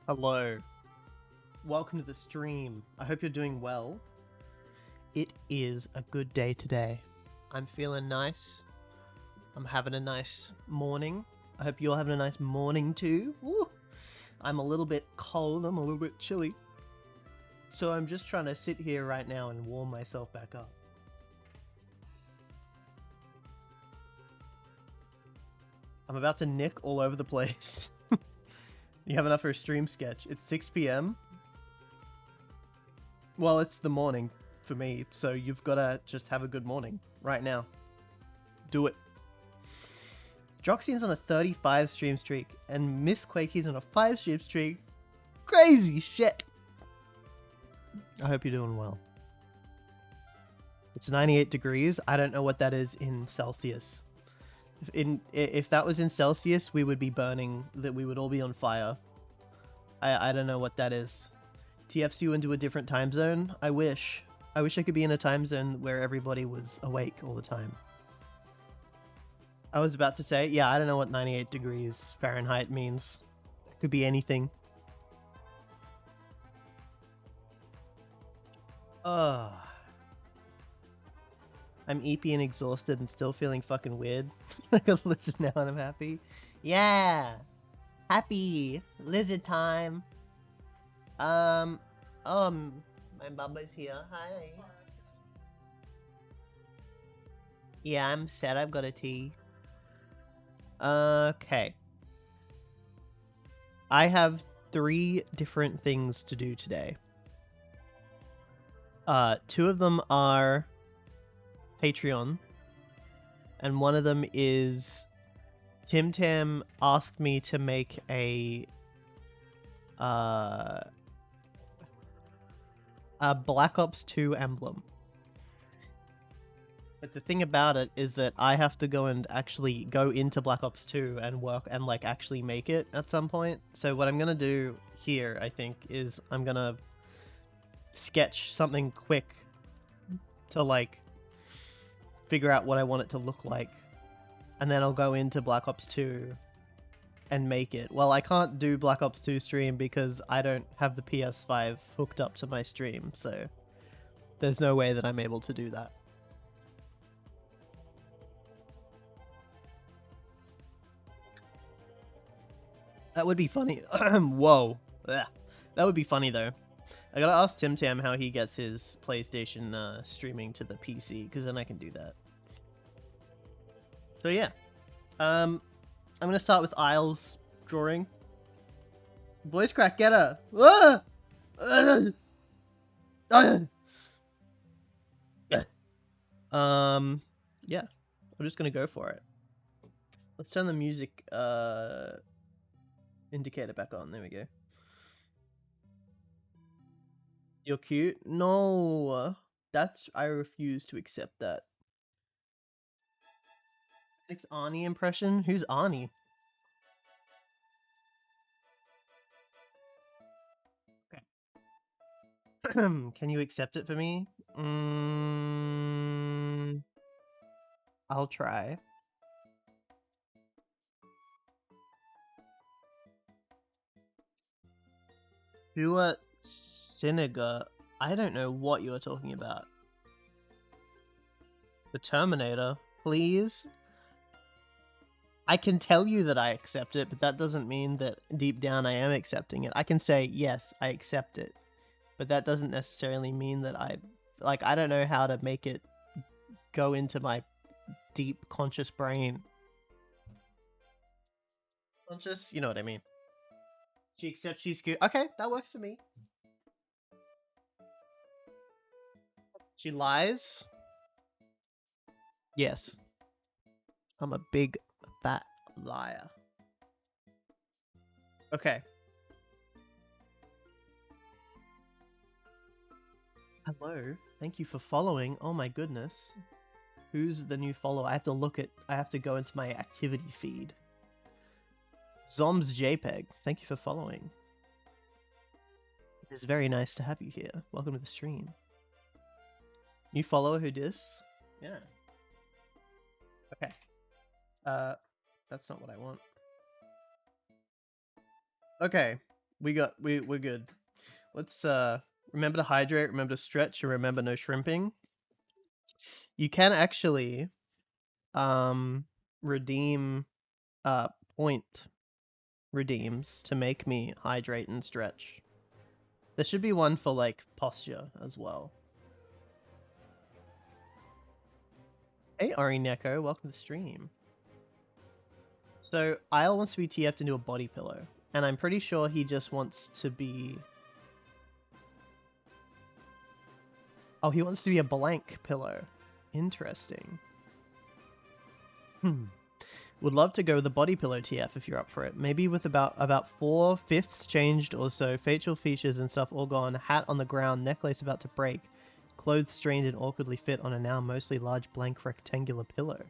Hello. Welcome to the stream. I hope you're doing well. It is a good day today. I'm feeling nice. I'm having a nice morning. I hope you're having a nice morning too. Woo! I'm a little bit cold. I'm a little bit chilly. So I'm just trying to sit here right now and warm myself back up. I'm about to nick all over the place. You have enough for a stream sketch. It's 6 p.m. Well, it's the morning for me, so you've got to just have a good morning right now. Do it. Joxy's on a 35 stream streak, and Miss Quakey's on a 5 stream streak. Crazy shit. I hope you're doing well. It's 98 degrees. I don't know what that is in Celsius. If that was in Celsius, we would be burning, that we would all be on fire. I don't know what that is. TFs you into a different time zone? I wish. I wish I could be in a time zone where everybody was awake all the time. I was about to say, yeah, I don't know what 98 degrees Fahrenheit means. It could be anything. Ugh. I'm eepy and exhausted and still feeling fucking weird. Listen now and I'm happy. Yeah! Happy! Lizard time! My Bubba's here. Hi. Yeah, I'm set. I've got a tea. Okay. I have 3 different things to do today. 2 of them are Patreon, and one of them is Tim Tam asked me to make a Black Ops 2 emblem. But the thing about it is that I have to go and actually go into Black Ops 2 and work and like actually make it at some point. So what I'm gonna do here, I think, is I'm gonna sketch something quick to like figure out what I want it to look like, and then I'll go into Black Ops 2 and make it. Well, I can't do Black Ops 2 stream because I don't have the PS5 hooked up to my stream, so there's no way that I'm able to do that. That would be funny. Whoa. Ugh. That would be funny though. I gotta ask Tim Tam how he gets his PlayStation streaming to the PC, because then I can do that. So yeah. I'm gonna start with Isles drawing. Voice crack, get her! Ah! Yeah. I'm just gonna go for it. Let's turn the music indicator back on. There we go. You're cute? No. I refuse to accept that. Next Arnie impression? Who's Arnie? Okay. Can you accept it for me? I'll try. Stuart Siniger. I don't know what you are talking about. The Terminator, please? I can tell you that I accept it, but that doesn't mean that deep down I am accepting it. I can say, yes, I accept it, but that doesn't necessarily mean that I don't know how to make it go into my deep conscious brain. Conscious? You know what I mean. She accepts she's good. Okay, that works for me. She lies? Yes. I'm a big fat liar. Okay. Hello. Thank you for following. Oh my goodness. Who's the new follower? I have to go into my activity feed. Zoms JPEG. Thank you for following. It is very nice to have you here. Welcome to the stream. New follower who dis? Yeah. Okay. That's not what I want. Okay. we're good. Let's remember to hydrate, remember to stretch, and remember no shrimping. You can actually redeem point redeems to make me hydrate and stretch. There should be one for like posture as well. Hey Ori Neko, welcome to the stream. So Isle wants to be TF'd into a body pillow, and I'm pretty sure he just wants to be. Oh, he wants to be a blank pillow. Interesting. Would love to go with the body pillow TF if you're up for it. Maybe with about 4/5 changed or so, facial features and stuff all gone, hat on the ground, necklace about to break, clothes strained and awkwardly fit on a now mostly large blank rectangular pillow.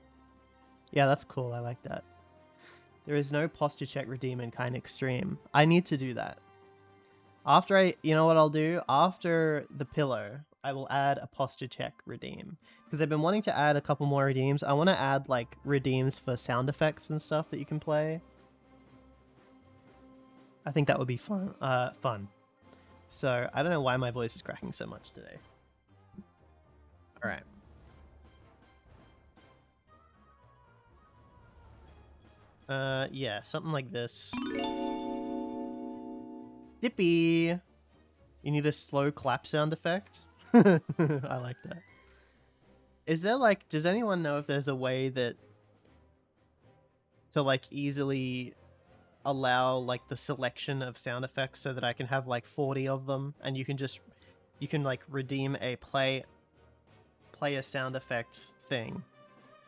Yeah, that's cool. I like that. There is no posture check redeem in kind extreme. I need to do that. You know what I'll do? After the pillow, I will add a posture check redeem. Because I've been wanting to add a couple more redeems. I want to add like redeems for sound effects and stuff that you can play. I think that would be fun. So I don't know why my voice is cracking so much today. All right. Yeah, something like this. Dippy! You need a slow clap sound effect? I like that. Is there like, does anyone know if there's a way that to like easily allow like the selection of sound effects so that I can have like 40 of them and you can like redeem a play a sound effect thing.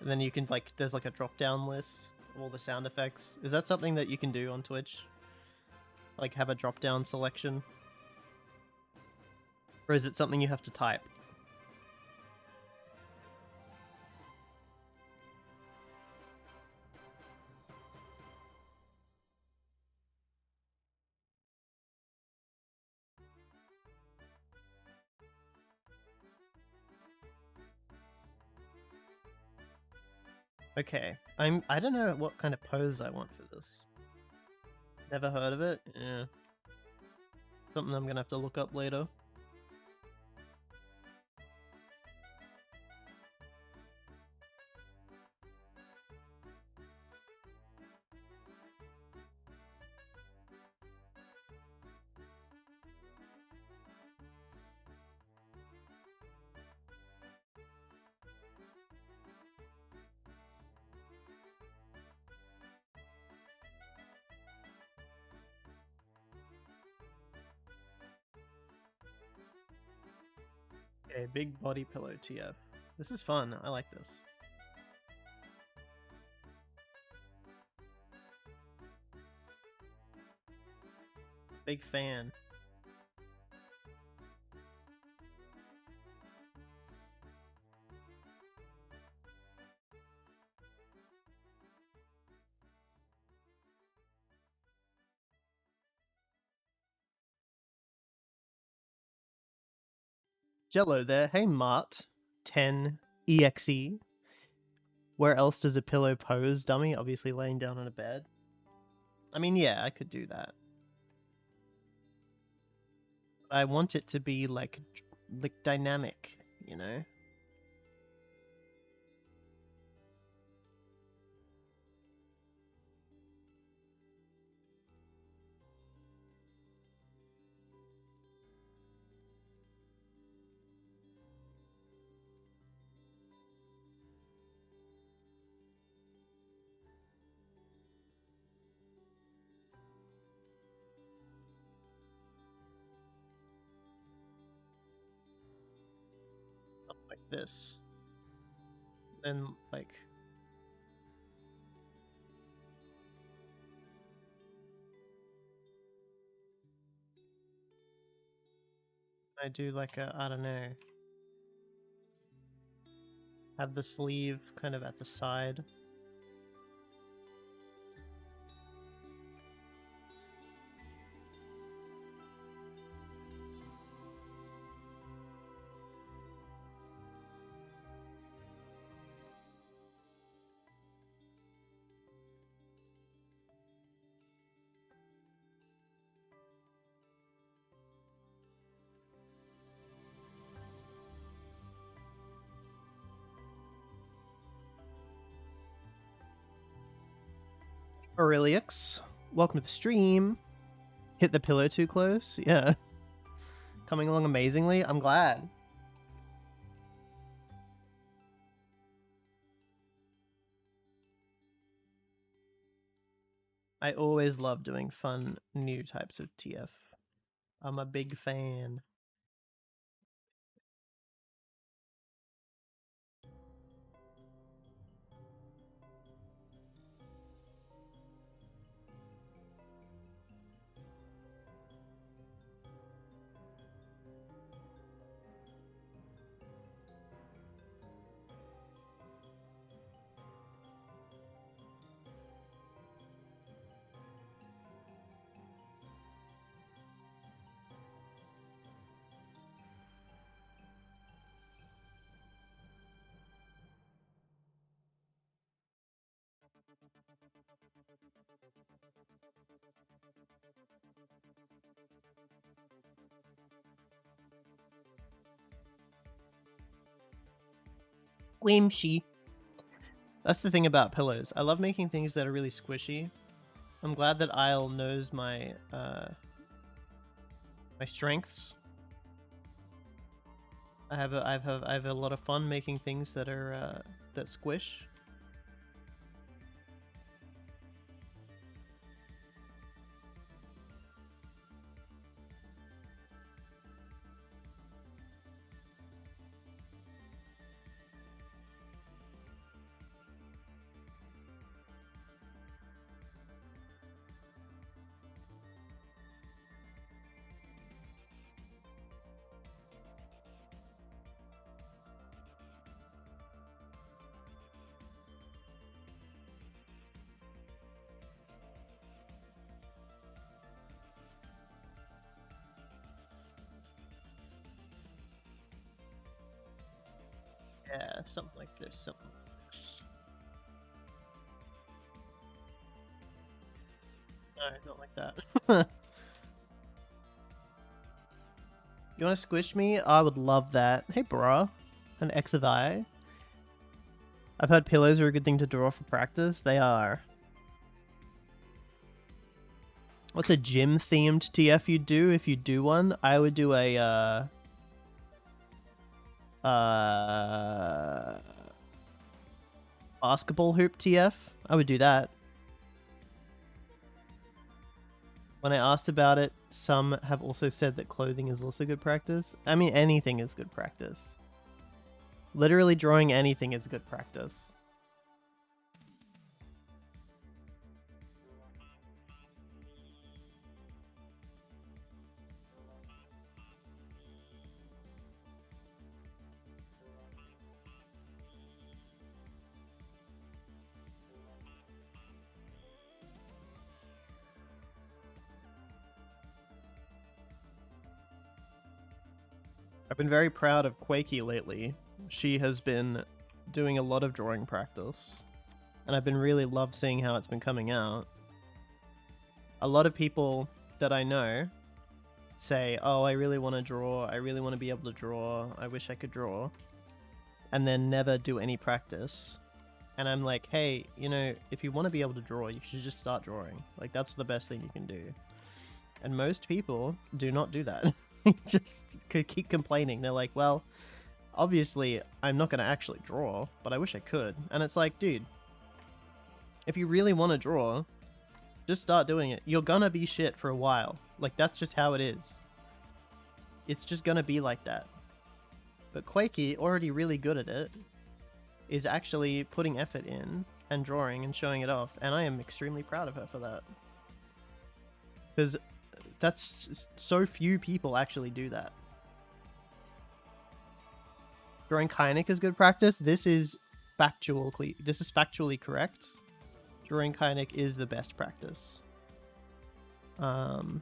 And then you can like, there's like a drop down list of all the sound effects. Is that something that you can do on Twitch? Like have a drop down selection? Or is it something you have to type? Okay, I don't know what kind of pose I want for this. Never heard of it? Yeah. Something I'm gonna have to look up later. Okay, big body pillow TF. This is fun. I like this. Big fan. Jello there. Hey Mart. 10 EXE. Where else does a pillow pose, dummy? Obviously laying down on a bed. I mean, yeah, I could do that. I want it to be like dynamic, you know? Like this. Then, like... I do like a, I don't know... Have the sleeve kind of at the side. Aureliux, welcome to the stream. Hit the pillow too close? Yeah. Coming along amazingly? I'm glad. I always love doing fun new types of TF. I'm a big fan. Whimsy. That's the thing about pillows. I love making things that are really squishy. I'm glad that Isle knows my my strengths. I have a lot of fun making things that are that squish. Yeah, something like this, something like this. No, not like that. You want to squish me? I would love that. Hey, bruh. An X of I. I've heard pillows are a good thing to draw for practice. They are. What's a gym-themed TF you'd do if you do one? I would do a, basketball hoop TF. I would do that. When I asked about it, some have also said that clothing is also good practice. I mean, anything is good practice. Literally drawing anything is good practice. I've been very proud of Quakey lately. She has been doing a lot of drawing practice, and I've been really loved seeing how it's been coming out. A lot of people that I know say, oh, I really want to draw, I really want to be able to draw, I wish I could draw, and then never do any practice. And I'm like, hey, you know, if you want to be able to draw, you should just start drawing. Like, that's the best thing you can do. And most people do not do that. Just keep complaining. They're like, well, obviously I'm not going to actually draw, but I wish I could. And it's like, dude, if you really want to draw, just start doing it. You're gonna be shit for a while. Like, that's just how it is. It's just gonna be like that. But Quakey, already really good at it, is actually putting effort in and drawing and showing it off. And I am extremely proud of her for that. Because that's so few people actually do that. Drawing Kynic is good practice. This is factually correct. Drawing Kynic is the best practice. You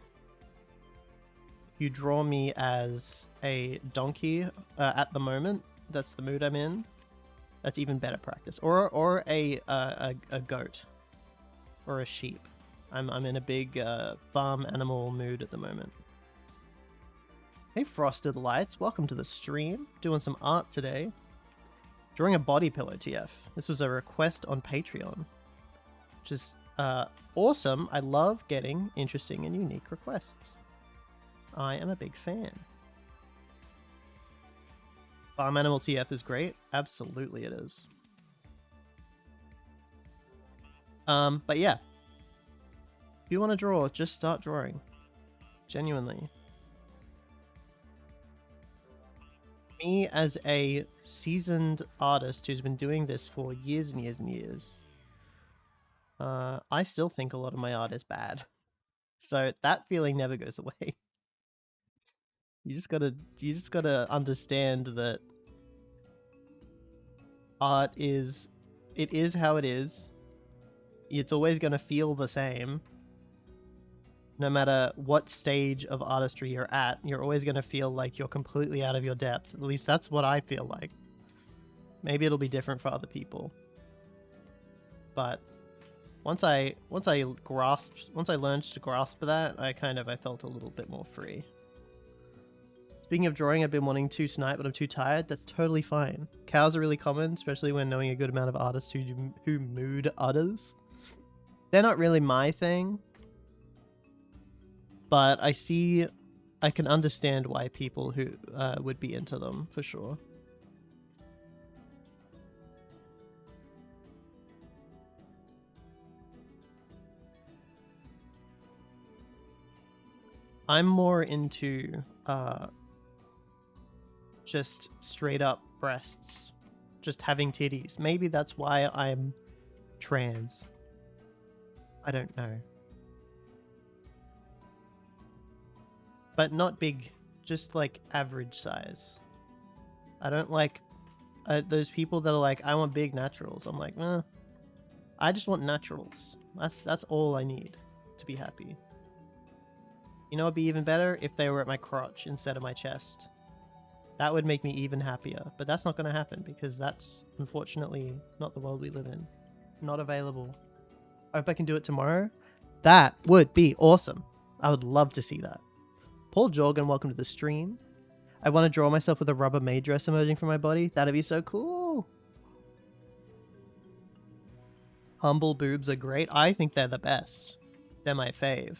draw me as a donkey at the moment. That's the mood I'm in. That's even better practice. Or a goat or a sheep. I'm in a big farm animal mood at the moment. Hey Frosted Lights, welcome to the stream. Doing some art today. Drawing a body pillow TF. This was a request on Patreon, which is Awesome. I love getting interesting and unique requests. I am a big fan. Farm Animal TF is great. Absolutely it is. But yeah. If you want to draw, just start drawing. Genuinely. Me as a seasoned artist who's been doing this for years and years and years, I still think a lot of my art is bad. So that feeling never goes away. You just gotta understand that art is, it is how it is. It's always gonna feel the same. No matter what stage of artistry you're at, you're always gonna feel like you're completely out of your depth. At least that's what I feel like. Maybe it'll be different for other people. But once I learned to grasp that, I felt a little bit more free. Speaking of drawing, I've been wanting to tonight, but I'm too tired. That's totally fine. Cows are really common, especially when knowing a good amount of artists who mood others. They're not really my thing, but I can understand why people who would be into them, for sure. I'm more into just straight up breasts, just having titties. Maybe that's why I'm trans. I don't know. But not big, just like average size. I don't like those people that are like, I want big naturals. I'm like, I just want naturals. That's all I need to be happy. You know, it'd be even better if they were at my crotch instead of my chest. That would make me even happier. But that's not going to happen because that's unfortunately not the world we live in. Not available. I hope I can do it tomorrow. That would be awesome. I would love to see that. Paul Jorgen, welcome to the stream. I want to draw myself with a rubber maid dress emerging from my body. That'd be so cool. Humble boobs are great. I think they're the best. They're my fave.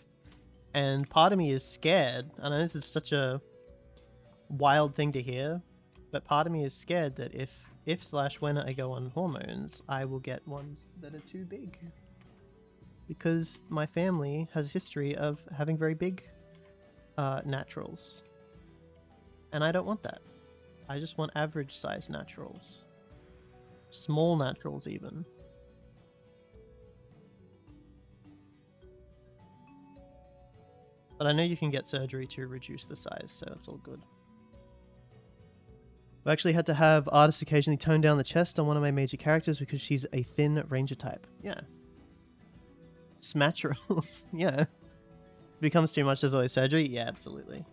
And part of me is scared. I know this is such a wild thing to hear, but part of me is scared that if/when I go on hormones, I will get ones that are too big. Because my family has a history of having very big naturals. And I don't want that. I just want average size naturals. Small naturals even. But I know you can get surgery to reduce the size, so it's all good. I've actually had to have artists occasionally tone down the chest on one of my major characters because she's a thin ranger type. Yeah. Smaturals. Yeah. Becomes too much, there's always surgery? Yeah, absolutely.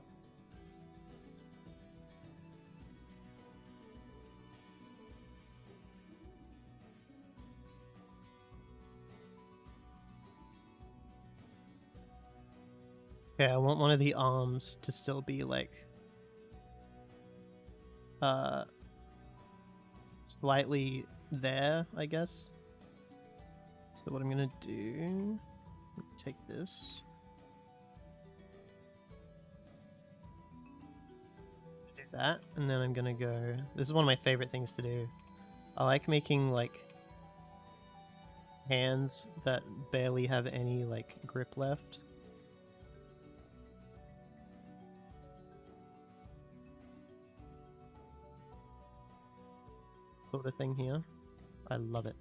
Okay, I want one of the arms to still be like slightly there, I guess. So what I'm gonna do, take this. Do that, and then I'm gonna go, this is one of my favorite things to do. I like making like hands that barely have any like grip left. Sort of thing here. I love it.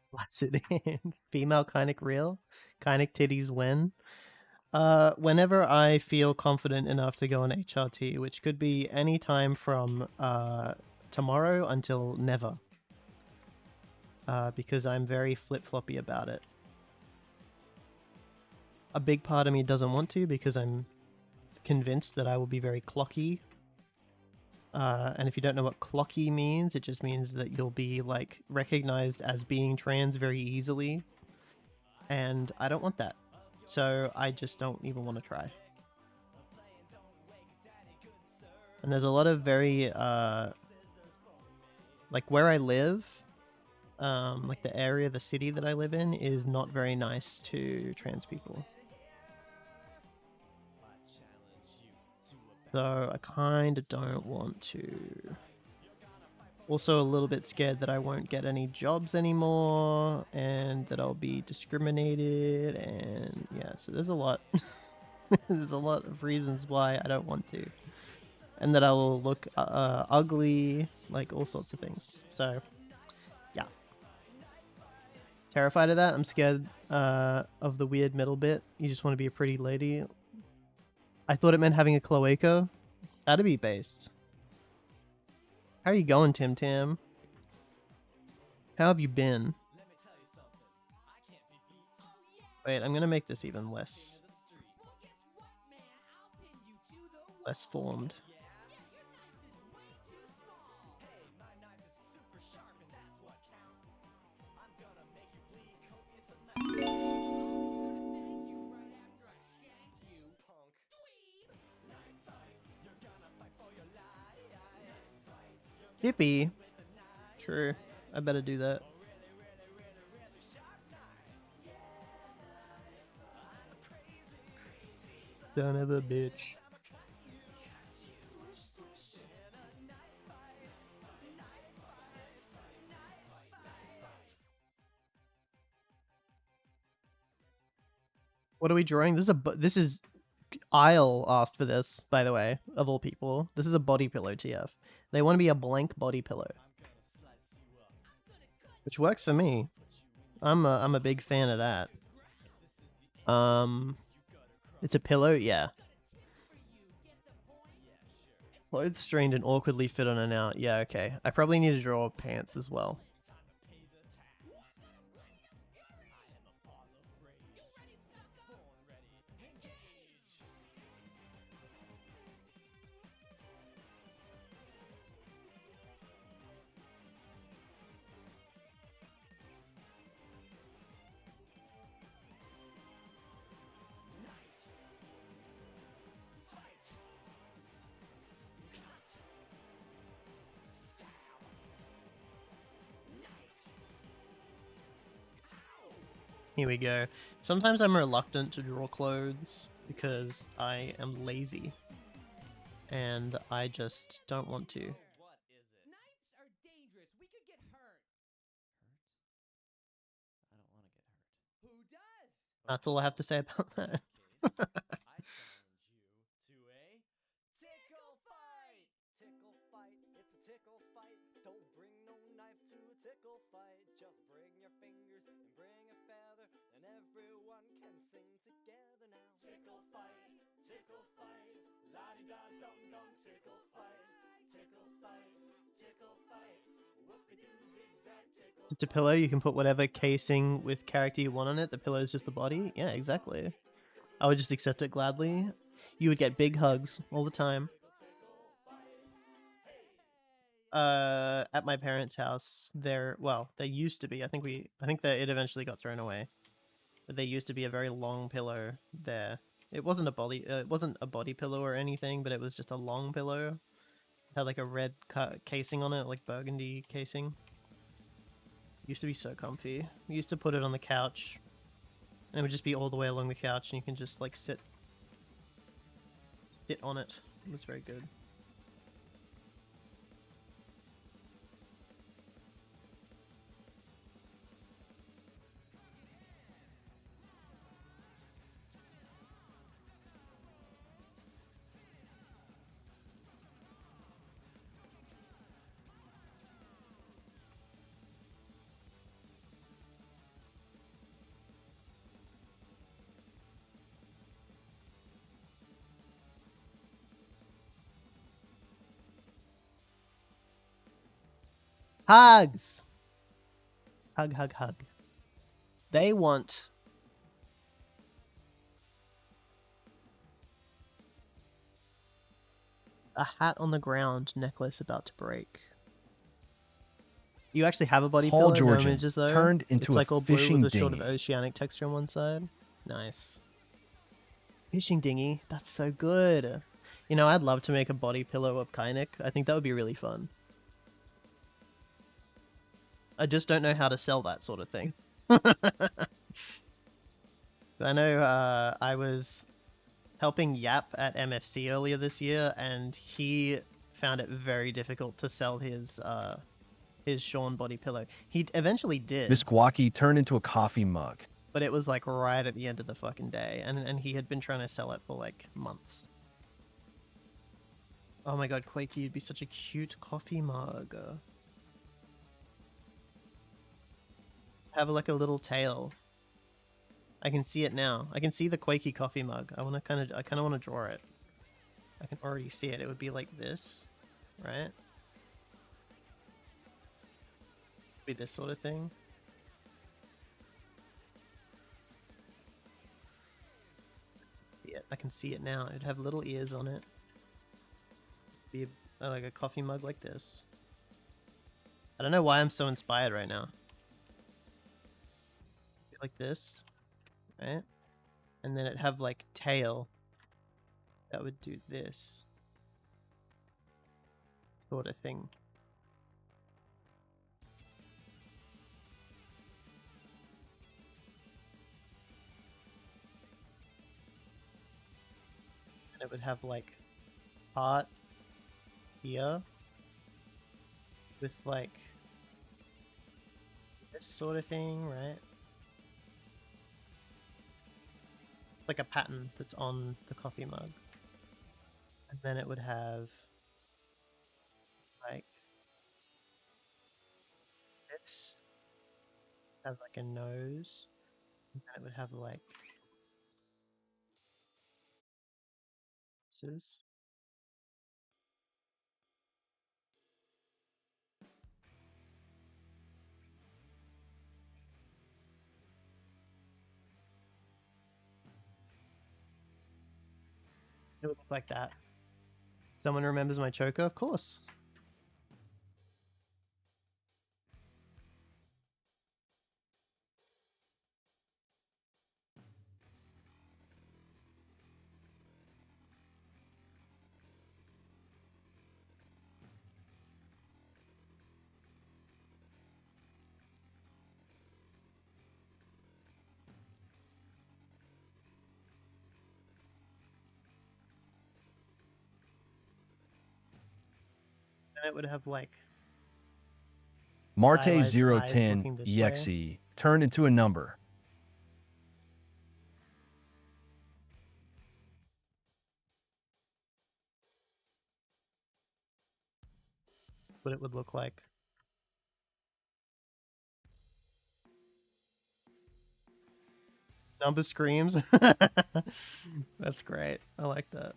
Flaccid hand. Female Kynic real? Kynic titties when? Whenever I feel confident enough to go on HRT, which could be any time from tomorrow until never. Because I'm very flip-floppy about it. A big part of me doesn't want to because I'm convinced that I will be very clocky And if you don't know what clocky means, it just means that you'll be like recognized as being trans very easily. And I don't want that. So I just don't even want to try. And there's a lot of very, like where I live, like the area, the city that I live in is not very nice to trans people. So I kind of don't want to. Also a little bit scared that I won't get any jobs anymore and that I'll be discriminated, and yeah, so there's a lot. There's a lot of reasons why I don't want to. And that I will look ugly, like all sorts of things. So, yeah. Terrified of that. I'm scared of the weird middle bit. You just want to be a pretty lady. I thought it meant having a cloaca. That'd be based. How are you going, Tim Tam? How have you been? Wait, I'm gonna make this even less formed. Hippie. True. I better do that. Son of a bitch. What are we drawing? This is Isle asked for this, by the way, of all people. This is a body pillow TF. They want to be a blank body pillow, which works for me. I'm a big fan of that. It's a pillow, yeah. Clothes strained and awkwardly fit on an out. Yeah, okay. I probably need to draw pants as well. Here we go. Sometimes I'm reluctant to draw clothes because I am lazy. And I just don't want to. Knights are dangerous. We could get hurt. Hurt? I don't want to get hurt. Who does? That's all I have to say about that. I challenge you to a tickle fight. Tickle fight. It's a tickle fight. Don't bring no knife to a tickle fight. Just bring your fingers and bring a feather, and everyone can sing together now. Tickle fight. Tickle fight. La-di-da-dum-dum. Tickle fight. Tickle fight. Tickle fight. Whoop-a-doo zigzag tickle. It's a pillow. You can put whatever casing with character you want on it. The pillow is just the body. Yeah, exactly. I would just accept it gladly. You would get big hugs all the time. At my parents' house, there used to be. I think that it eventually got thrown away. But there used to be a very long pillow there. It wasn't a body pillow or anything, but it was just a long pillow. It had like a red casing on it, like burgundy casing. It used to be so comfy. We used to put it on the couch, and it would just be all the way along the couch, and you can just like sit on it. It was very good. Hugs! Hug, hug, hug. They want... A hat on the ground, necklace about to break. You actually have a body Paul pillow, no Georgian images though. turned It's into a like all blue with fishing a sort of dinghy. oceanic texture on one side. Nice. Fishing dinghy, that's so good. You know, I'd love to make a body pillow of Kynic. I think that would be really fun. I just don't know how to sell that sort of thing. I know I was helping Yap at MFC earlier this year, and he found it very difficult to sell his Sean body pillow. He eventually did, Miss Guaki turned into a coffee mug. but it was like right at the end of the fucking day, and he had been trying to sell it for like months. Oh my god, Quakey, you'd be such a cute coffee mug. Have like a little tail. I can see it now. I can see the Quakey coffee mug. I kind of want to draw it. I can already see it. It would be like this, right? Be this sort of thing. Yeah, I can see it now. It'd have little ears on it. Be like a coffee mug like this. I don't know why I'm so inspired right now. Be like this, right? And then it'd have like tail that would do this sort of thing. And it would have like heart here with like this sort of thing, right? Like a pattern that's on the coffee mug. And then it would have like this, have like a nose, and then it would have like this. It would look like that. Someone remembers my choker? Of course. And it would have like Marte stylized eyes 010 looking this way. EXE turned into a number. What it would look like. Number screams. That's great. I like that.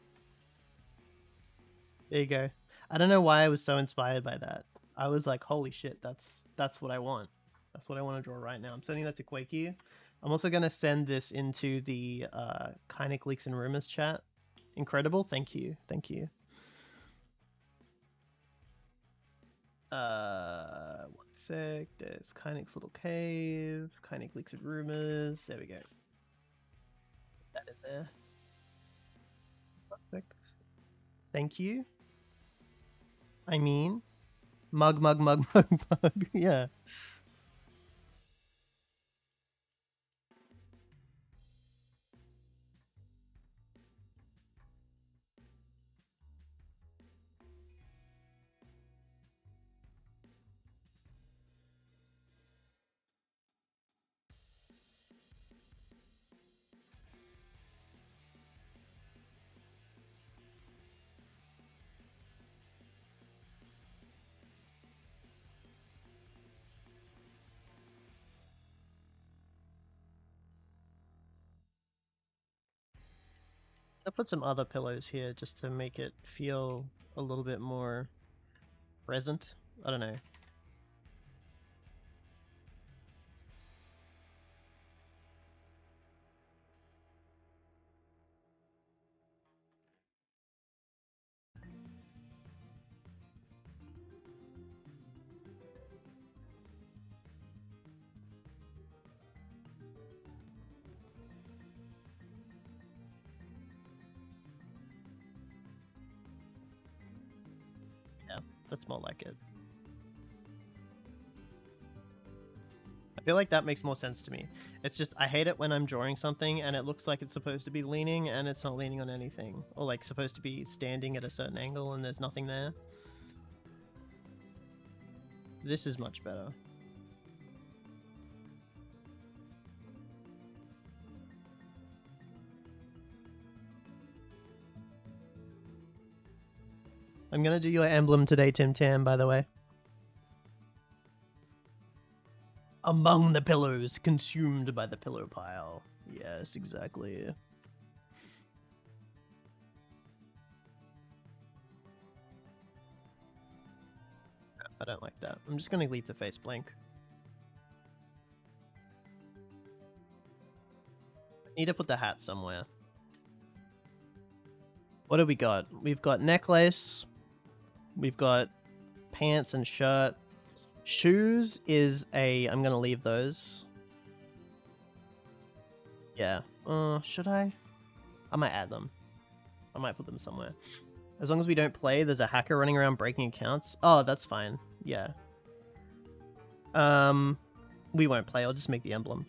There you go. I don't know why I was so inspired by that. I was like, holy shit, that's what I want. That's what I want to draw right now. I'm sending that to Quakey. I'm also gonna send this into the Kynic Leaks and Rumors chat. Incredible, thank you. Thank you. One sec. There's Kynic's little cave, Kynic Leaks and Rumors. There we go. Put that in there. Perfect. Thank you. I mean, mug, mug, mug, mug, mug. Yeah. I'll put some other pillows here just to make it feel a little bit more present. I don't know. That's more like it. I feel like that makes more sense to me. It's just, I hate it when I'm drawing something and it looks like it's supposed to be leaning and it's not leaning on anything. Or like supposed to be standing at a certain angle and there's nothing there. This is much better. I'm gonna do your emblem today, Tim Tam, by the way. Among the pillows, consumed by the pillow pile. Yes, exactly. I don't like that. I'm just gonna leave the face blank. I need to put the hat somewhere. What do we got? We've got necklace. We've got pants and shirt. Shoes is a... I'm gonna leave those. Yeah. Should I? I might add them. I might put them somewhere. As long as we don't play, there's a hacker running around breaking accounts. Oh, that's fine. Yeah. We won't play. I'll just make the emblem.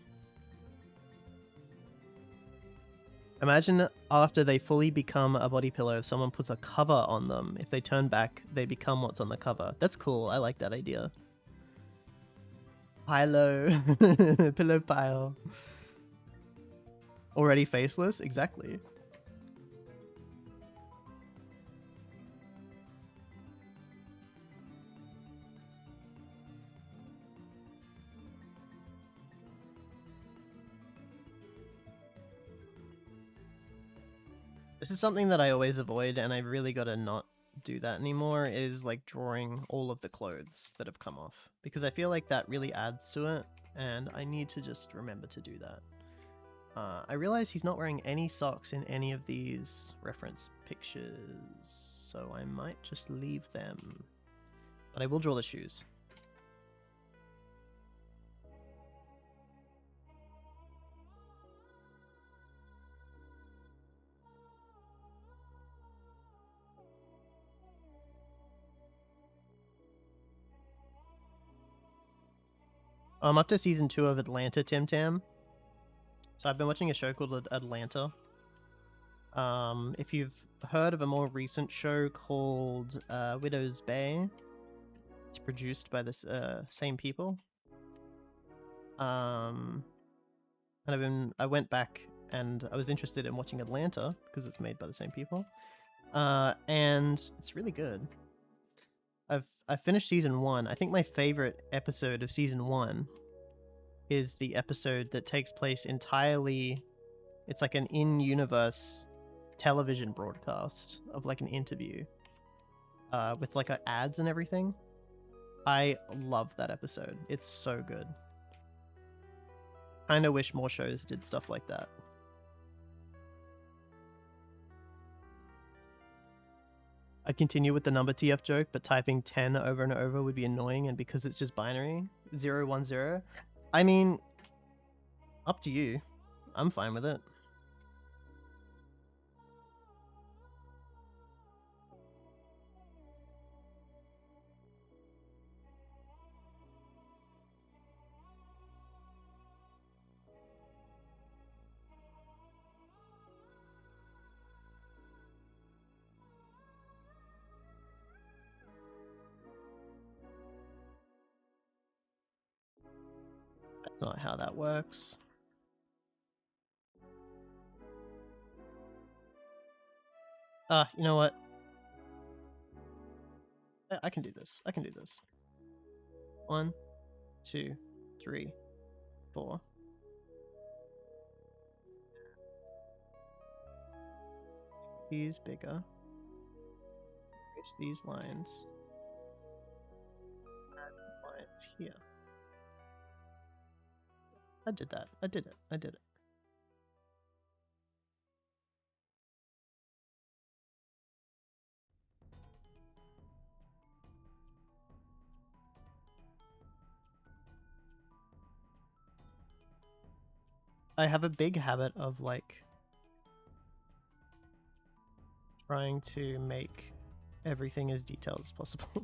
Imagine after they fully become a body pillow, if someone puts a cover on them. If they turn back, they become what's on the cover. That's cool. I like that idea. High-low. Pillow pile. Already faceless? Exactly. This is something that I always avoid, and I really gotta not do that anymore, is like drawing all of the clothes that have come off. Because I feel like that really adds to it, and I need to just remember to do that. I realize he's not wearing any socks in any of these reference pictures, so I might just leave them. But I will draw the shoes. I'm up to season 2 of Atlanta, Tim Tam. So I've been watching a show called Atlanta. If you've heard of a more recent show called Widow's Bay, it's produced by this same people. And I went back and I was interested in watching Atlanta because it's made by the same people. And it's really good. I finished season 1. I think my favorite episode of season 1 is the episode that takes place entirely... It's like an in-universe television broadcast of like an interview with like ads and everything. I love that episode. It's so good. Kinda wish more shows did stuff like that. I'd continue with the number TF joke, but typing 10 over and over would be annoying, and because it's just binary, 0, 1, 0. I mean, up to you. I'm fine with it. That's not how that works. You know what? I can do this. I can do this. 1, 2, 3, 4. These bigger. Trace these lines. Add lines here. I did that. I did it. I did it. I have a big habit of like trying to make everything as detailed as possible.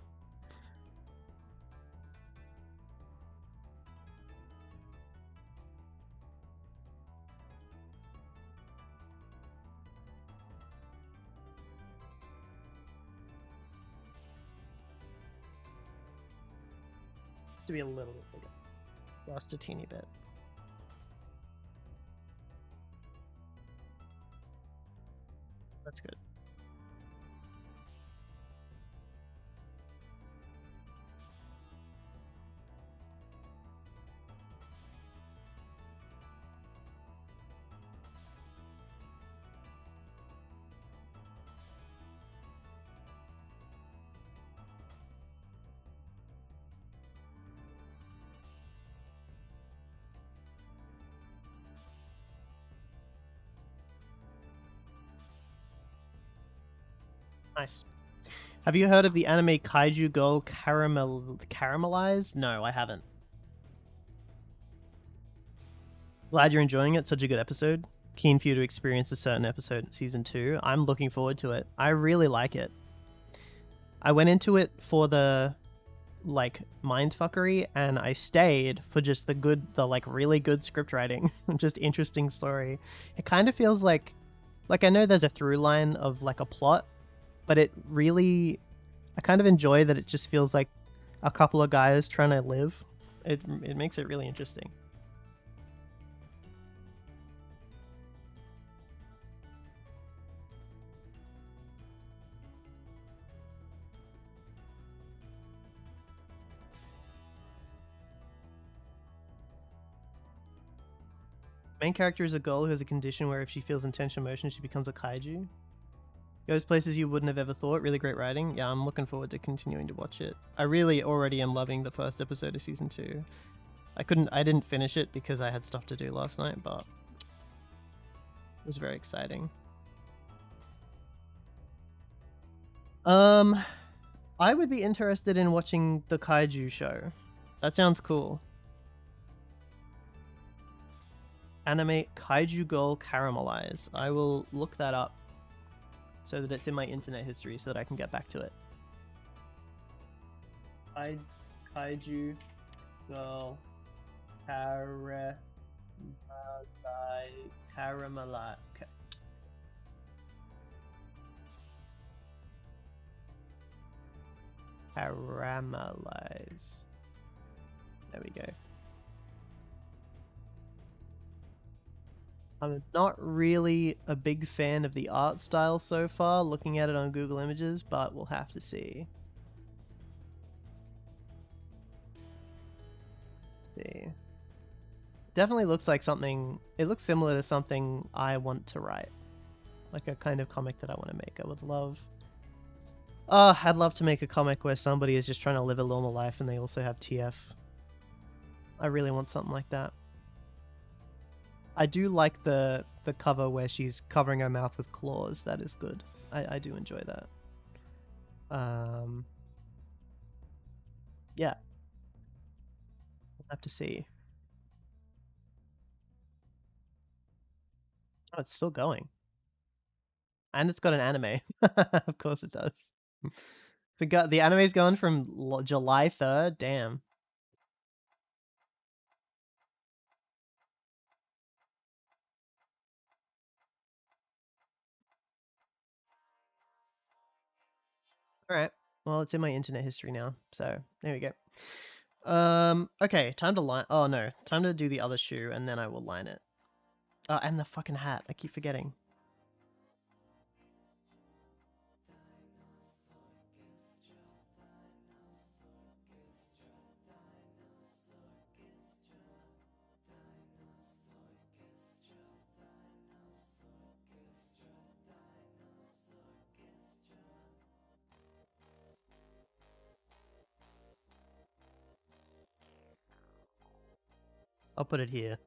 To be a little bit bigger. Just a teeny bit. That's good. Nice. Have you heard of the anime Kaiju Girl Caramelized? No, I haven't. Glad you're enjoying it. Such a good episode. Keen for you to experience a certain episode in season 2. I'm looking forward to it. I really like it. I went into it for the like mindfuckery, and I stayed for just the like really good script writing, just interesting story. It kind of feels like I know there's a through line of like a plot, but it really, I kind of enjoy that it just feels like a couple of guys trying to live. It makes it really interesting. Main character is a girl who has a condition where if she feels intense emotion, she becomes a kaiju. Goes places you wouldn't have ever thought. Really great writing. Yeah, I'm looking forward to continuing to watch it. I really already am loving the first episode of season 2. I didn't finish it because I had stuff to do last night, but it was very exciting. I would be interested in watching the kaiju show. That sounds cool. Anime Kaiju Girl Caramelize. I will look that up so that it's in my internet history so that I can get back to it. Kaiju Girl Caramelize. Caramelize. There we go. I'm not really a big fan of the art style so far, looking at it on Google Images, but we'll have to see. Let's see. Definitely looks like something, it looks similar to something I want to write. Like a kind of comic that I want to make. I would love... I'd love to make a comic where somebody is just trying to live a normal life and they also have TF. I really want something like that. I do like the cover where she's covering her mouth with claws. That is good. I do enjoy that. Yeah. We'll have to see. Oh, it's still going. And it's got an anime. Of course it does. The anime's going from July 3rd. Damn. Alright. Well, it's in my internet history now. So, there we go. Okay, time to line... Oh, no. Time to do the other shoe, and then I will line it. Oh, and the fucking hat. I keep forgetting. I'll put it here.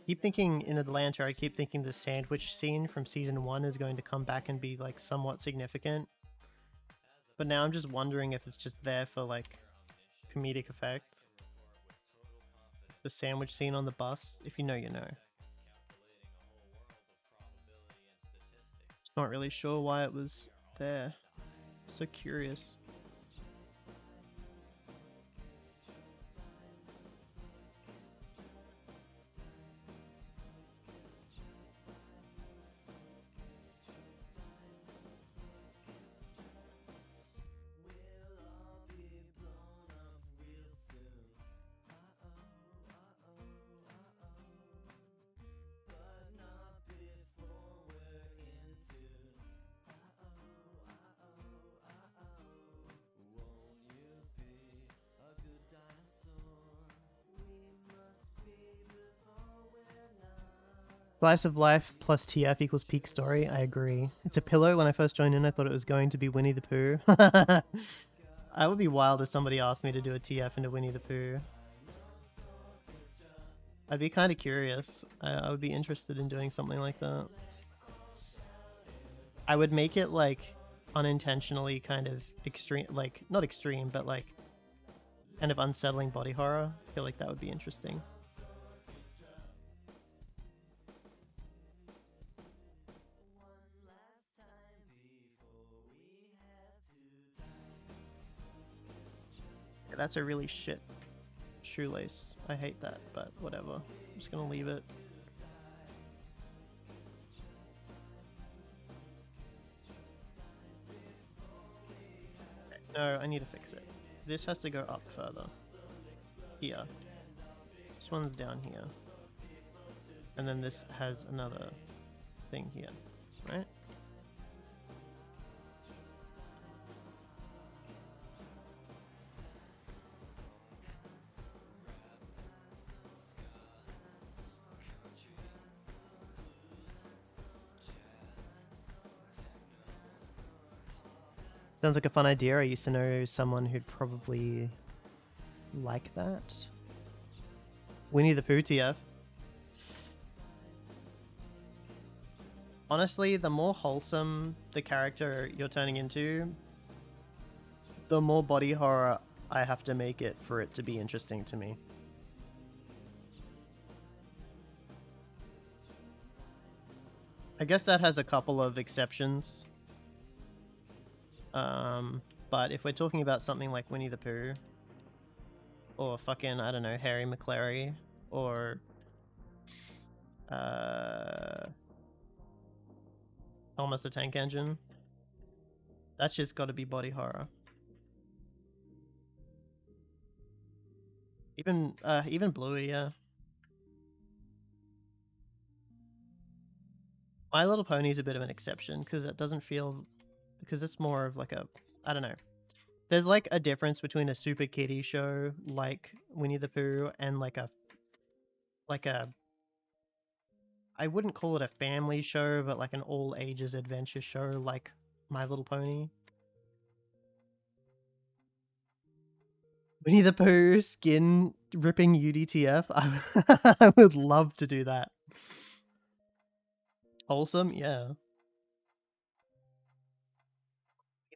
Keep thinking in Atlanta, I keep thinking the sandwich scene from season 1 is going to come back and be like somewhat significant. But now I'm just wondering if it's just there for like comedic effect. The sandwich scene on the bus, if you know, you know. Just not really sure why it was there. So curious. Slice of life plus TF equals peak story. I agree. It's a pillow. When I first joined in, I thought it was going to be Winnie the Pooh. I would be wild if somebody asked me to do a TF into Winnie the Pooh. I'd be kind of curious. I would be interested in doing something like that. I would make it like unintentionally kind of extreme, like not extreme, but like kind of unsettling body horror. I feel like that would be interesting. Yeah, that's a really shit shoelace. I hate that, but whatever. I'm just gonna leave it. No, I need to fix it. This has to go up further. Here. This one's down here. And then this has another thing here, right? Sounds like a fun idea. I used to know someone who'd probably like that. Winnie the Pooh TF. Honestly, the more wholesome the character you're turning into, the more body horror I have to make it for it to be interesting to me. I guess that has a couple of exceptions. But if we're talking about something like Winnie the Pooh, or fucking, I don't know, Harry McClary, or Thomas the Tank Engine, that shit's gotta be body horror. Even Bluey, yeah. My Little Pony's a bit of an exception, because it doesn't feel... because it's more of like a... I don't know. There's like a difference between a super kiddie show like Winnie the Pooh and like a... I wouldn't call it a family show, but like an all ages adventure show like My Little Pony. Winnie the Pooh skin ripping UDTF. I would love to do that. Wholesome, yeah.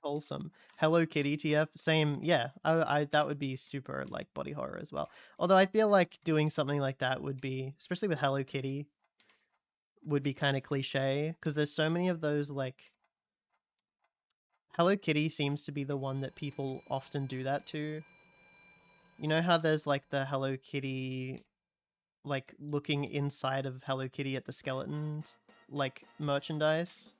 Wholesome. Hello Kitty TF, same, yeah. I that would be super like body horror as well. Although I feel like doing something like that would be, especially with Hello Kitty, would be kind of cliche because there's so many of those like Hello Kitty seems to be the one that people often do that to. You know how there's like the Hello Kitty, like looking inside of Hello Kitty at the skeletons, like merchandise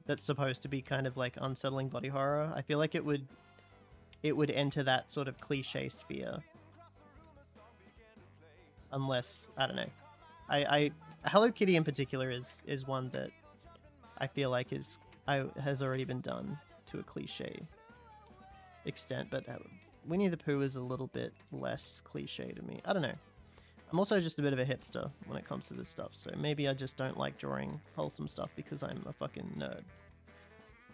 that's supposed to be kind of like unsettling body horror. I feel like it would enter that sort of cliche sphere. Unless, I don't know. I Hello Kitty in particular is one that I feel like has already been done to a cliche extent, but Winnie the Pooh is a little bit less cliche to me. I don't know. I'm also just a bit of a hipster when it comes to this stuff, so maybe I just don't like drawing wholesome stuff because I'm a fucking nerd.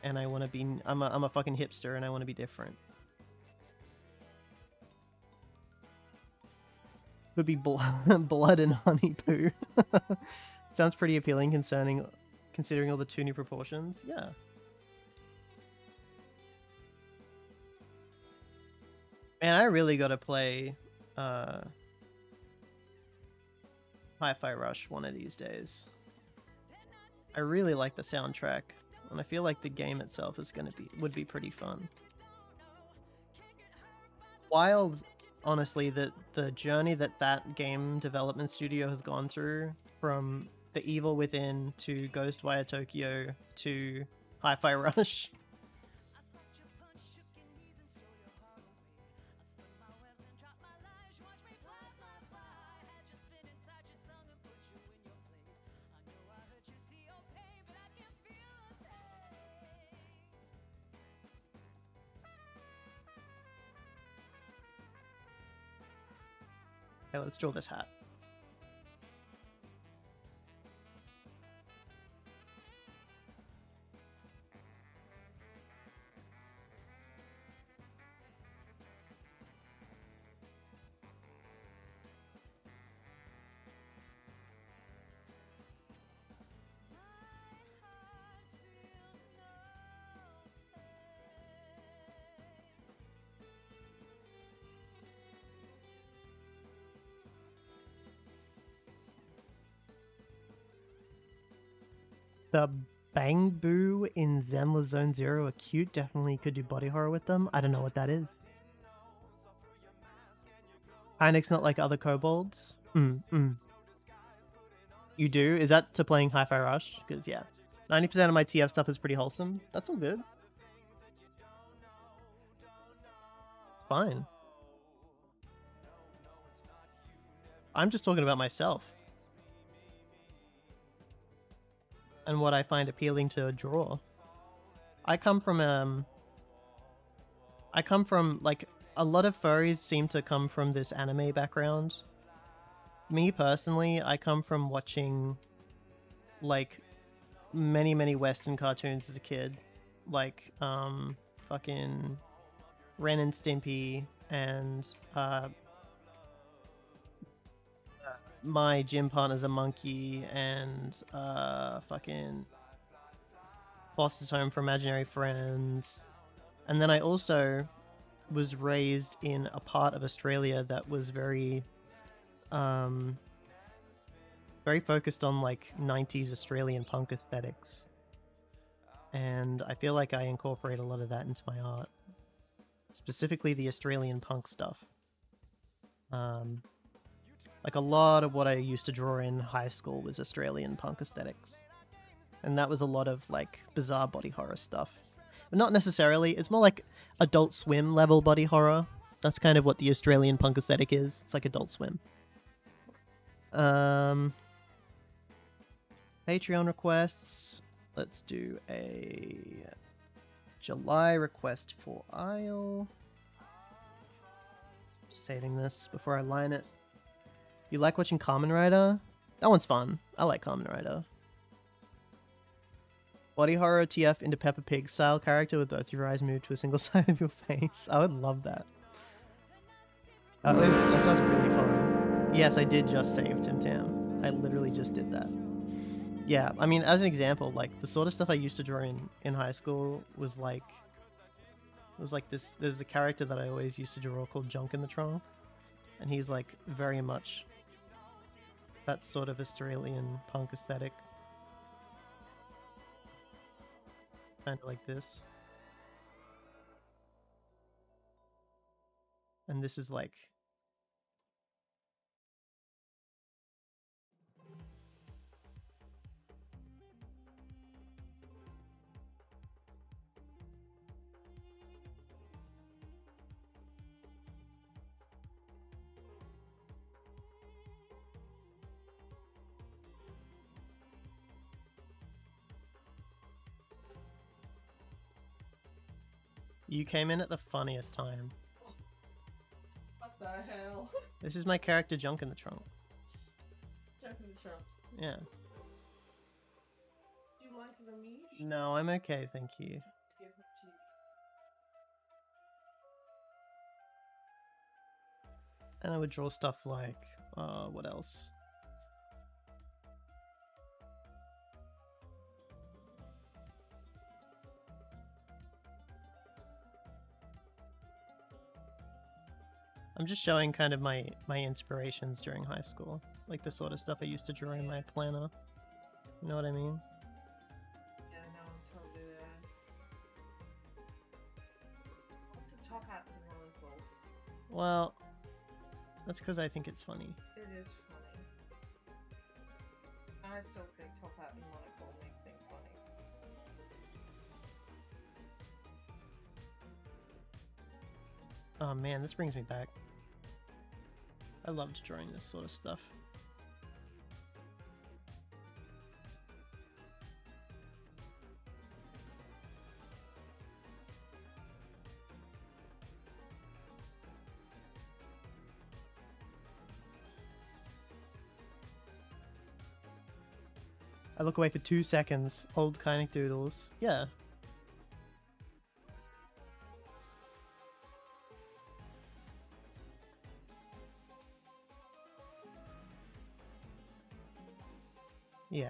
And I want to be... I'm a fucking hipster and I want to be different. Would be blood and honey poo. Sounds pretty appealing considering all the toony proportions. Yeah. And I really gotta play Hi-Fi Rush one of these days. I really like the soundtrack, and I feel like the game itself is would be pretty fun. Wild, honestly, the journey that game development studio has gone through, from The Evil Within to Ghostwire Tokyo to Hi-Fi Rush. Okay, let's draw this hat. The Bang Boo in Zenless Zone Zero are cute. Definitely could do body horror with them. I don't know what that is. Hynek's not like other kobolds. You do? Is that to playing Hi-Fi Rush? Because, yeah. 90% of my TF stuff is pretty wholesome. That's all good. Fine. I'm just talking about myself. And what I find appealing to draw. I come from, like, a lot of furries seem to come from this anime background. Me, personally, I come from watching, like, many Western cartoons as a kid. Like, fucking Ren and Stimpy and, My Gym Partner's a Monkey and, fucking Foster's Home for Imaginary Friends. And then I also was raised in a part of Australia that was very focused on like 90s Australian punk aesthetics. And I feel like I incorporate a lot of that into my art. Specifically the Australian punk stuff. Like a lot of what I used to draw in high school was Australian punk aesthetics. And that was a lot of like bizarre body horror stuff. But not necessarily, it's more like Adult Swim level body horror. That's kind of what the Australian punk aesthetic is. It's like Adult Swim. Patreon requests. Let's do a July request for Isle. Just saving this before I line it. You like watching Kamen Rider? That one's fun. I like Kamen Rider. Body horror TF into Peppa Pig style character with both your eyes moved to a single side of your face. I would love that. That sounds really fun. Yes, I did just save Tim Tam. I literally just did that. Yeah, I mean, as an example, like the sort of stuff I used to draw in high school was like, it was like this. There's a character that I always used to draw called Junk in the Trunk, and he's like very much that sort of Australian punk aesthetic. Kind of like this. And this is like... You came in at the funniest time. What the hell? This is my character Junk in the Trunk. Junk in the Trunk. Yeah. Do you like the meat? No, I'm okay, thank you. Give it to you. And I would draw stuff like, what else? I'm just showing kind of my inspirations during high school, like the sort of stuff I used to draw in my planner. You know what I mean? Yeah, no, I'm totally there. Lots of top hats and monocles. Well, that's because I think it's funny. It is funny. I still think top hat and monocle make things funny. Oh man, this brings me back. I loved drawing this sort of stuff. I look away for 2 seconds. Old Kynic doodles. Yeah. Yeah.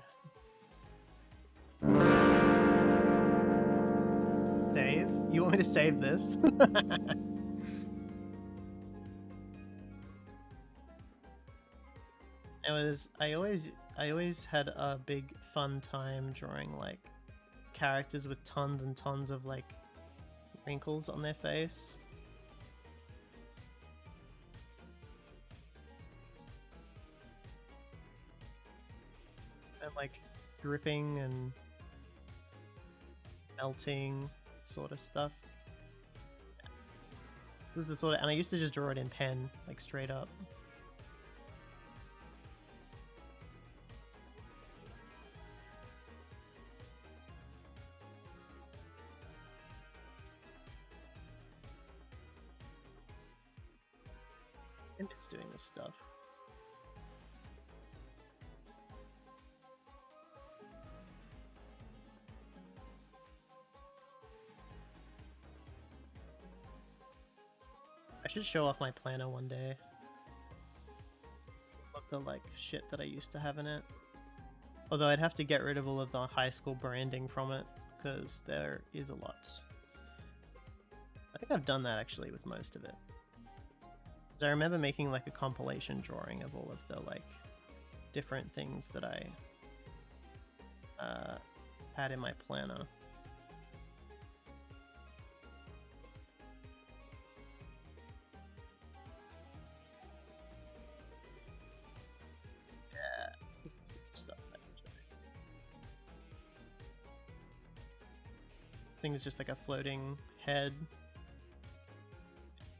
Save? You want me to save this? I always had a big fun time drawing like characters with tons and tons of like wrinkles on their face. And like dripping and melting sort of stuff. It was the sort of, and I used to just draw it in pen, like straight up. I miss doing this stuff. I should show off my planner one day. Look the like shit that I used to have in it. Although I'd have to get rid of all of the high school branding from it, because there is a lot. I think I've done that actually with most of it. Because I remember making like a compilation drawing of all of the like different things that I had in my planner. Yeah, this is stuff. I think it's just like a floating head.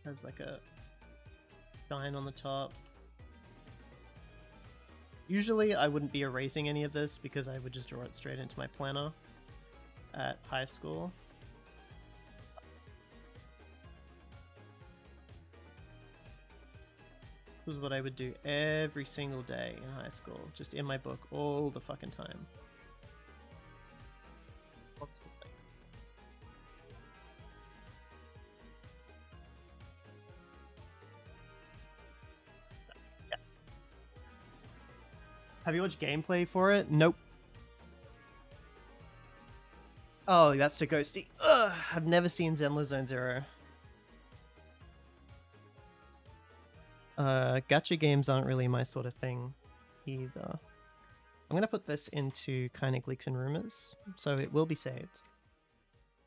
Has like a shine on the top. Usually I wouldn't be erasing any of this because I would just draw it straight into my planner at high school. This was what I would do every single day in high school, just in my book all the fucking time. Constantly. Yeah. Have you watched gameplay for it? Nope. Oh, that's the ghosty. Ugh, I've never seen Zenless Zone Zero. Gacha games aren't really my sort of thing either. I'm gonna put this into Kynic Leaks and Rumors, so it will be saved.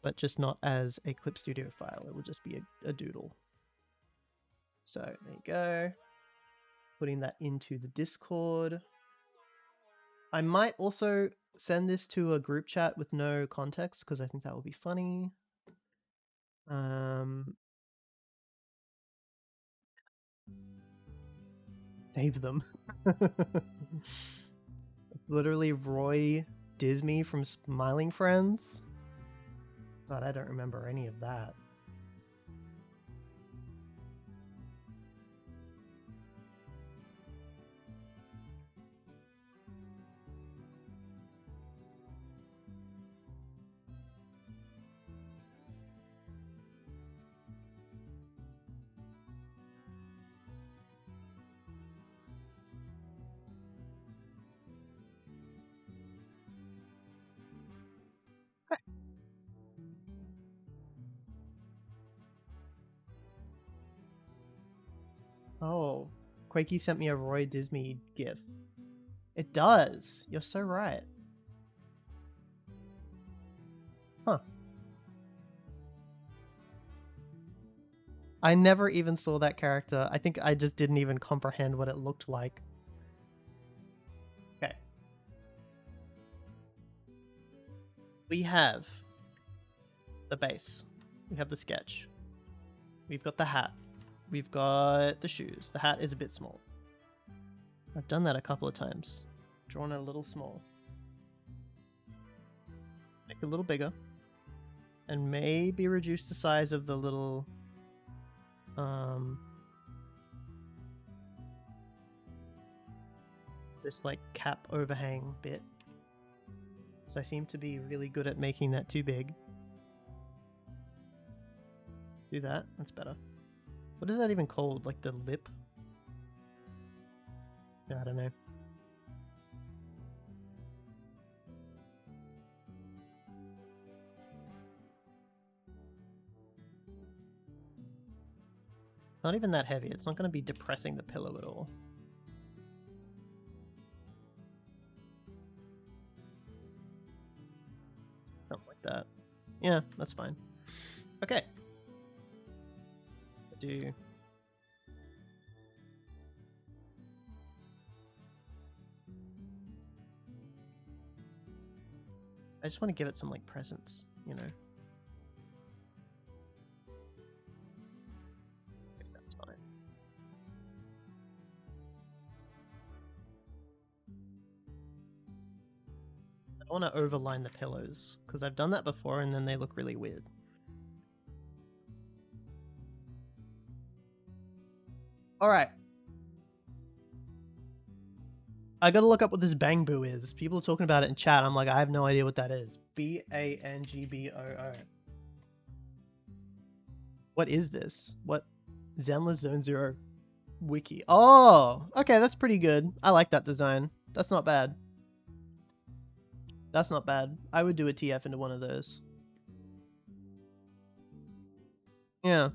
But just not as a Clip Studio file, it will just be a doodle. So there you go. Putting that into the Discord. I might also send this to a group chat with no context, because I think that will be funny. Save them. Literally Roy Disney from Smiling Friends. God, I don't remember any of that. Oh, Quakey sent me a Roy Disney gif. It does. You're so right. Huh. I never even saw that character. I think I just didn't even comprehend what it looked like. Okay. We have the base. We have the sketch. We've got the hat. We've got the shoes. The hat is a bit small. I've done that a couple of times. Drawn it a little small. Make it a little bigger. And maybe reduce the size of the little this like cap overhang bit. So I seem to be really good at making that too big. Do that. That's better. What is that even called? Like the lip? I don't know. Not even that heavy. It's not going to be depressing the pillow at all. Something like that. Yeah, that's fine. Okay. Do I just want to give it some like presence, you know. Okay, that's fine. I don't want to overline the pillows because I've done that before and then they look really weird. All right. I gotta look up what this Bangboo is. People are talking about it in chat. I'm like, I have no idea what that is. Bangboo. What is this? What? Zenless Zone Zero wiki. Oh, okay, that's pretty good. I like that design. That's not bad. That's not bad. I would do a TF into one of those. Yeah.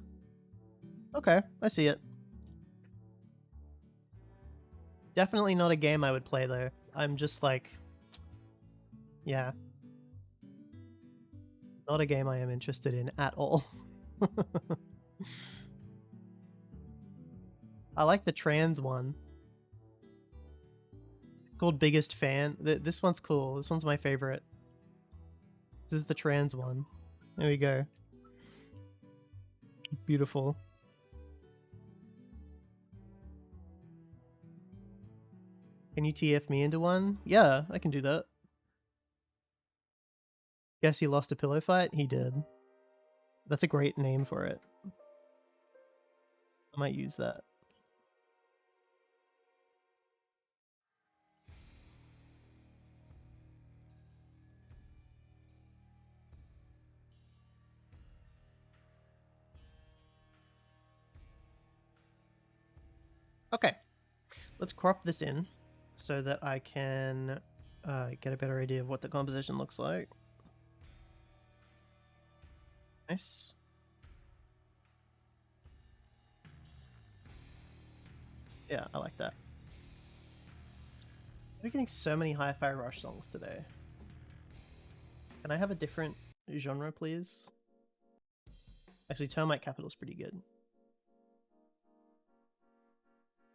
Okay, I see it. Definitely not a game I would play though. I'm just like, yeah. Not a game I am interested in at all. I like the trans one. Called Biggest Fan. This one's cool. This one's my favorite. This is the trans one. There we go. Beautiful. Can you TF me into one? Yeah, I can do that. Guess he lost a pillow fight? He did. That's a great name for it. I might use that. Okay, let's crop this in so that I can get a better idea of what the composition looks like. Nice. Yeah, I like that. We're getting so many Hi-Fi Rush songs today. Can I have a different genre, please? Actually, Termite Capital is pretty good.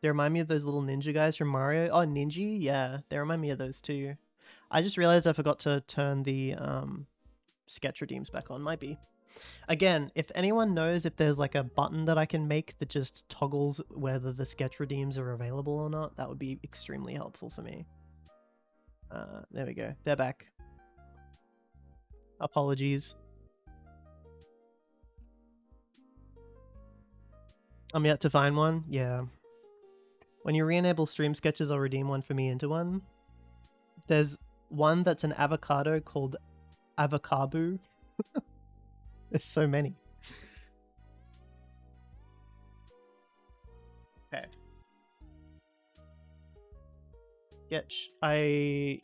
They remind me of those little ninja guys from Mario. Oh, Ninja? Yeah, they remind me of those too. I just realized I forgot to turn the sketch redeems back on. Might be. Again, if anyone knows if there's like a button that I can make that just toggles whether the sketch redeems are available or not, that would be extremely helpful for me. There we go. They're back. Apologies. I'm yet to find one. Yeah. When you re-enable stream sketches, I'll redeem one for me into one. There's one that's an avocado called Avocado. There's so many. Okay. Sketch.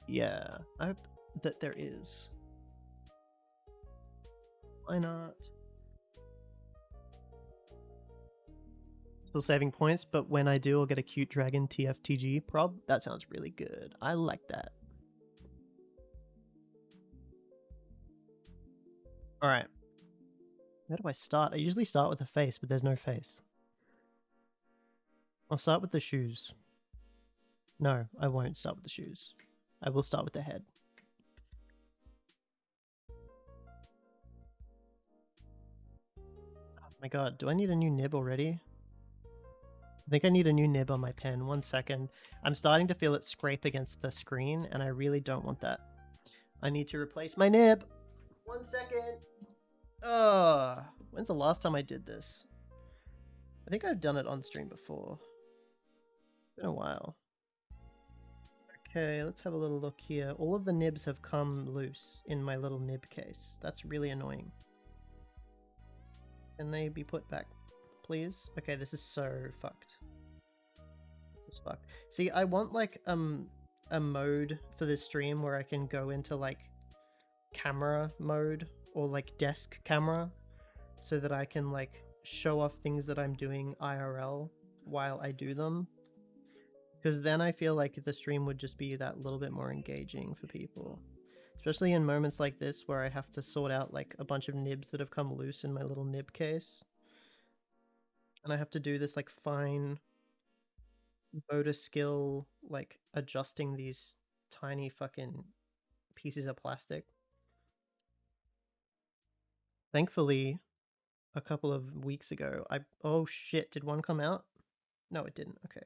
Yeah. I hope that there is. Why not? Still saving points, but when I do, I'll get a cute dragon TFTG prob. That sounds really good. I like that. Alright. Where do I start? I usually start with the face, but there's no face. I'll start with the shoes. No, I won't start with the shoes. I will start with the head. Oh my god, do I need a new nib already? I think I need a new nib on my pen. 1 second. I'm starting to feel it scrape against the screen, and I really don't want that. I need to replace my nib. 1 second. When's the last time I did this? I think I've done it on stream before. It's been a while. Okay, let's have a little look here. All of the nibs have come loose in my little nib case. That's really annoying. Can they be put back, please? Okay, this is so fucked. This is fucked. See, I want like a mode for this stream where I can go into like camera mode or like desk camera so that I can like show off things that I'm doing IRL while I do them. Because then I feel like the stream would just be that little bit more engaging for people. Especially in moments like this where I have to sort out like a bunch of nibs that have come loose in my little nib case. And I have to do this like fine motor skill, like adjusting these tiny fucking pieces of plastic. Thankfully, a couple of weeks ago, oh shit, did one come out? No, it didn't. Okay.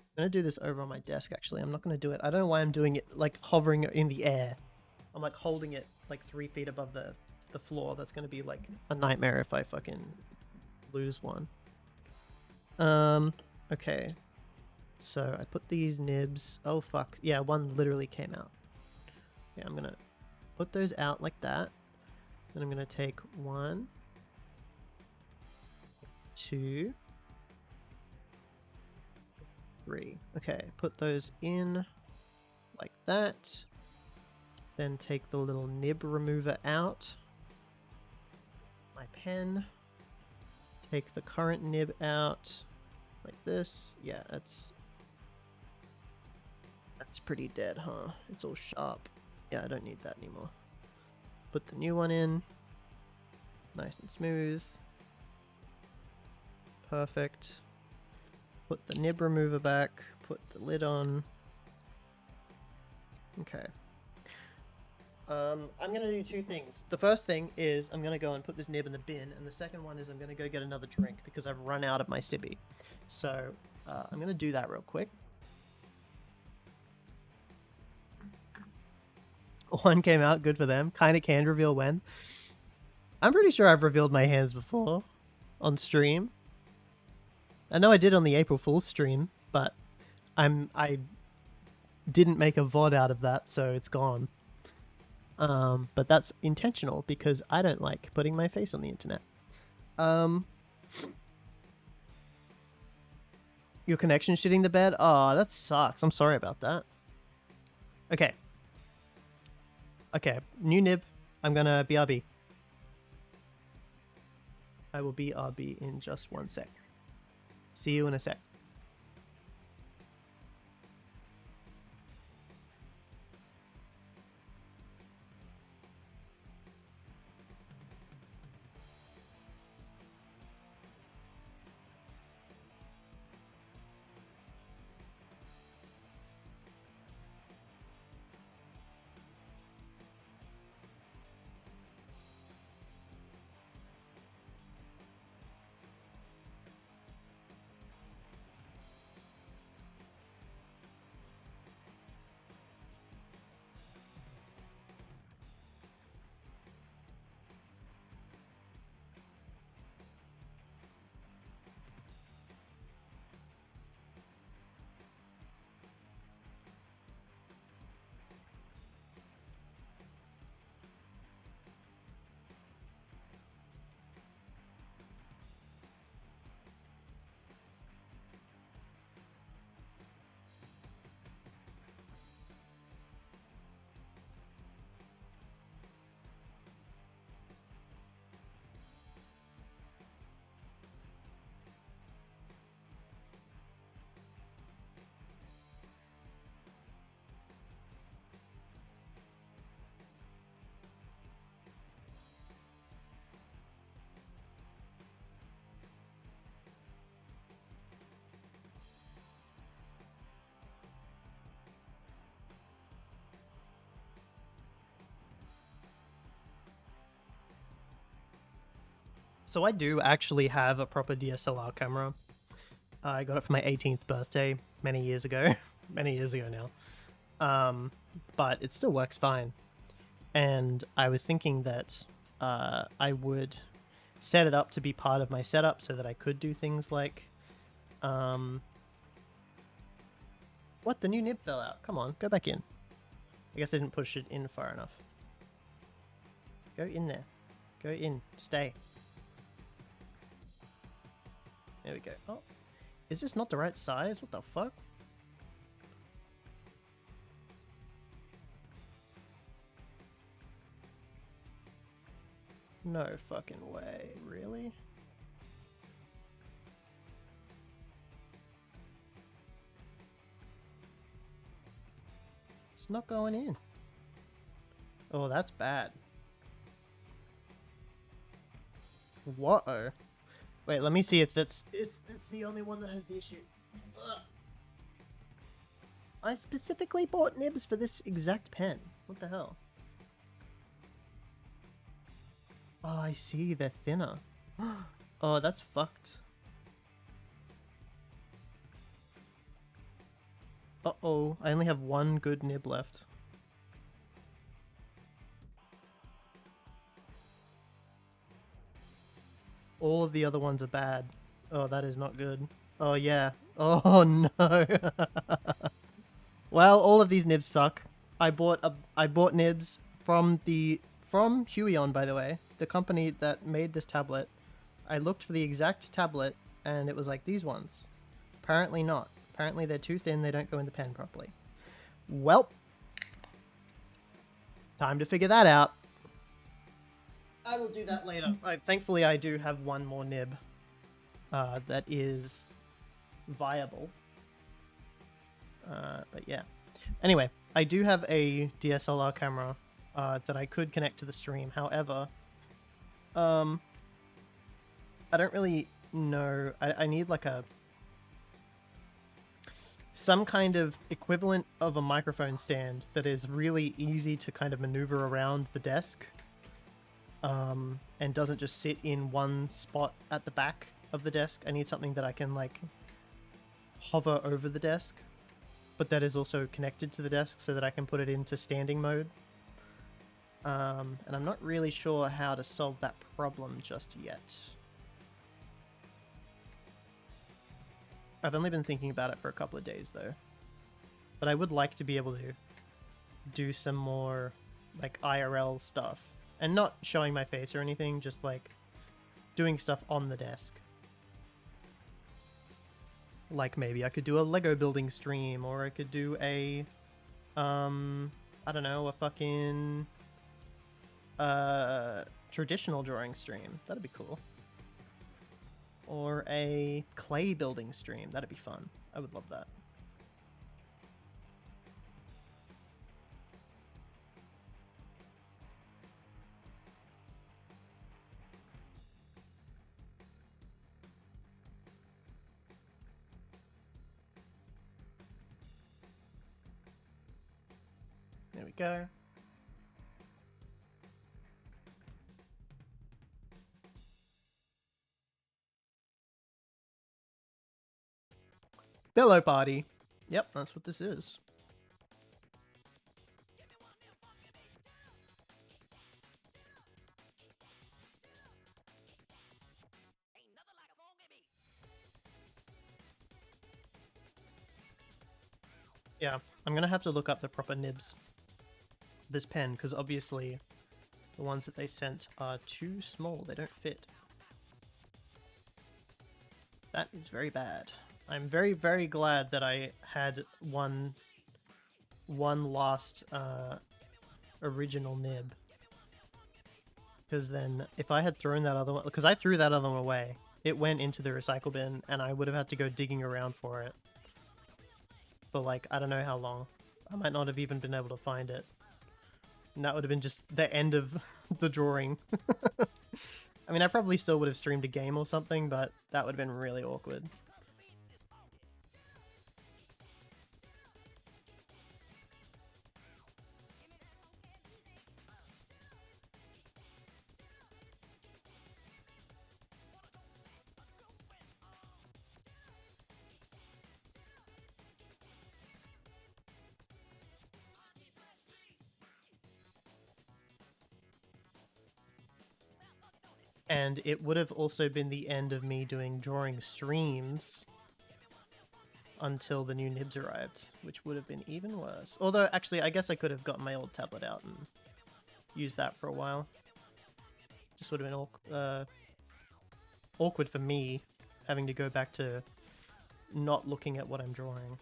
I'm gonna do this over on my desk actually. I'm not gonna do it. I don't know why I'm doing it like hovering in the air. I'm like holding it like 3 feet above the floor. That's gonna be like a nightmare if I fucking lose one. Okay. So I put these nibs. Oh fuck. Yeah, one literally came out. Yeah, I'm gonna put those out like that. Then I'm gonna take 1, 2, 3. Okay, put those in like that. Then take the little nib remover out. My pen. Take the current nib out like this. Yeah, that's pretty dead, huh? It's all sharp. Yeah, I don't need that anymore. Put the new one in. Nice and smooth. Perfect. Put the nib remover back. Put the lid on. Okay. I'm going to do 2 things. The first thing is I'm going to go and put this nib in the bin, and the second one is I'm going to go get another drink because I've run out of my Sibby. So I'm going to do that real quick. 1 came out, good for them. Kinda can reveal when. I'm pretty sure I've revealed my hands before on stream. I know I did on the April Fool's stream, but I didn't make a VOD out of that, so it's gone. But that's intentional because I don't like putting my face on the internet. Your connection shitting the bed? Oh, that sucks. I'm sorry about that. Okay. Okay, new nib. I'm gonna BRB. I will BRB in just 1 sec. See you in a sec. So I do actually have a proper DSLR camera. I got it for my 18th birthday many years ago. Many years ago now. But it still works fine. And I was thinking that I would set it up to be part of my setup so that I could do things like... What? The new nib fell out. Come on, go back in. I guess I didn't push it in far enough. Go in there. Go in. Stay. There we go. Oh. Is this not the right size? What the fuck? No fucking way. Really? It's not going in. Oh, that's bad. Whoa. Wait, let me see if that's the only one that has the issue. Ugh. I specifically bought nibs for this exact pen. What the hell? Oh, I see. They're thinner. Oh, that's fucked. Uh-oh. I only have one good nib left. All of the other ones are bad. Oh, that is not good. Oh, yeah. Oh, no. Well, all of these nibs suck. I bought nibs from Huion, by the way, the company that made this tablet. I looked for the exact tablet, and it was like these ones. Apparently not. Apparently they're too thin, they don't go in the pen properly. Well, time to figure that out. I will do that later. Thankfully, I do have one more nib that is viable. But yeah. Anyway, I do have a DSLR camera that I could connect to the stream. However, I don't really know. I need like some kind of equivalent of a microphone stand that is really easy to kind of maneuver around the desk. And doesn't just sit in one spot at the back of the desk. I need something that I can like hover over the desk, but that is also connected to the desk so that I can put it into standing mode. And I'm not really sure how to solve that problem just yet. I've only been thinking about it for a couple of days though. But I would like to be able to do some more like IRL stuff. And not showing my face or anything, just like doing stuff on the desk. Like maybe I could do a Lego building stream, or I could do a, I don't know, a fucking, traditional drawing stream. That'd be cool. Or a clay building stream. That'd be fun. I would love that. There we go. Billow party. Yep, that's what this is. Yeah, I'm gonna have to look up the proper nibs of this pen, because obviously the ones that they sent are too small. They don't fit. That is very bad. I'm very, very glad that I had one last original nib. Because then, if I had thrown that other one... Because I threw that other one away. It went into the recycle bin, and I would have had to go digging around for it. For like, I don't know how long. I might not have even been able to find it. And that would have been just the end of the drawing. I mean, I probably still would have streamed a game or something, but that would have been really awkward. And it would have also been the end of me doing drawing streams until the new nibs arrived, which would have been even worse. Although, actually, I guess I could have gotten my old tablet out and used that for a while. Just would have been awkward for me, having to go back to not looking at what I'm drawing.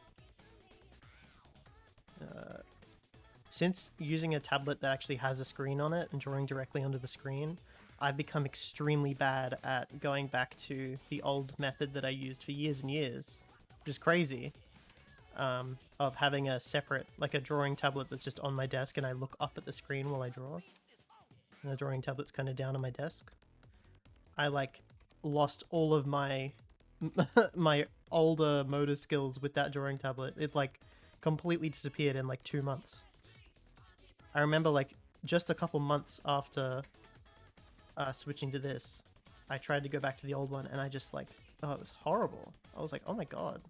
Since using a tablet that actually has a screen on it and drawing directly onto the screen, I've become extremely bad at going back to the old method that I used for years and years, which is crazy, of having a separate, like a drawing tablet that's just on my desk and I look up at the screen while I draw, and the drawing tablet's kind of down on my desk. I, like, lost all of my my older motor skills with that drawing tablet. It, like, completely disappeared in, like, 2 months. I remember, like, just a couple months after switching to this, I tried to go back to the old one, and I just, like, oh, it was horrible. I was like, oh my god.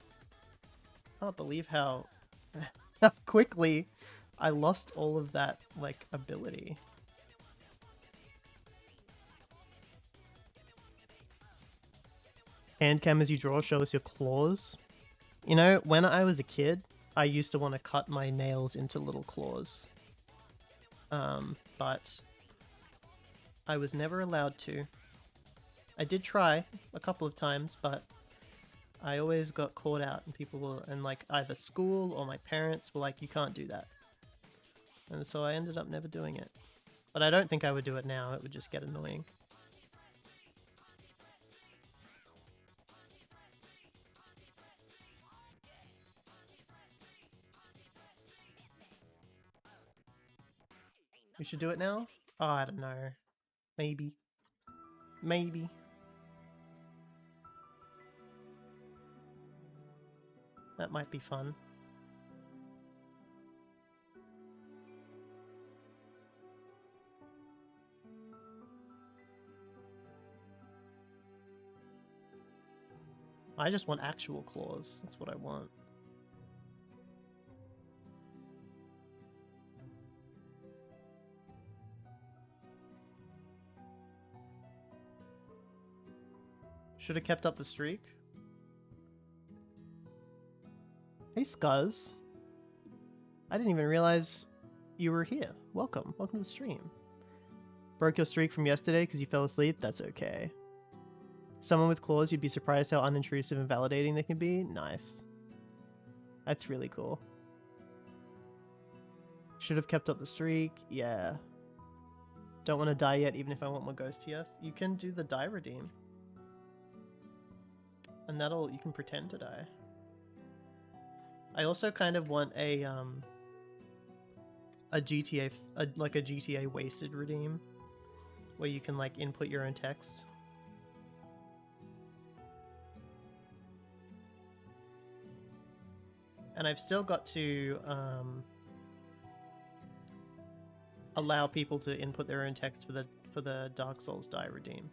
I can't believe how quickly I lost all of that, like, ability. Hand cam as you draw, show us your claws. You know, when I was a kid, I used to want to cut my nails into little claws. But I was never allowed to. I did try a couple of times, but I always got caught out, and people were, and like either school or my parents were like, you can't do that. And so I ended up never doing it. But I don't think I would do it now, it would just get annoying. We should do it now? Oh, I don't know. Maybe. Maybe. That might be fun. I just want actual claws. That's what I want. Should have kept up the streak. Hey, Scuzz. I didn't even realize you were here. Welcome. Welcome to the stream. Broke your streak from yesterday because you fell asleep? That's okay. Someone with claws, you'd be surprised how unintrusive and validating they can be? Nice. That's really cool. Should have kept up the streak. Yeah. Don't want to die yet, even if I want more ghost TF. You can do the die redeem. And that'll, you can pretend to die. I also kind of want a GTA, like a GTA wasted redeem, where you can like input your own text. And I've still got to allow people to input their own text for the Dark Souls die redeem.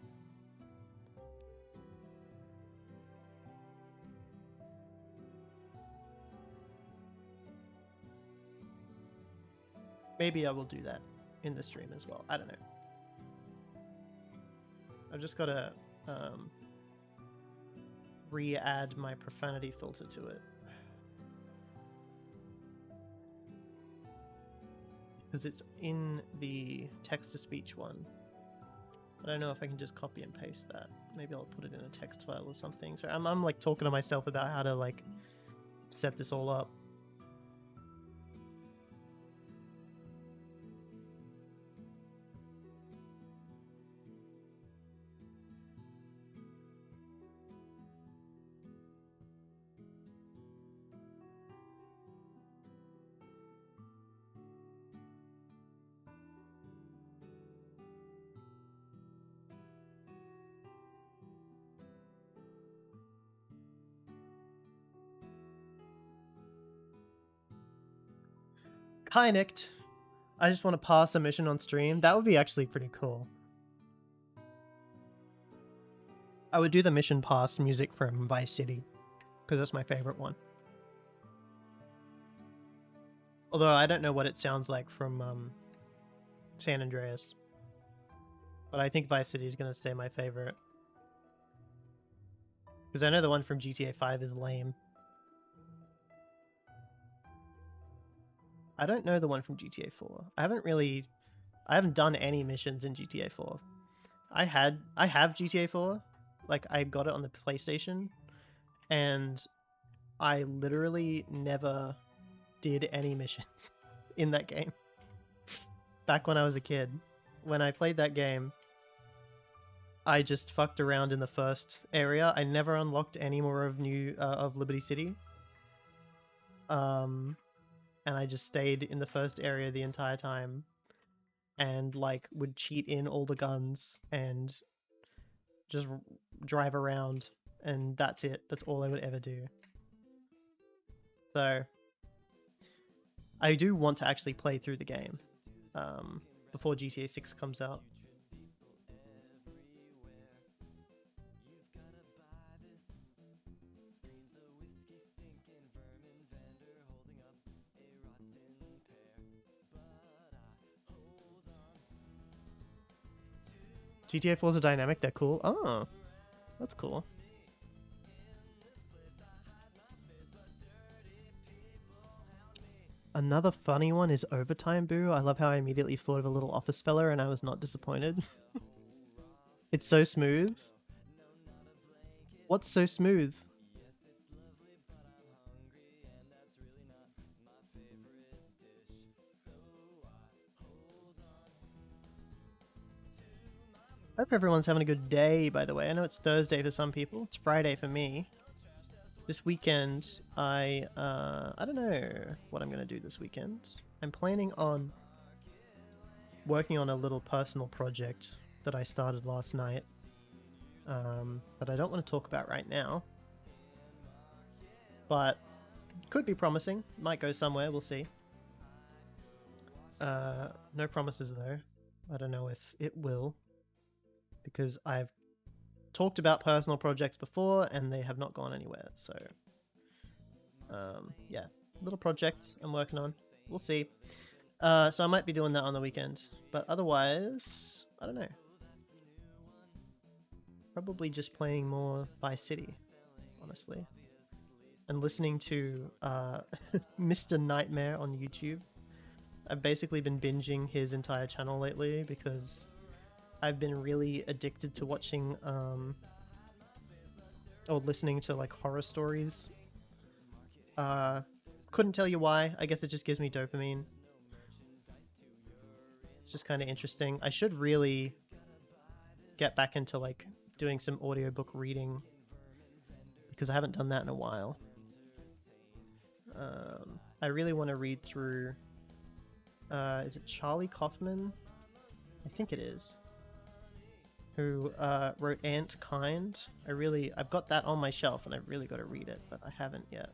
Maybe I will do that in the stream as well. I don't know. I've just got to re-add my profanity filter to it. Because it's in the text-to-speech one. I don't know if I can just copy and paste that. Maybe I'll put it in a text file or something. So I'm like talking to myself about how to like set this all up. Kynict. I just want to pass a mission on stream. That would be actually pretty cool. I would do the mission pass music from Vice City, because that's my favorite one. Although I don't know what it sounds like from San Andreas. But I think Vice City is going to stay my favorite. Because I know the one from GTA 5 is lame. I don't know the one from GTA 4. I haven't done any missions in GTA 4. I have GTA 4. Like, I got it on the PlayStation. And I literally never did any missions in that game. Back when I was a kid. When I played that game, I just fucked around in the first area. I never unlocked any more of Liberty City. And I just stayed in the first area the entire time, and like would cheat in all the guns and just drive around, and that's it. That's all I would ever do. So I do want to actually play through the game before GTA 6 comes out. GTA 4's a dynamic, they're cool. Oh, that's cool. Another funny one is Overtime Boo. I love how I immediately thought of a little office fella and I was not disappointed. It's so smooth. What's so smooth? Hope everyone's having a good day, by the way. I know it's Thursday for some people. It's Friday for me. This weekend, I don't know what I'm going to do this weekend. I'm planning on working on a little personal project that I started last night, that I don't want to talk about right now. But could be promising. Might go somewhere, we'll see. No promises though. I don't know if it will, because I've talked about personal projects before and they have not gone anywhere. So yeah, little project I'm working on. We'll see. So I might be doing that on the weekend, but otherwise, I don't know. Probably just playing more Vice City, honestly, and listening to Mr. Nightmare on YouTube. I've basically been binging his entire channel lately because I've been really addicted to watching or listening to like horror stories. Couldn't tell you why. I guess it just gives me dopamine. It's just kind of interesting. I should really get back into like doing some audiobook reading because I haven't done that in a while. I really want to read through is it Charlie Kaufman? I think it is. Who wrote Ant Kind. I've got that on my shelf and I've really got to read it, but I haven't yet.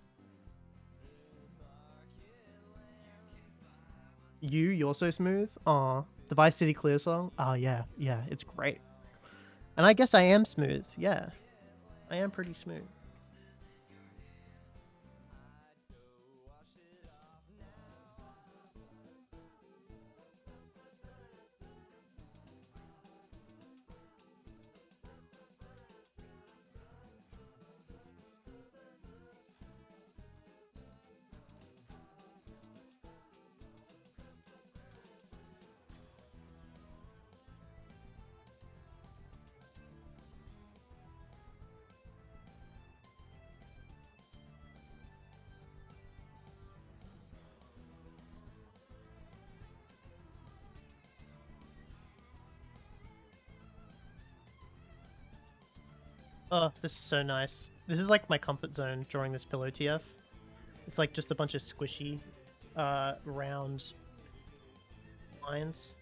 You're so smooth. Aw, the Vice City Clear song. Oh yeah, it's great. And I guess I am smooth. Yeah, I am pretty smooth. Oh, this is so nice. This is like my comfort zone during this pillow TF. It's like just a bunch of squishy, round lines.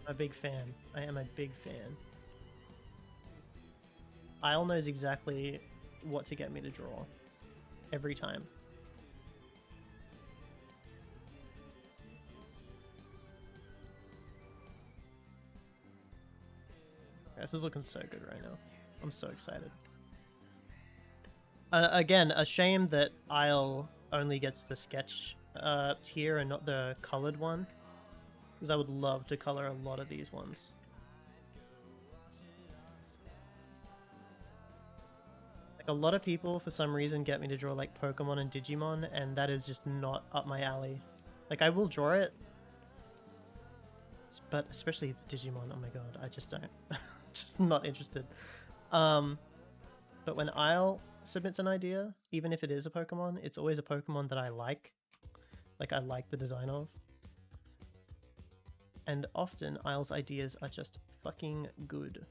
I'm a big fan. I am a big fan. Isle knows exactly what to get me to draw. Every time. This is looking so good right now. I'm so excited. Again, a shame that Isle only gets the sketch tier and not the colored one, because I would love to color a lot of these ones. A lot of people, for some reason, get me to draw like Pokemon and Digimon, and that is just not up my alley. Like, I will draw it, but especially the Digimon, oh my god, I just don't. Just not interested. But when Isle submits an idea, even if it is a Pokemon, it's always a Pokemon that I like. Like, I like the design of. And often, Isle's ideas are just fucking good.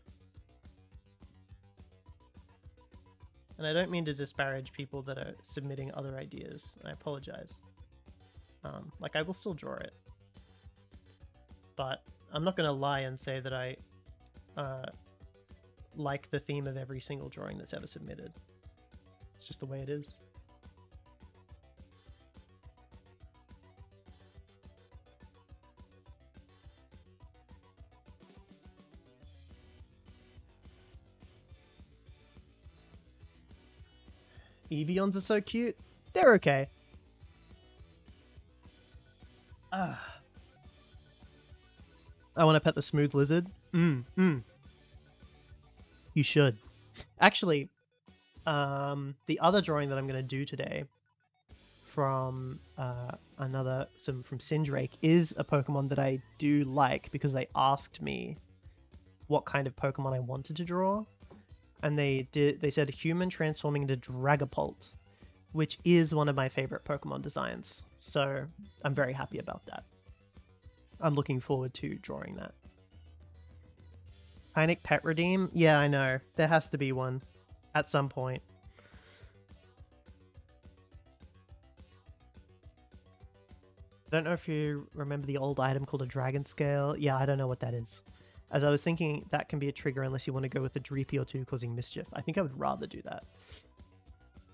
And I don't mean to disparage people that are submitting other ideas. I apologize. Like, I will still draw it. But I'm not going to lie and say that I like the theme of every single drawing that's ever submitted. It's just the way it is. Evions are so cute. They're okay. I want to pet the smooth lizard. You should. Actually, the other drawing that I'm going to do today from from Sindrake is a Pokemon that I do like because they asked me what kind of Pokemon I wanted to draw. And they said human transforming into Dragapult, which is one of my favorite Pokemon designs. So I'm very happy about that. I'm looking forward to drawing that. Panic Pet Redeem? Yeah, I know. There has to be one at some point. I don't know if you remember the old item called a Dragon Scale. Yeah, I don't know what that is. As I was thinking, that can be a trigger unless you want to go with a Dreepy or two causing mischief. I think I would rather do that.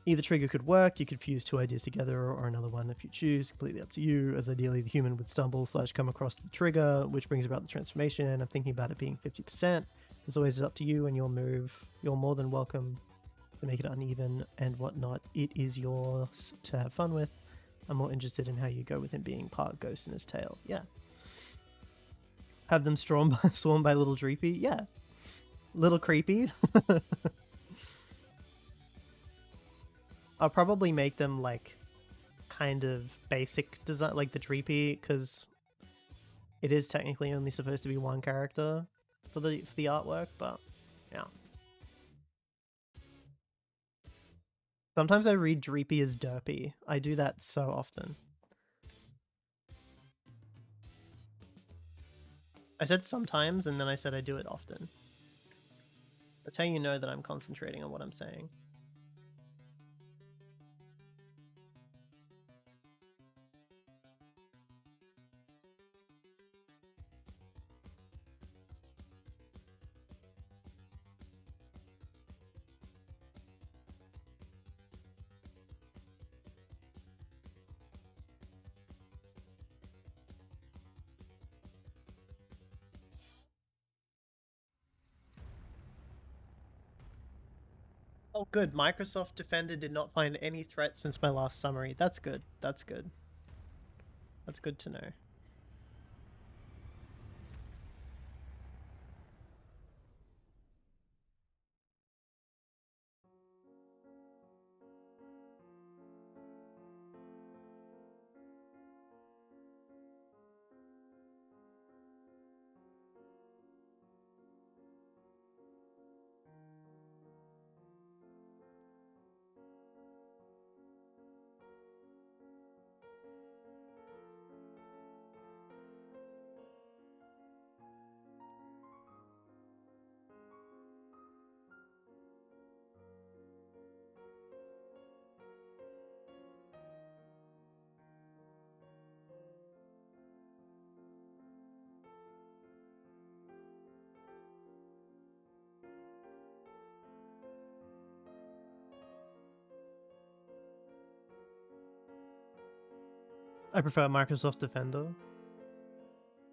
Either trigger could work, you could fuse two ideas together, or another one if you choose, completely up to you, as ideally the human would stumble / come across the trigger, which brings about the transformation. I'm thinking about it being 50%. As always, it's up to you and your move. You're more than welcome to make it uneven and whatnot. It is yours to have fun with. I'm more interested in how you go with him being part ghost in his tail. Yeah. Have them swarmed by little Dreepy? Yeah. Little creepy. I'll probably make them like kind of basic design, like the Dreepy, because it is technically only supposed to be one character for the artwork, but yeah. Sometimes I read Dreepy as Derpy. I do that so often. I said sometimes, and then I said I do it often. That's how you know that I'm concentrating on what I'm saying. Oh, good. Microsoft Defender did not find any threats since my last summary. That's good. That's good. That's good to know. I prefer Microsoft Defender.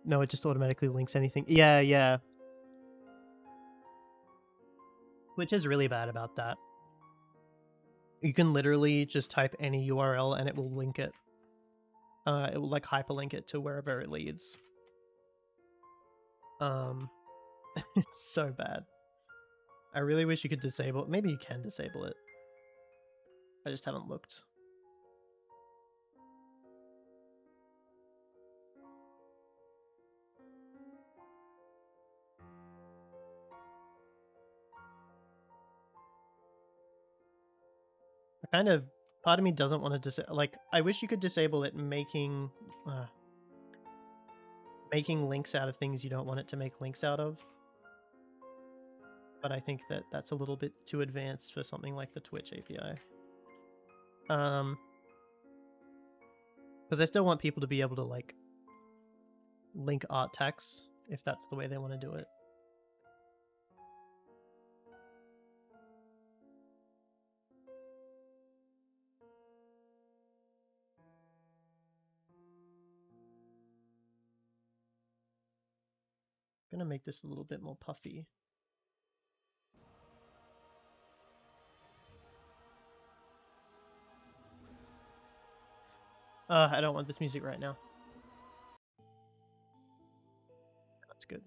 No, it just automatically links anything. Yeah, yeah. Which is really bad about that. You can literally just type any URL and it will link it. It will like hyperlink it to wherever it leads. It's so bad. I really wish you could disable it. Maybe you can disable it. I just haven't looked. I kind of, part of me doesn't want to like, I wish you could disable it making links out of things you don't want it to make links out of. But I think that that's a little bit too advanced for something like the Twitch API. Because I still want people to be able to like link art tags if that's the way they want to do it. I'm gonna make this a little bit more puffy. I don't want this music right now. That's good.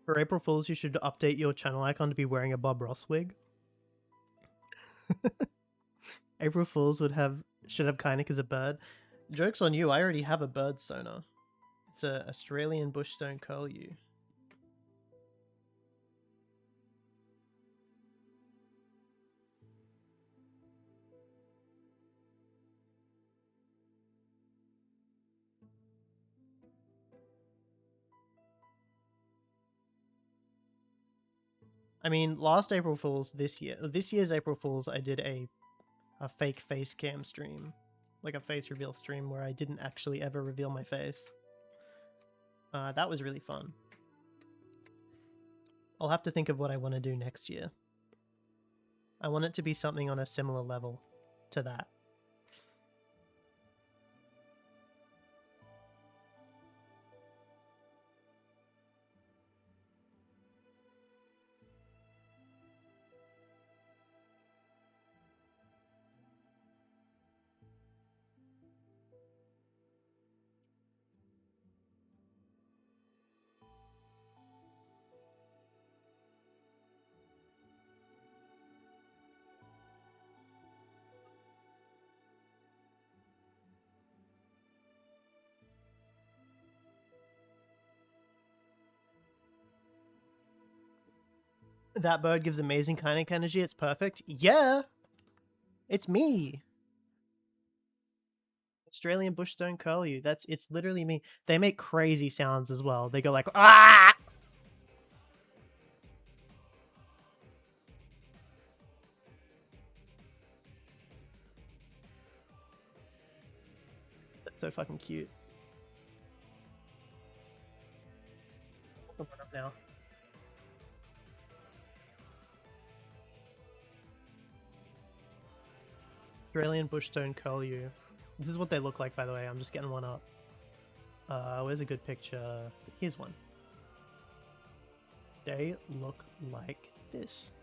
For April Fools, you should update your channel icon to be wearing a Bob Ross wig. April Fools should have Kynic as a bird. Joke's on you, I already have a bird sonar. It's a Australian bushstone curlew. I mean, last April Fool's this year's April Fool's, I did a fake face cam stream, like a face reveal stream where I didn't actually ever reveal my face. That was really fun. I'll have to think of what I want to do next year. I want it to be something on a similar level to that. That bird gives amazing kinetic energy. It's perfect. Yeah, it's me. Australian bushstone curlew. It's literally me. They make crazy sounds as well. They go like ah. That's so fucking cute. I'll put it up now. Australian bushstone curlew. This is what they look like, by the way. I'm just getting one up. Where's a good picture? Here's one. They look like this.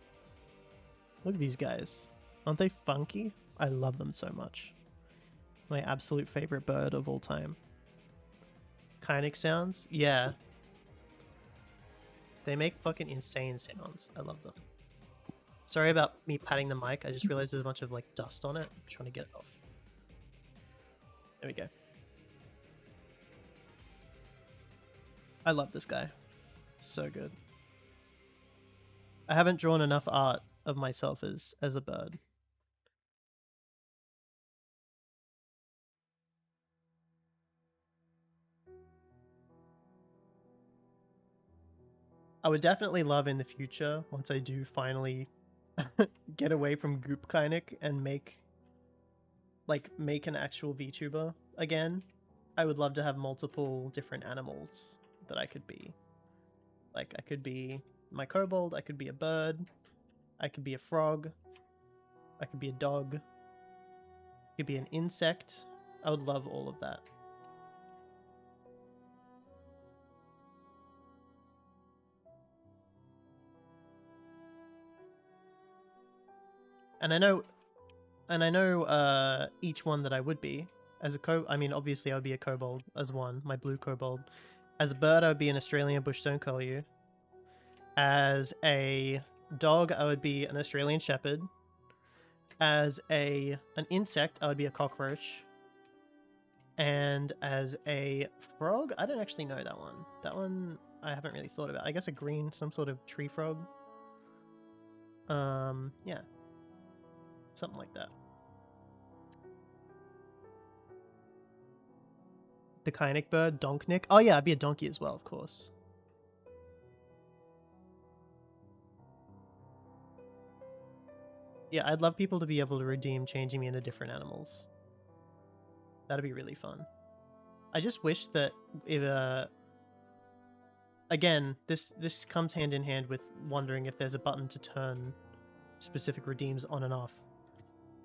Look at these guys. Aren't they funky? I love them so much. My absolute favorite bird of all time. Kinetic sounds? Yeah. They make fucking insane sounds. I love them. Sorry about me patting the mic. I just realized there's a bunch of like dust on it. I'm trying to get it off. There we go. I love this guy. So good. I haven't drawn enough art of myself as a bird. I would definitely love in the future, once I do finally get away from Goop Kynic and make an actual VTuber again, I would love to have multiple different animals that I could be. Like, I could be my kobold, I could be a bird, I could be a frog, I could be a dog, I could be an insect. I would love all of that. And I know each one that I would be as a I mean, obviously I would be a kobold as one, my blue kobold. As a bird, I would be an Australian bushstone curlew. As a dog, I would be an Australian shepherd. As an insect, I would be a cockroach. And as a frog, I don't actually know that one. That one I haven't really thought about. I guess some sort of tree frog. Yeah. Something like that. The Kynic bird, Donknik. Oh yeah, I'd be a donkey as well, of course. Yeah, I'd love people to be able to redeem changing me into different animals. That'd be really fun. I just wish that if again, this comes hand in hand with wondering if there's a button to turn specific redeems on and off.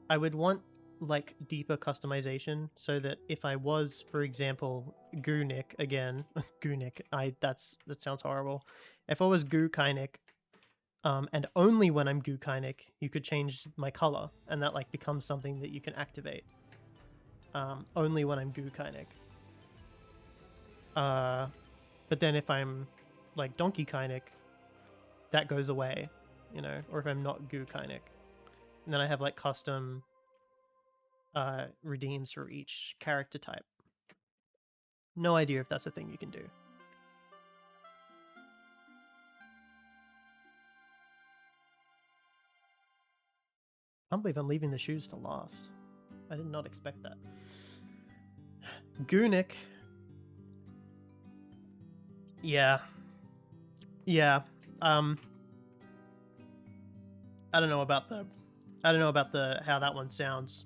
I would want like deeper customization so that if I was, for example, Goonik again, Goonik, that sounds horrible. If I was Goo Kynic, and only when I'm Goo Kynic, you could change my color, and that like becomes something that you can activate. Only when I'm Goo Kynic. But then if I'm like Donkey Kynic, that goes away, you know, or if I'm not Goo Kynic. And then I have like custom redeems for each character type. No idea if that's a thing you can do. I can't believe I'm leaving the shoes to last. I did not expect that. Goonik. Yeah. Yeah. I don't know about the how that one sounds.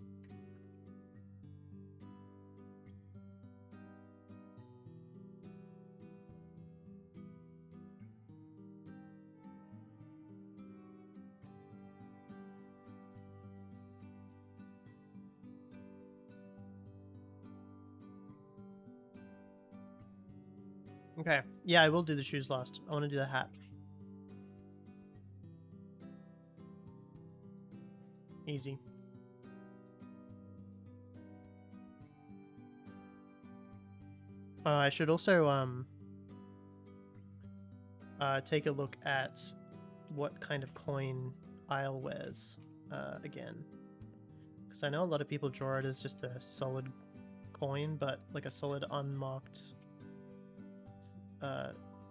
Okay. Yeah, I will do the shoes last. I want to do the hat. Easy. I should also take a look at what kind of coin Isle wears again, because I know a lot of people draw it as just a solid coin, but like a solid unmarked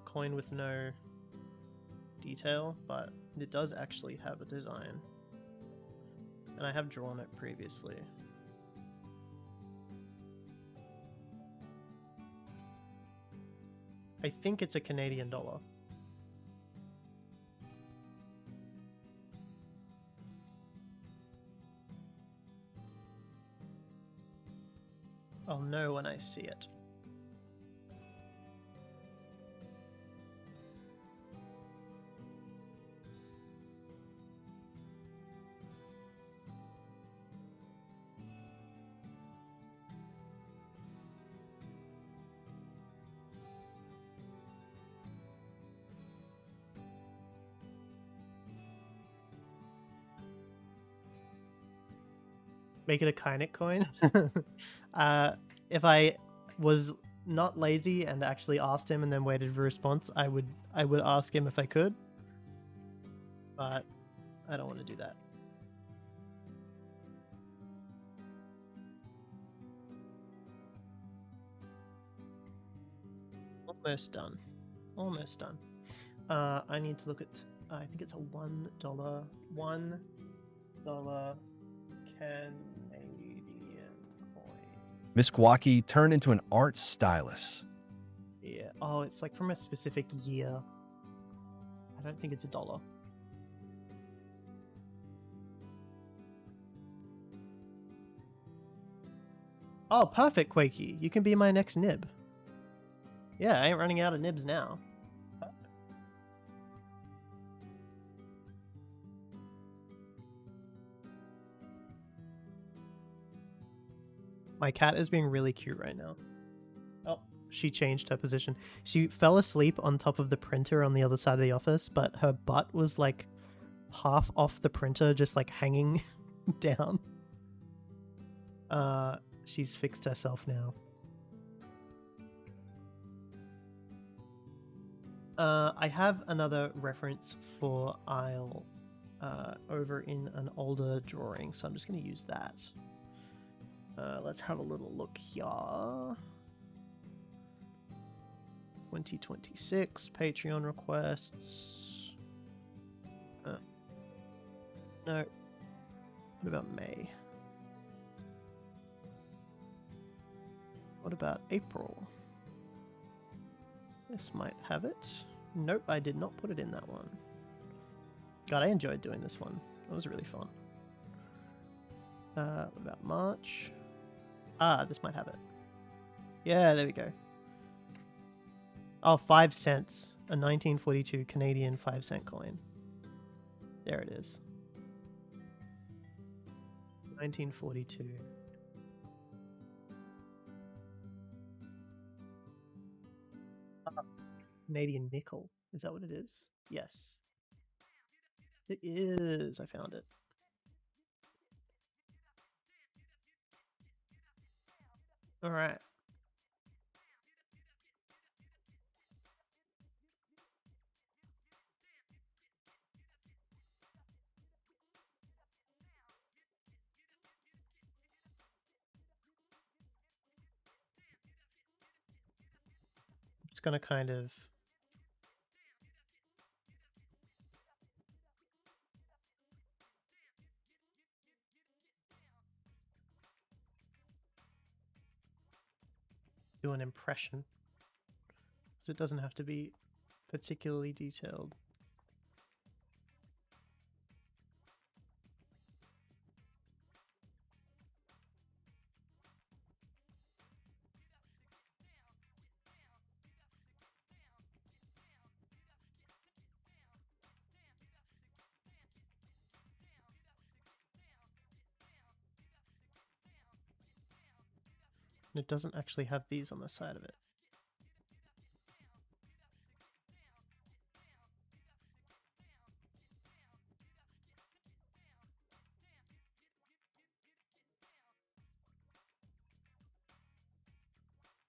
coin with no detail, but it does actually have a design, and I have drawn it previously. I think it's a Canadian dollar. I'll know when I see it. Make it a Kynic coin. If I was not lazy and actually asked him and then waited for a response, I would ask him if I could. But I don't want to do that. Almost done. Almost done. I need to look at. I think it's a $1 Canadian coin. Miskwaki turned into an art stylus. Yeah. Oh, it's like from a specific year. I don't think it's $1. Oh, perfect, Quakey. You can be my next nib. Yeah, I ain't running out of nibs now. My cat is being really cute right now. Oh, she changed her position. She fell asleep on top of the printer on the other side of the office, but her butt was like half off the printer, just like hanging down. She's fixed herself now. I have another reference for Isle over in an older drawing, so I'm just going to use that. Let's have a little look here. 2026 Patreon requests. No. What about May? What about April? This might have it. Nope, I did not put it in that one. God, I enjoyed doing this one. It was really fun. What about March? Ah, this might have it. Yeah, there we go. Oh, 5 cents. A 1942 Canadian 5-cent coin. There it is. 1942. Canadian nickel. Is that what it is? Yes. It is. I found it. All right. Just gonna kind of do an impression, because it doesn't have to be particularly detailed. And it doesn't actually have these on the side of it.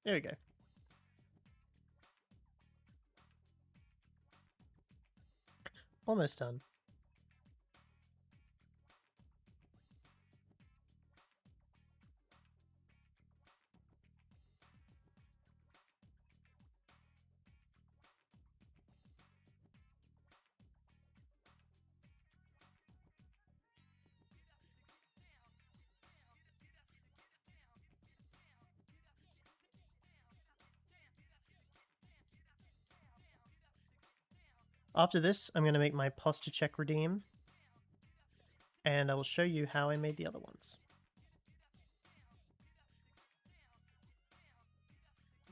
There we go. Almost done. After this, I'm going to make my posture check redeem, and I will show you how I made the other ones.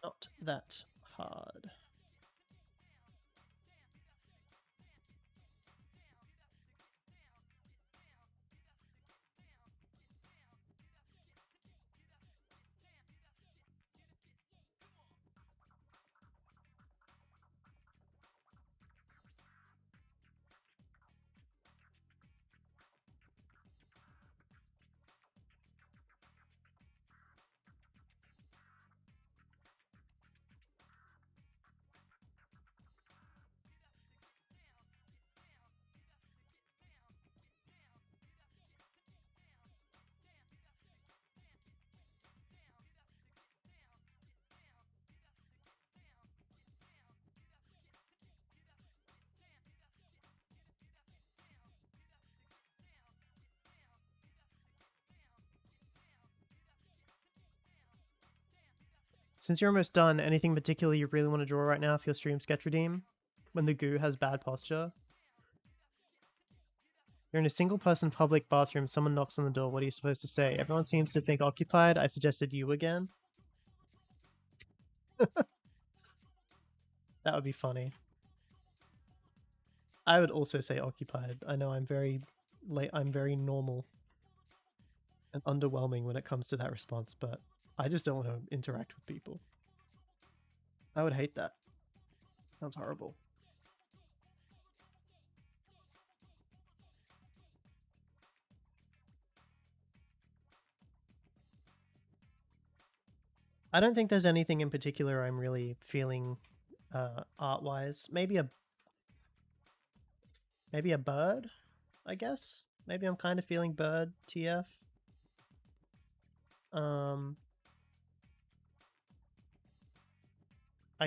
Not that hard. Since you're almost done, anything particular you really want to draw right now for your stream sketch redeem? When the goo has bad posture? You're in a single-person public bathroom, someone knocks on the door, what are you supposed to say? Everyone seems to think occupied, I suggested you again. That would be funny. I would also say occupied. I know I'm very normal and underwhelming when it comes to that response, but I just don't want to interact with people. I would hate that. Sounds horrible. I don't think there's anything in particular I'm really feeling art-wise. Maybe a bird, I guess. Maybe I'm kind of feeling bird TF. I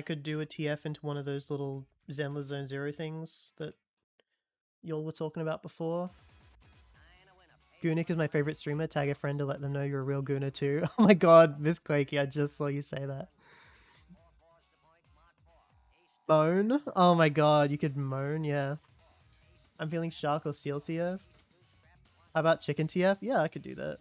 could do a TF into one of those little Zenless Zone Zero things that y'all were talking about before. Goonik is my favorite streamer. Tag a friend to let them know you're a real Gooner too. Oh my god, Miss Quakey, I just saw you say that. Moan? Oh my god, you could moan, yeah. I'm feeling shark or seal TF. How about chicken TF? Yeah, I could do that.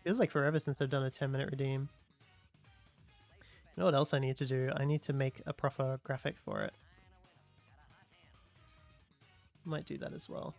Feels like forever since I've done a 10-minute redeem. You know what else I need to do? I need to make a proper graphic for it. Might do that as well.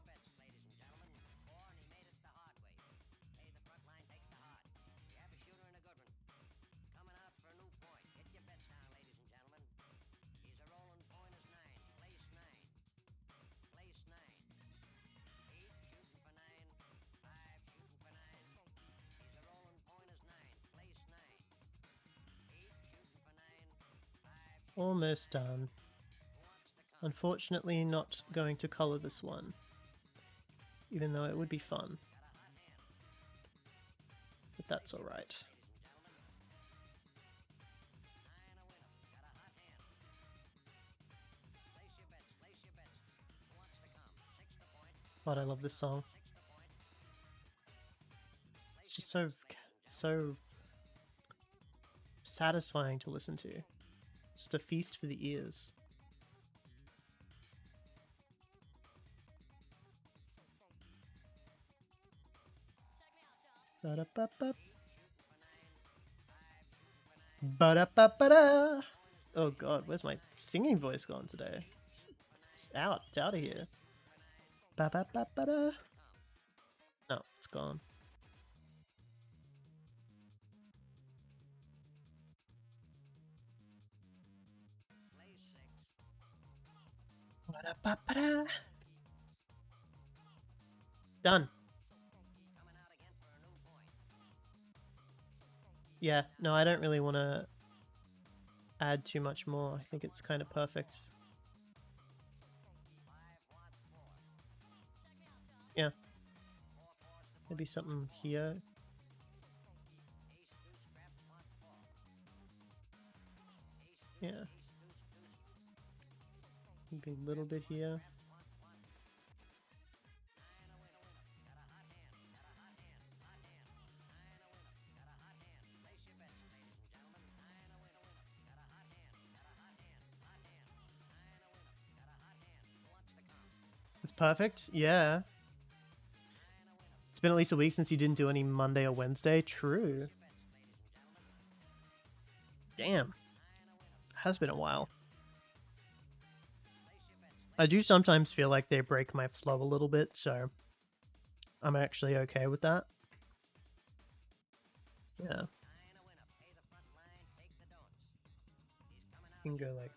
Almost done. Unfortunately not going to color this one, even though it would be fun. But that's alright. God, I love this song. It's just so satisfying to listen to. Just a feast for the ears. Ba-da-ba-ba. Ba-da-ba-ba-da. Oh god, where's my singing voice gone today? It's out. It's out of here. Ba-ba-ba-ba-da. No, it's gone. Ba-da-ba-ba-da. Done. Yeah, no, I don't really want to add too much more. I think it's kind of perfect. Yeah. Maybe something here. Yeah. Maybe a little bit here. It's perfect. Yeah. It's been at least a week since you didn't do any Monday or Wednesday. True. Damn. Has been a while. I do sometimes feel like they break my flow a little bit, so I'm actually okay with that. Yeah. You can go like...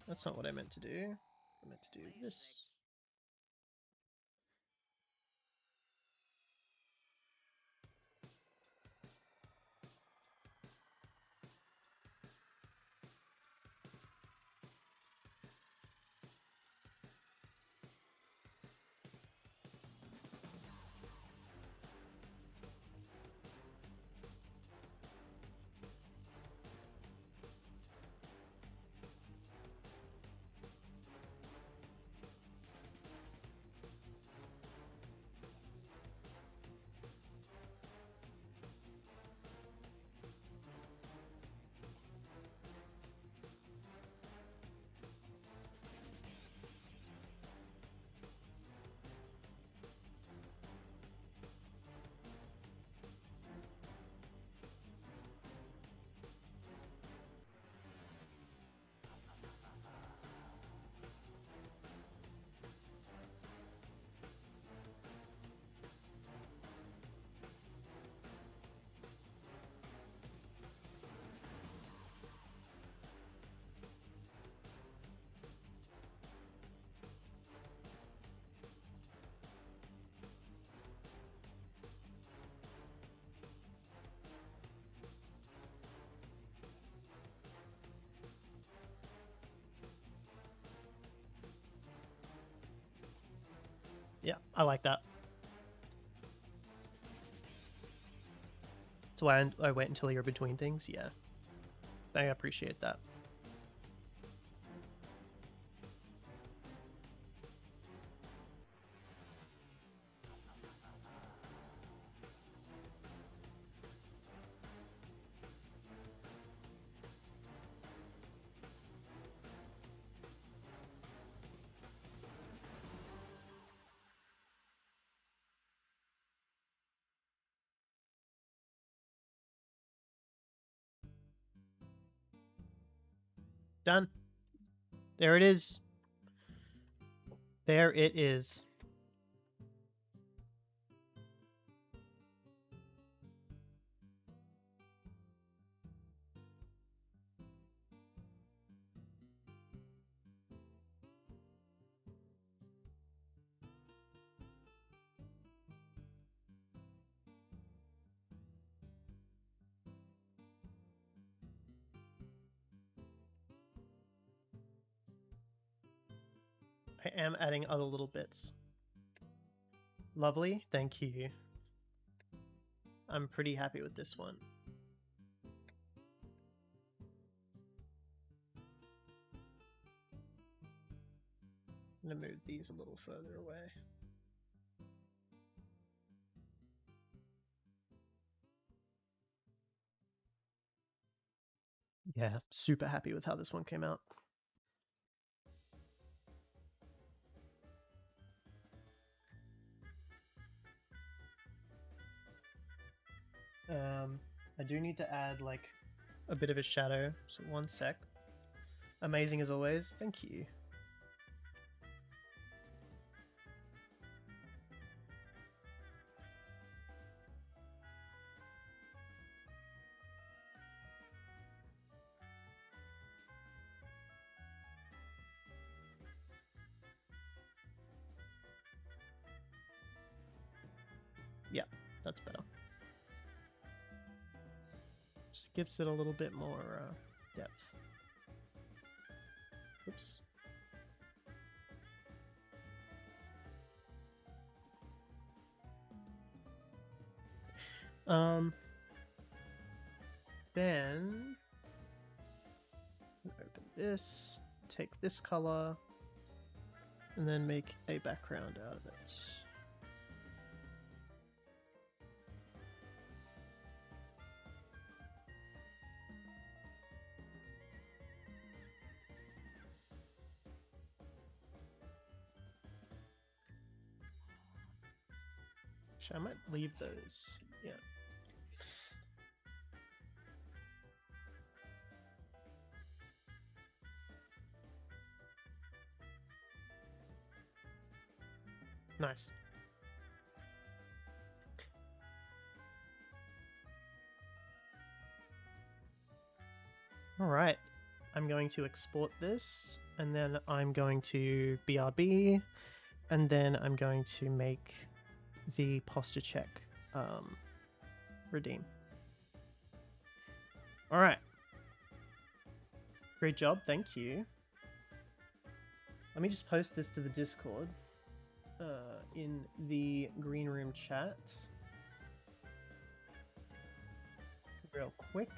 That's not what I meant to do. I meant to do this. Yeah, I like that. That's why I wait until you're between things. Yeah, I appreciate that. Done. There it is. There it is. I am adding other little bits. Lovely, thank you. I'm pretty happy with this one. I'm gonna move these a little further away. Yeah, super happy with how this one came out. I do need to add like a bit of a shadow, so one sec. Amazing as always, thank you. Yeah, that's better. Just gives it a little bit more depth. Oops. Then open this, take this color, and then make a background out of it. Actually, I might leave those. Yeah. Nice. All right. I'm going to export this, and then I'm going to BRB, and then I'm going to make the posture check redeem. All right. Great job. Thank you. Let me just post this to the Discord in the green room chat real quick.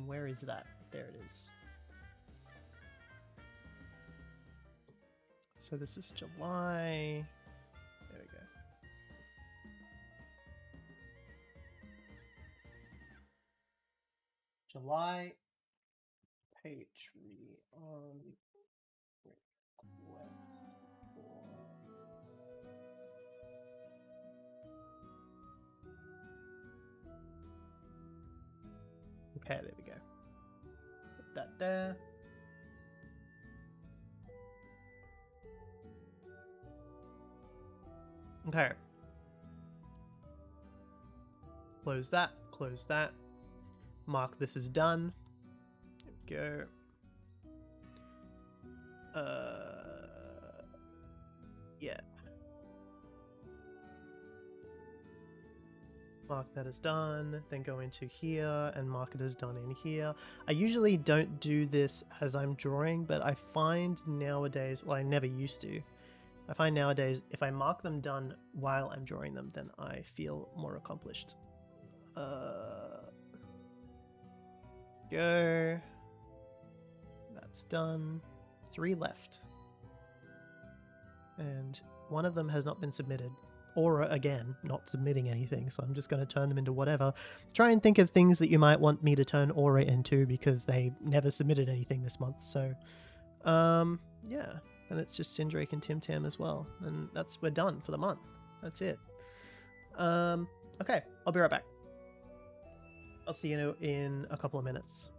Where is that? There it is. So this is July. There we go. July Patreon request for okay, there we go. Put that there. Okay. Close that, close that. Mark this is done. There we go. Yeah. Mark that as done, then go into here and mark it as done in here. I usually don't do this as I'm drawing, but I find nowadays, well, I never used to. I find nowadays if I mark them done while I'm drawing them, then I feel more accomplished. Go. That's done. 3 left. And one of them has not been submitted. Aura, again, not submitting anything, so I'm just going to turn them into whatever. Try and think of things that you might want me to turn Aura into because they never submitted anything this month, so... yeah. And it's just Sindrake and Tim Tam as well. And we're done for the month. That's it. Okay, I'll be right back. I'll see you in a couple of minutes.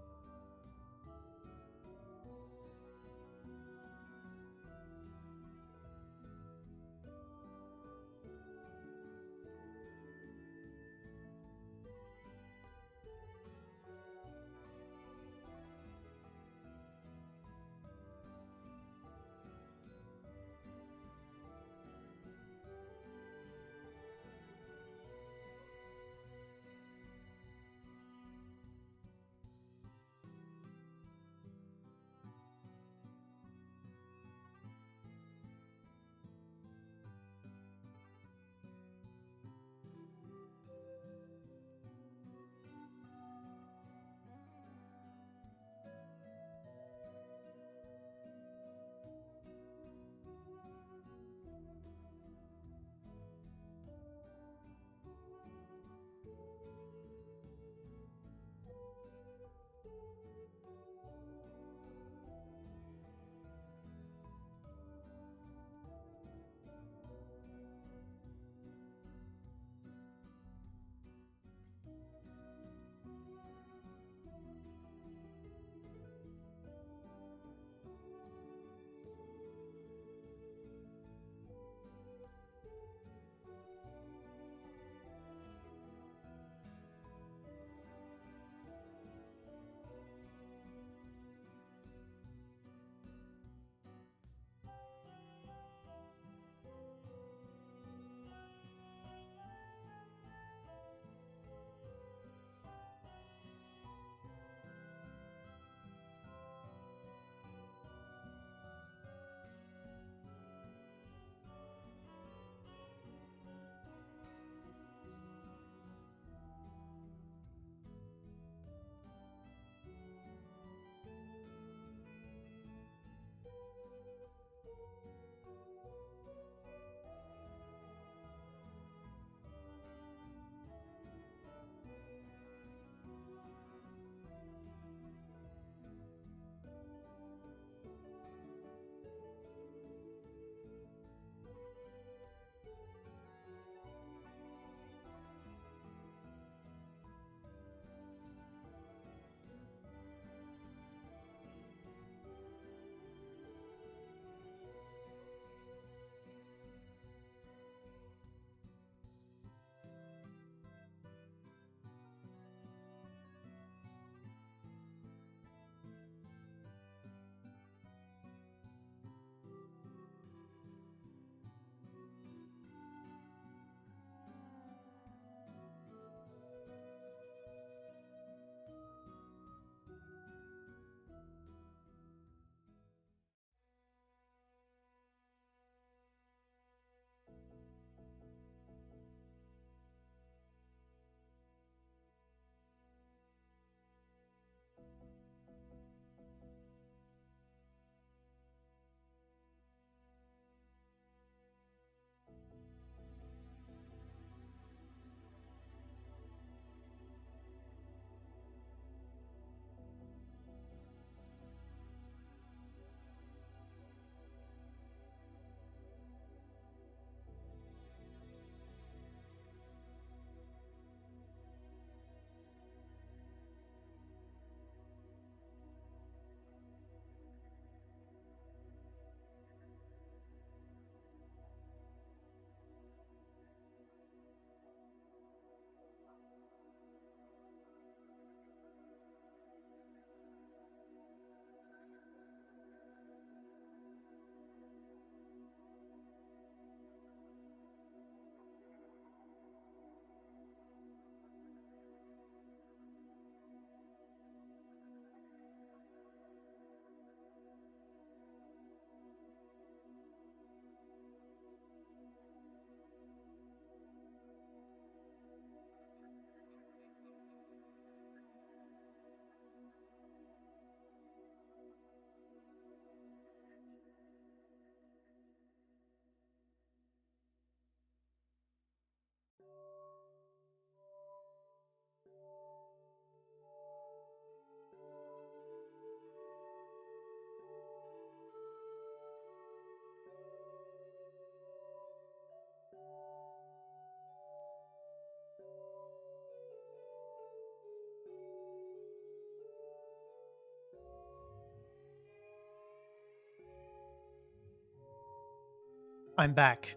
I'm back.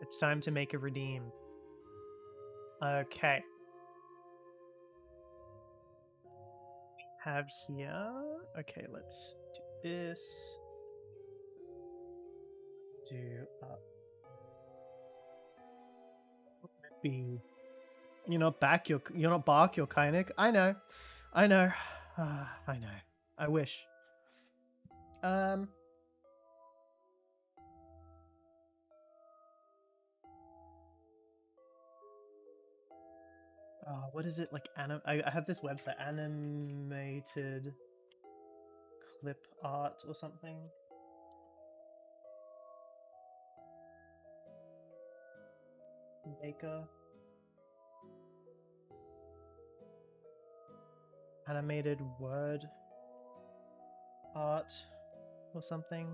It's time to make a redeem. Okay. Have here. Okay, let's do this. Let's do B. You're not back. You're not Bark. You're Kynic. I know. I know. I know. I wish. What is it like? I have this website, animated clip art or something. Maker. Animated word art or something.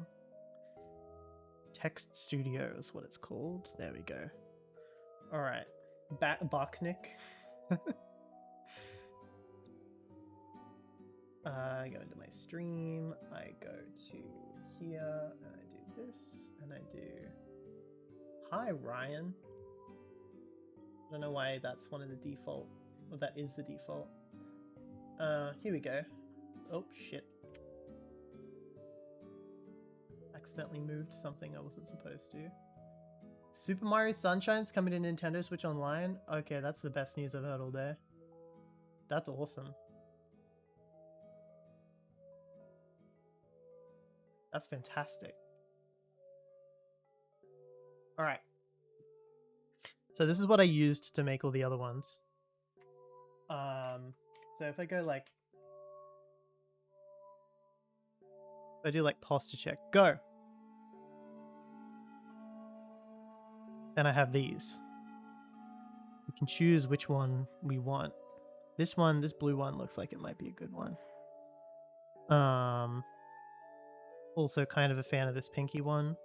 Text Studio is what it's called. There we go. All right, Barknik. I go into my stream. I go to here, and I do this, and I do. Hi, Ryan. I don't know why that's one of the default. Well, that is the default. Here we go. Oh shit! Accidentally moved something I wasn't supposed to. Super Mario Sunshine's coming to Nintendo Switch Online? Okay, that's the best news I've heard all day. That's awesome. That's fantastic. Alright. So this is what I used to make all the other ones. So if I go like... If I do like posture check, go! Then I have these. We can choose which one we want. This one, this blue one looks like it might be a good one. Also kind of a fan of this pinky one.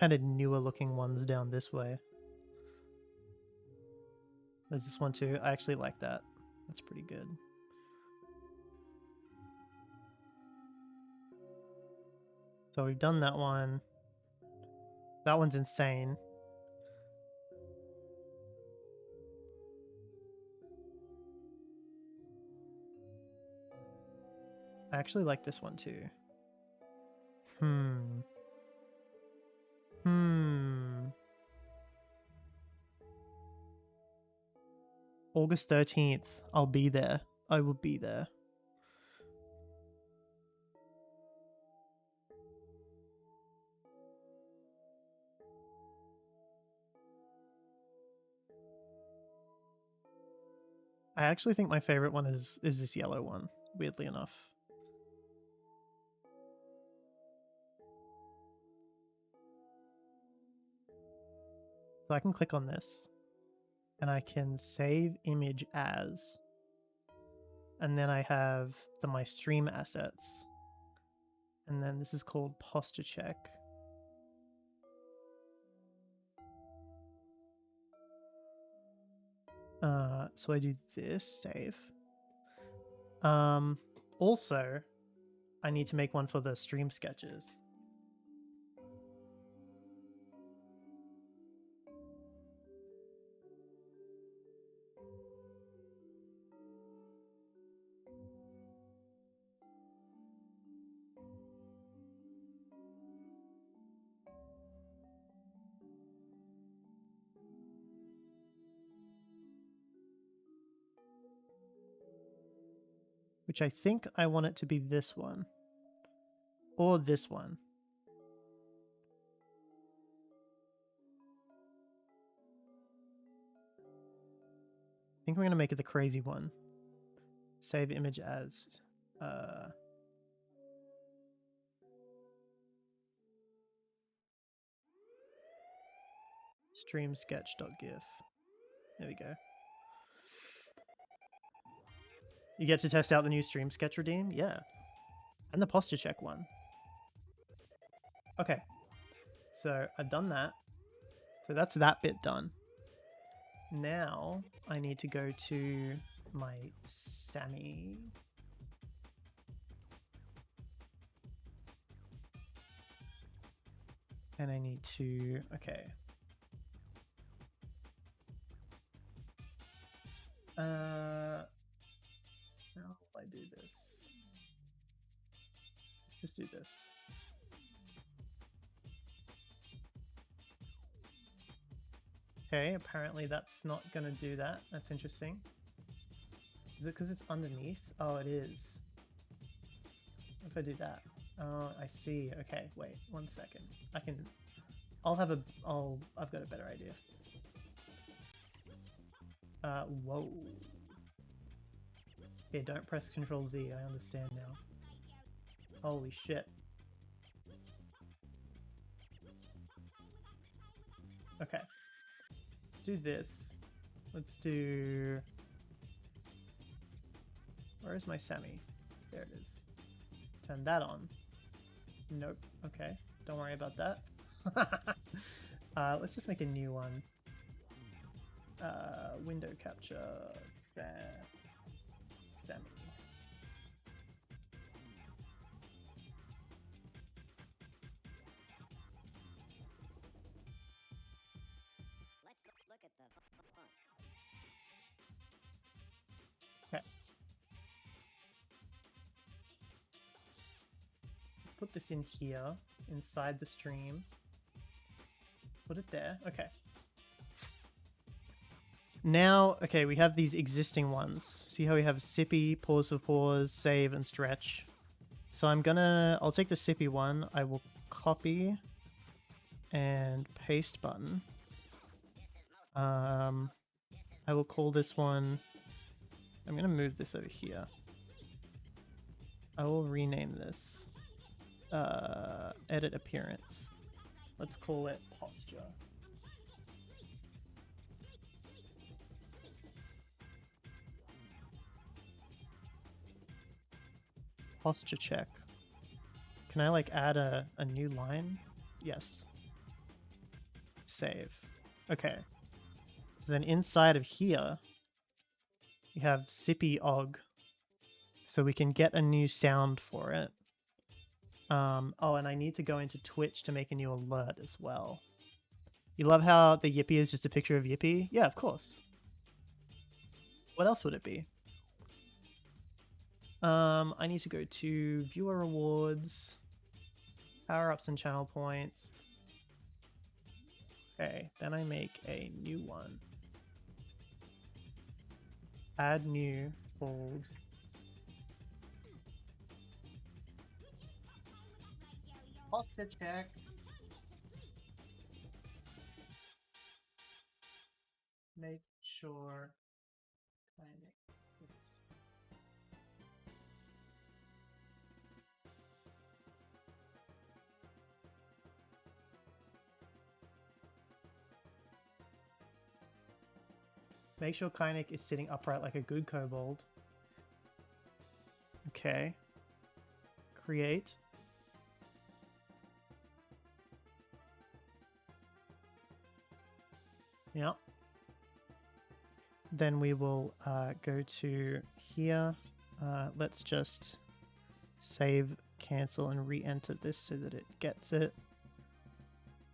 Kind of newer looking ones down this way. There's this one too. I actually like that. That's pretty good. So we've done that one. That one's insane. I actually like this one too. August 13th. I'll be there. I will be there. I actually think my favorite one is this yellow one, weirdly enough. So I can click on this and I can save image as, and then I have my stream assets, and then this is called posture check. So I do this, save. Also, I need to make one for the stream sketches. Which I think I want it to be this one. Or this one. I think I'm going to make it the crazy one. Save image as... stream sketch.gif. There we go. You get to test out the new stream sketch redeem? Yeah. And the posture check one. Okay. So I've done that. So that's that bit done. Now I need to go to my Sammy. And I need to, okay. How will I do this? Just do this. Okay, apparently that's not gonna do that. That's interesting. Is it because it's underneath? Oh, it is. What if I do that? Oh, I see. Okay, wait, 1 second. I've got a better idea. Whoa. Yeah, don't press Control Z, I understand now. Holy shit. Okay. Let's do this. Let's do... Where is my semi? There it is. Turn that on. Nope. Okay. Don't worry about that. Let's just make a new one. Window capture. Semi. Let's look at the font. Okay. Put this in here, inside the stream. Put it there. Okay. Now, okay, we have these existing ones. See how we have sippy, pause for pause, save, and stretch. So I'll take the sippy one. I will copy and paste button. I will call this one... I'm going to move this over here. I will rename this. Edit appearance. Let's call it posture. Posture check. Can I like add a new line? Yes. Save. Okay. Then inside of here, you have Sippy Og. So we can get a new sound for it. Oh, and I need to go into Twitch to make a new alert as well. You love how the Yippee is just a picture of Yippee? Yeah, of course. What else would it be? I need to go to viewer rewards, power-ups and channel points. Okay, then I make a new one. Add new, fold. Posture check. Make sure. Oops. Make sure Kynic is sitting upright like a good kobold. Okay. Create. Yeah. Then we will go to here. Let's just save, cancel, and re-enter this so that it gets it.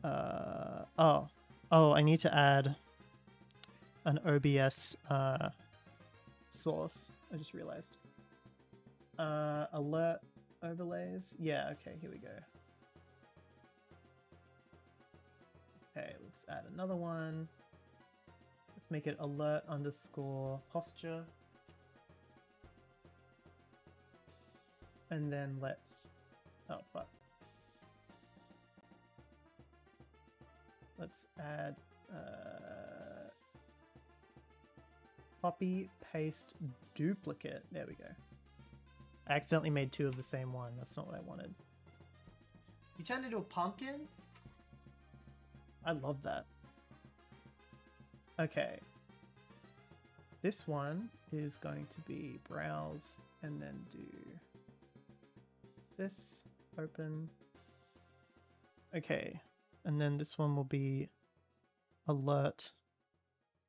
Oh, I need to add an OBS source. I just realized. Alert overlays. Yeah, okay, here we go. Okay, let's add another one. Let's make it alert underscore posture. And then let's... Oh, fuck. Let's add... copy, paste, duplicate. There we go. I accidentally made two of the same one. That's not what I wanted. You turned into a pumpkin? I love that. Okay. This one is going to be browse and then do this, open. Okay. And then this one will be alert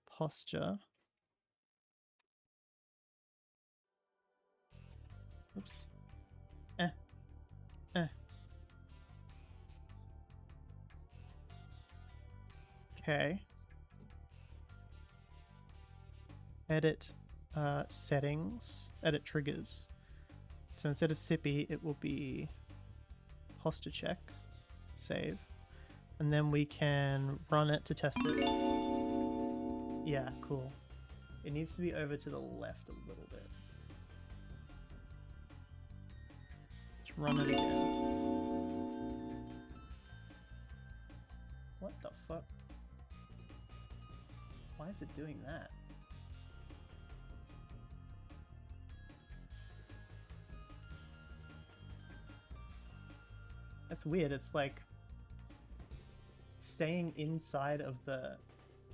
posture. Oops. Okay. Edit settings. Edit triggers. So instead of Sippy, it will be posture check. Save. And then we can run it to test it. Yeah, cool. It needs to be over to the left a little bit. Let's run it again. What the fuck? Why is it doing that? That's weird. It's like staying inside of the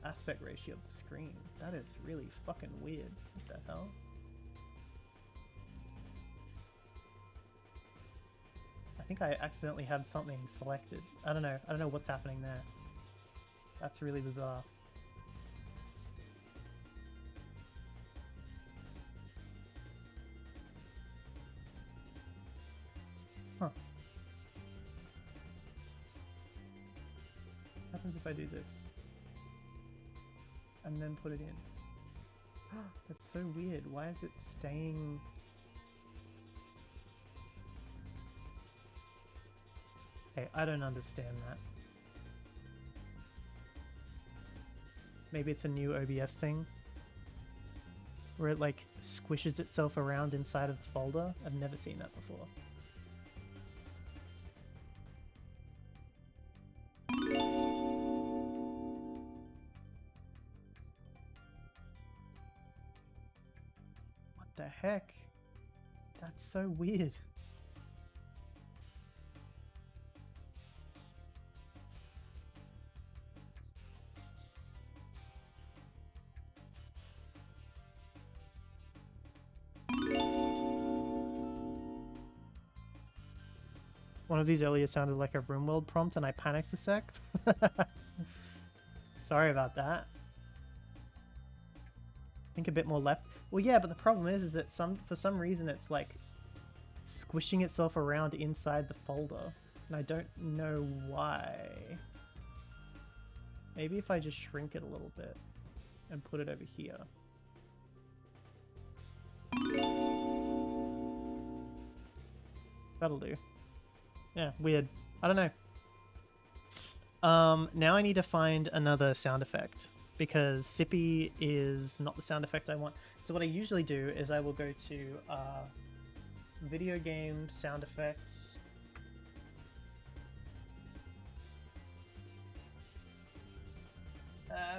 aspect ratio of the screen. That is really fucking weird. What the hell? I think I accidentally have something selected. I don't know. I don't know what's happening there. That's really bizarre. Huh. What happens if I do this? And then put it in. That's so weird. Why is it staying... Okay, I don't understand that. Maybe it's a new OBS thing? Where it like squishes itself around inside of the folder? I've never seen that before. What the heck? That's so weird. One of these earlier sounded like a RimWorld prompt and I panicked a sec. Sorry about that. Think a bit more left. Well, yeah, but the problem is that for some reason it's like squishing itself around inside the folder, and I don't know why. Maybe if I just shrink it a little bit and put it over here. That'll do. Yeah, weird. I don't know. Now I need to find another sound effect because Sippy is not the sound effect I want. So what I usually do is I will go to video game sound effects.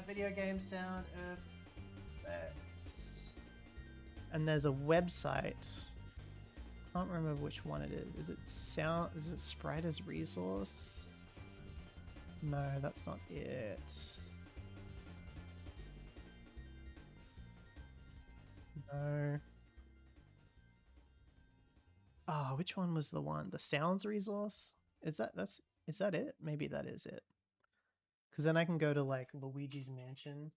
Video game sound effects. And there's a website. Can't remember which one it is. Is it Sprite as resource? No, that's not it. No. Ah, which one was the one? The sounds resource? Is that it? Maybe that is it. Because then I can go to like Luigi's Mansion,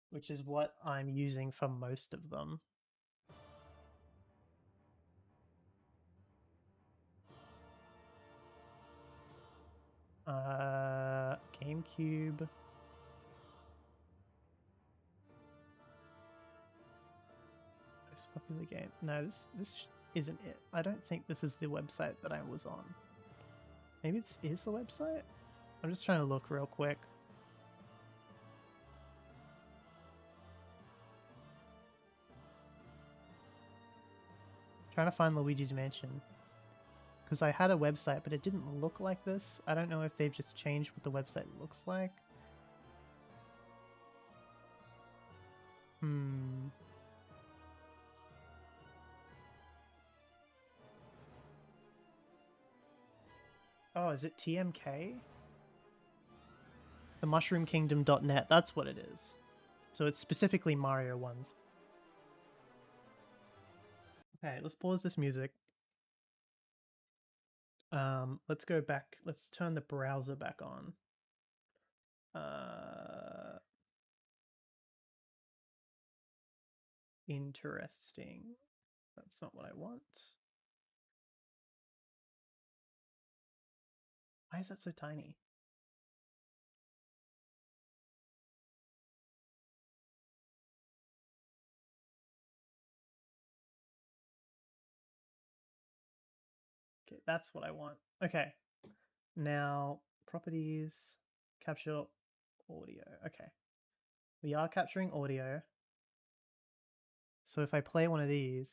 which is what I'm using for most of them. GameCube. Most popular game. No, this isn't it. I don't think this is the website that I was on. Maybe this is the website? I'm just trying to look real quick. Trying to find Luigi's Mansion. Because I had a website, but it didn't look like this. I don't know if they've just changed what the website looks like. Oh, is it TMK? The mushroomkingdom.net, that's what it is. So it's specifically Mario ones. Okay, let's pause this music. Let's go back. Let's turn the browser back on. Interesting. That's not what I want. Why is that so tiny? Okay, that's what I want. Okay. Now, properties, capture audio. Okay. We are capturing audio. So if I play one of these.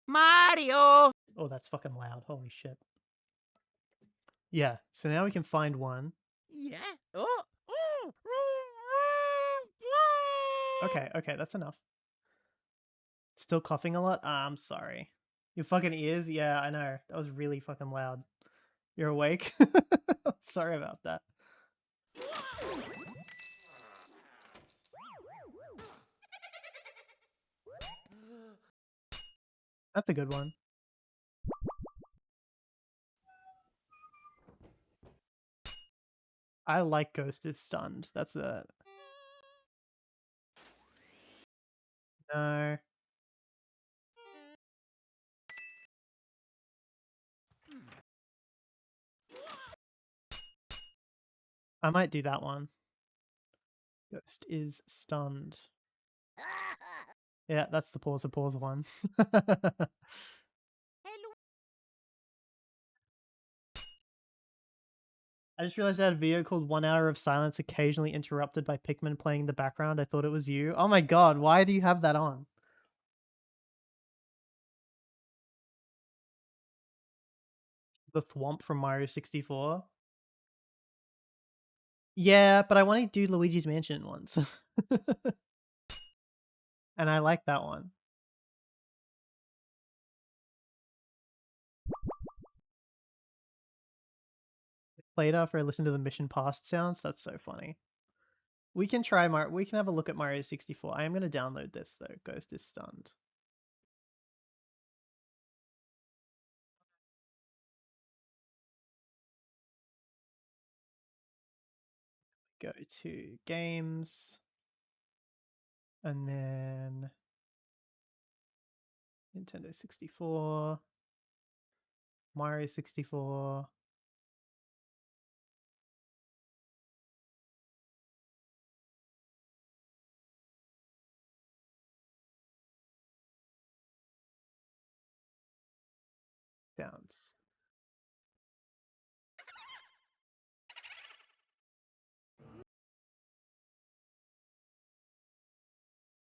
Mario! Oh, that's fucking loud. Holy shit. Yeah, so now we can find one. Yeah. Oh. Okay, that's enough. Still coughing a lot? Ah, I'm sorry. Your fucking ears? Yeah, I know. That was really fucking loud. You're awake? Sorry about that. That's a good one. I like Ghost is Stunned. That's a... No. I might do that one. Ghost is Stunned. Yeah, that's the pause one. I just realized I had a video called 1 Hour of Silence occasionally interrupted by Pikmin playing in the background. I thought it was you. Oh my god, why do you have that on? The Thwomp from Mario 64? Yeah, but I want to do Luigi's Mansion once. And I like that one. Played after I listened to the Mission Past sounds. That's so funny. We can try we can have a look at Mario 64. I am going to download this though. Ghost is Stunned. Go to games. And then Nintendo 64. Mario 64. Sounds.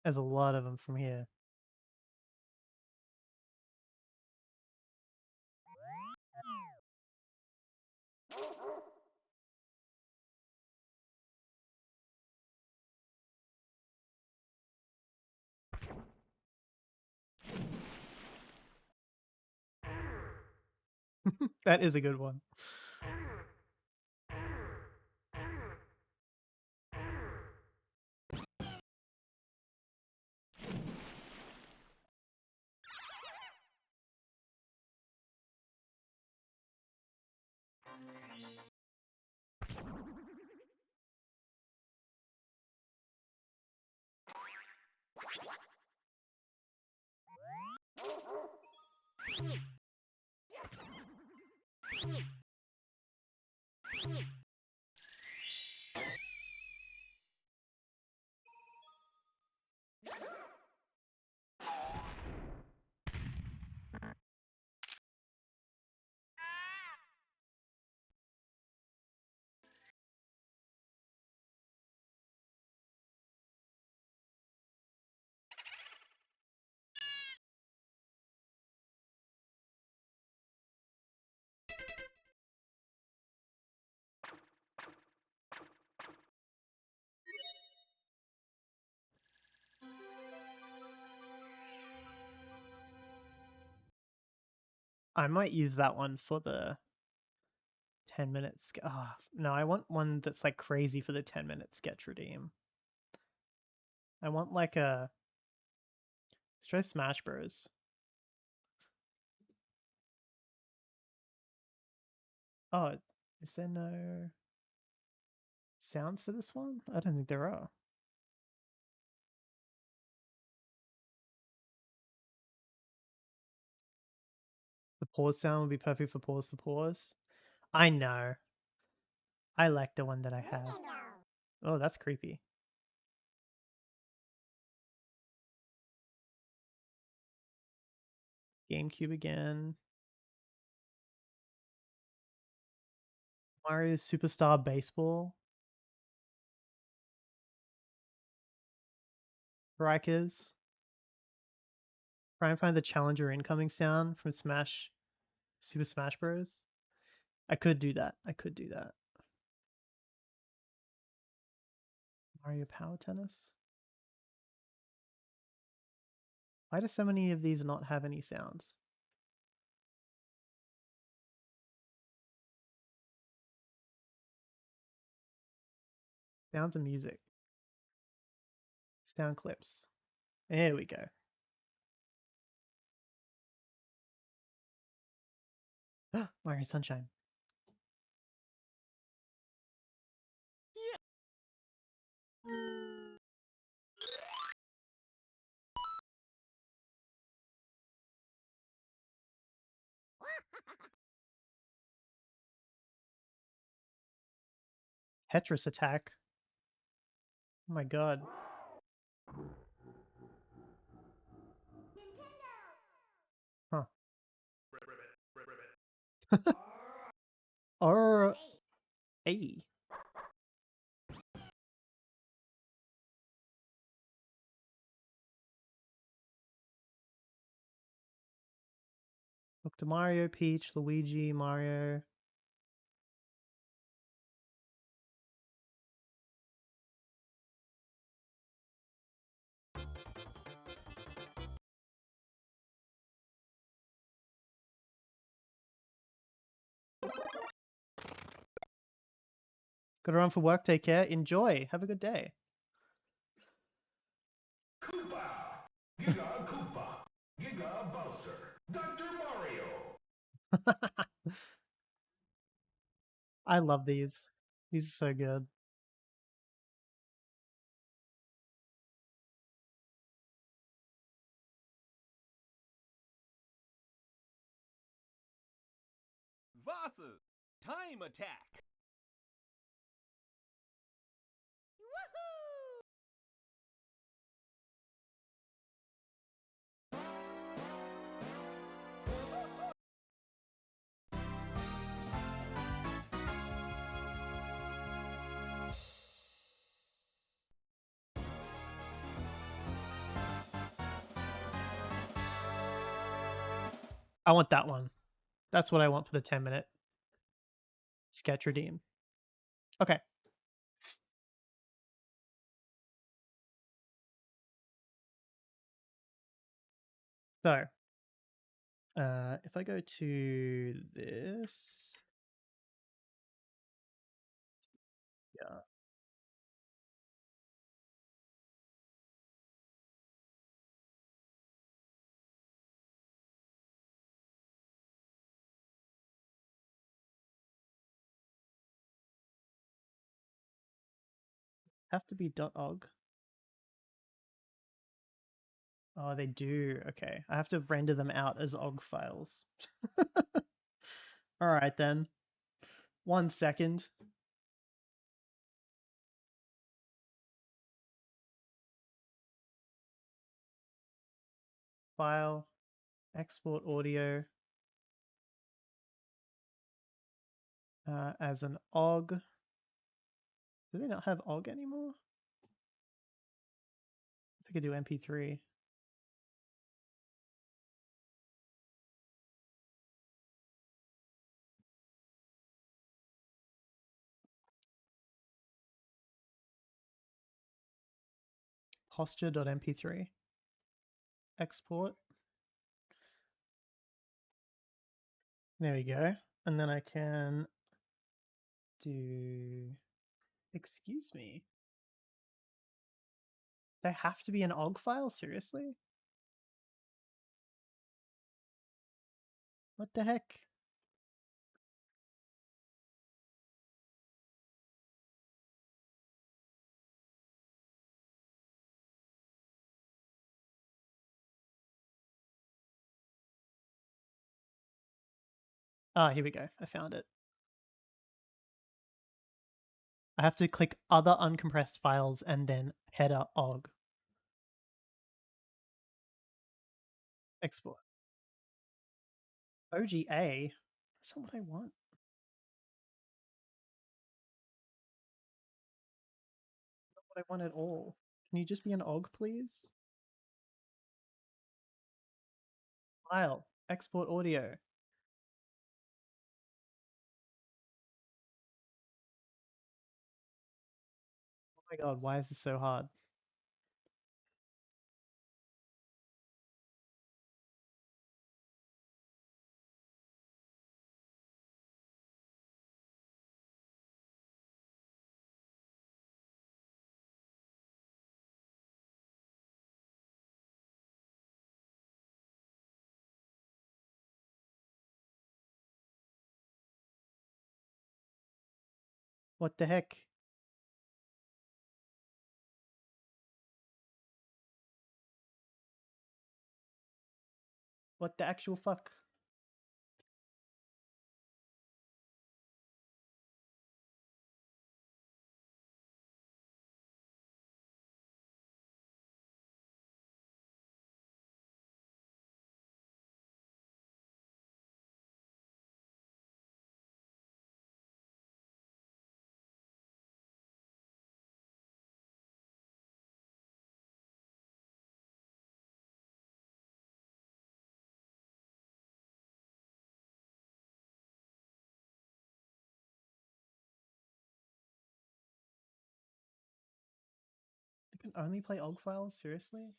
There's a lot of them from here. That is a good one. I might use that one for the 10 minutes. Oh, no, I want one that's like crazy for the 10-minute sketch redeem. I want like a... Let's try Smash Bros. Oh, is there no sounds for this one? I don't think there are. The pause sound would be perfect for pause for pause. I know. I like the one that I have. Oh, that's creepy. GameCube again. Mario Superstar Baseball. Rikers. Try and find the challenger incoming sound from Super Smash Bros. I could do that. I could do that. Mario Power Tennis. Why do so many of these not have any sounds? Sounds of music. Sound clips. There we go. Mario Sunshine. Tetris Attack. Oh my god. Huh. Or A. Look to Mario, Peach, Luigi, Mario. Gotta run for work. Take care. Enjoy. Have a good day. Koopa, Giga Koopa, Giga Bowser, Dr. Mario. I love these. These are so good. Vasa, time attack. I want that one. That's what I want for the 10-minute sketch redeem. Okay. So, if I go to this, yeah, have to be .ogg. Oh, they do. Okay, I have to render them out as ogg files. All right then. 1 second. File, export audio as an ogg. Do they not have ogg anymore? I could do MP3. Posture.mp3. Export. There we go. And then I can do, excuse me. They have to be an ogg file? Seriously? What the heck? Ah, here we go. I found it. I have to click other uncompressed files and then header OGG. Export. OGA? That's not what I want. Not what I want at all. Can you just be an OGG, please? File. Export audio. Oh my god, why is this so hard? What the heck? What the actual fuck? You can only play OGG files? Seriously?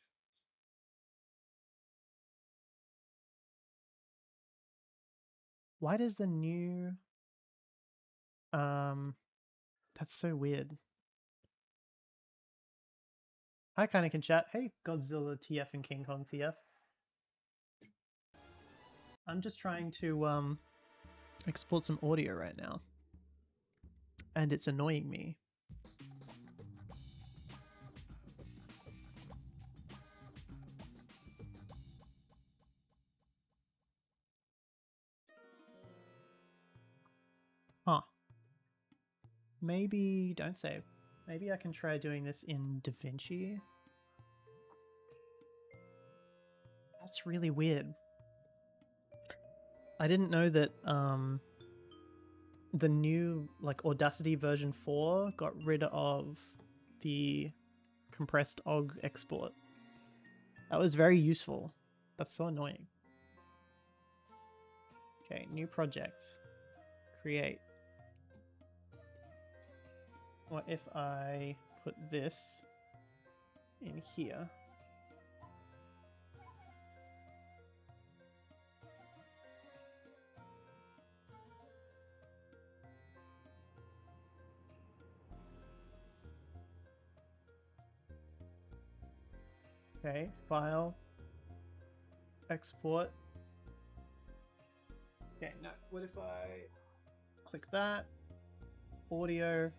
Why does the new... That's so weird. I kinda can chat. Hey, Godzilla TF and King Kong TF. I'm just trying to, export some audio right now. And it's annoying me. Huh. Maybe... Don't save. Maybe I can try doing this in DaVinci. That's really weird. I didn't know that, the new, like, Audacity version 4 got rid of the compressed OGG export. That was very useful. That's so annoying. Okay, new project. Create. What if I put this in here? Okay, file, export. Okay, no, what if I click that? Audio.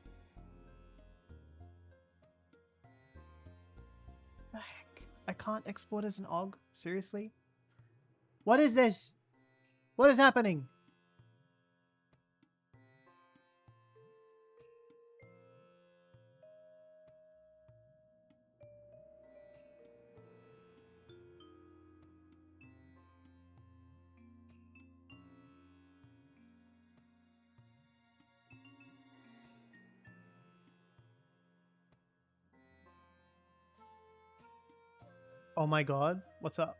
The heck? I can't export as an OGG? Seriously? What is this? What is happening? Oh my god, what's up?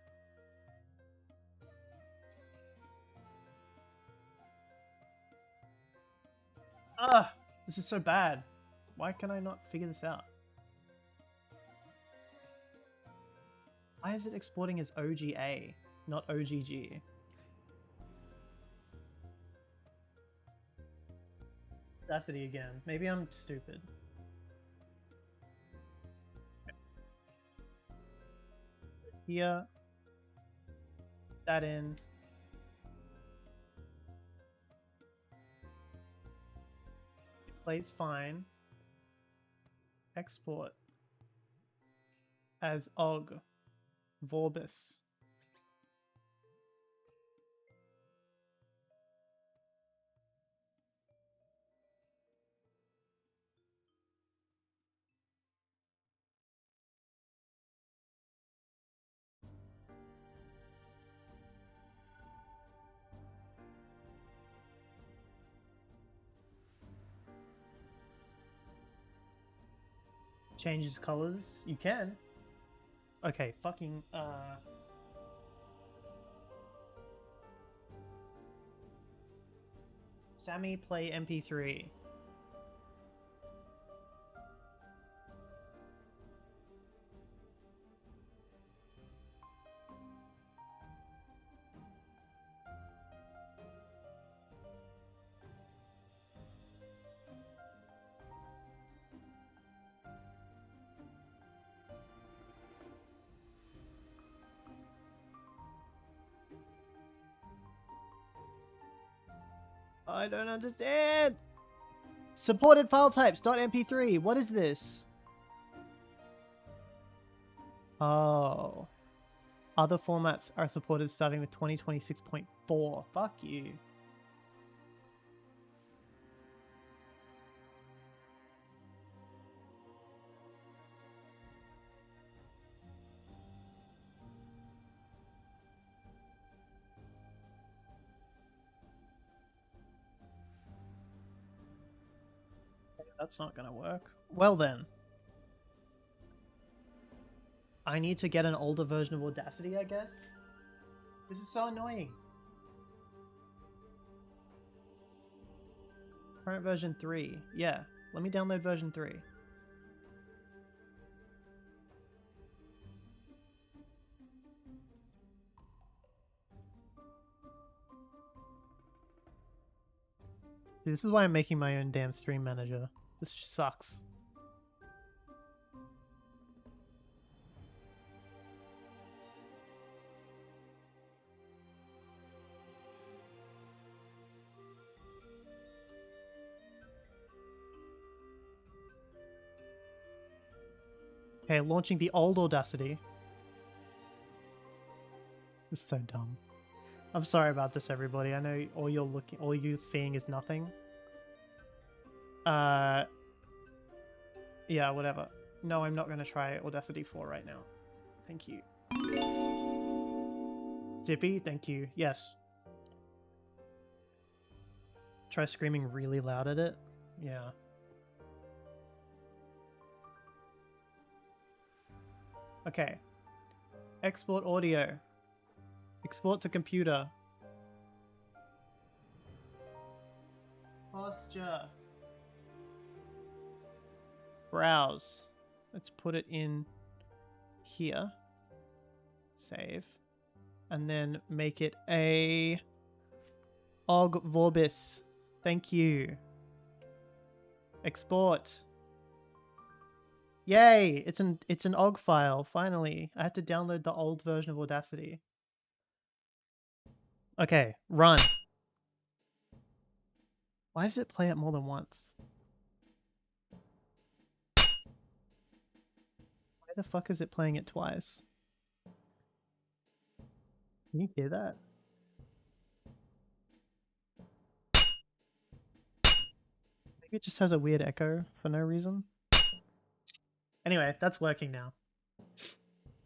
Ah, this is so bad. Why can I not figure this out? Why is it exporting as OGA, not OGG? Audacity again. Maybe I'm stupid. Here, that in. It plays fine. Export as OGG. Vorbis. Changes colors. You can. Okay, fucking Sammy play MP3. I don't understand. Supported file types .mp3. What is this? Oh. Other formats are supported starting with 2026.4. Fuck you. That's not gonna work. Well then. I need to get an older version of Audacity, I guess? This is so annoying. Current version 3. Yeah, let me download version 3. This is why I'm making my own damn stream manager. This sucks. Okay, launching the old Audacity. This is so dumb. I'm sorry about this, everybody. I know all you're seeing is nothing. Yeah, whatever. No, I'm not going to try Audacity 4 right now. Thank you. Zippy, thank you. Yes. Try screaming really loud at it. Yeah. Okay. Export audio. Export to computer. Posture. Browse. Let's put it in here. Save. And then make it a Og Vorbis. Thank you. Export. Yay! It's an OGG file, finally. I had to download the old version of Audacity. Okay, run. Why does it play it more than once? Why the fuck is it playing it twice? Can you hear that? Maybe it just has a weird echo for no reason. Anyway, that's working now.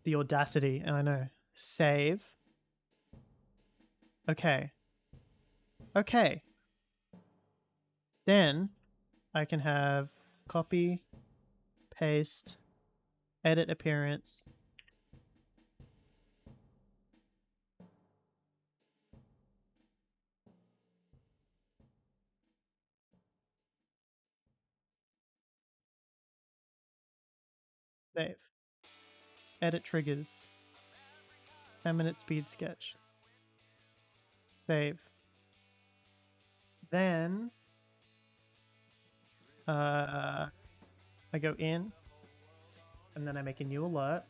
The Audacity, I know. Save. Okay. Okay. Then I can have copy, paste, edit appearance. Save. Edit triggers. 10-minute speed sketch. Save. Then I go in and then I make a new alert.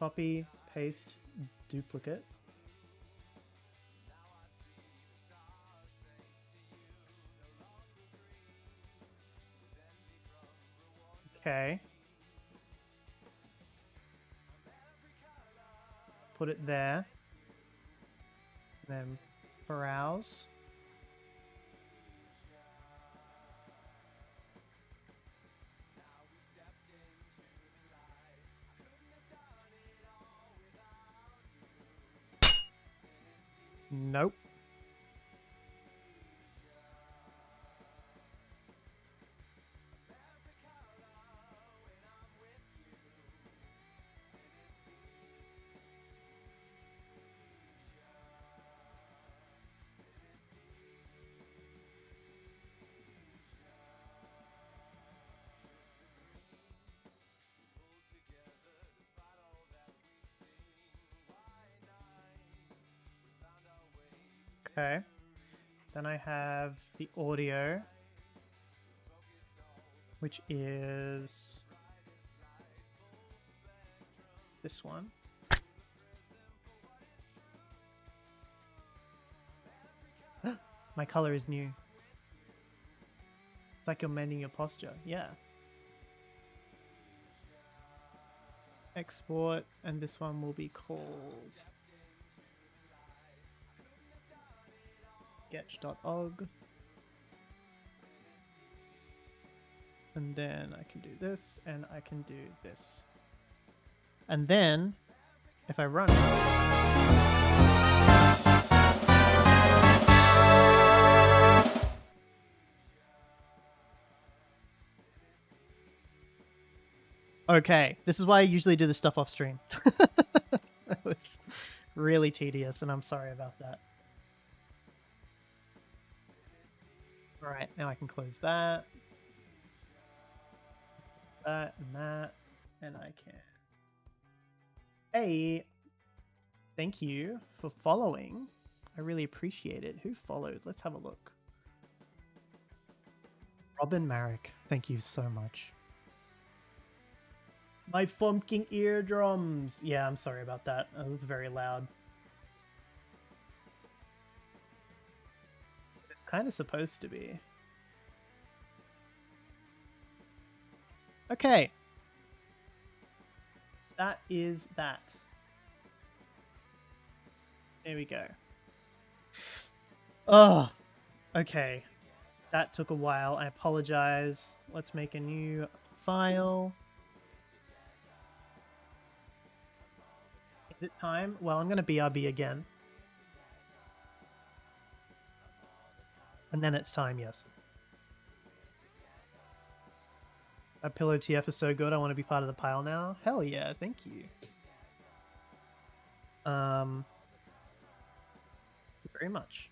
Copy, paste, duplicate. Okay. Put it there. Then browse. Nope. Okay. Then I have the audio, which is this one. My color is new. It's like you're mending your posture. Yeah. Export, and this one will be called sketch.og. And then I can do this, and I can do this. And then, if I run it, okay, this is why I usually do this stuff off stream. That was really tedious, and I'm sorry about that. Alright, now I can close that. That and that. And I can... Hey! Thank you for following. I really appreciate it. Who followed? Let's have a look. Robin Marek. Thank you so much. My funking eardrums! Yeah, I'm sorry about that. It was very loud. It's kind of supposed to be. Okay. That is that. There we go. Oh, okay. That took a while. I apologize. Let's make a new file. Is it time? Well, I'm going to BRB again. And then it's time, yes. That Pillow TF is so good, I want to be part of the pile now. Hell yeah, thank you. Thank you very much.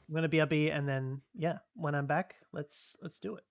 I'm going to BRB, and then, yeah, when I'm back, let's do it.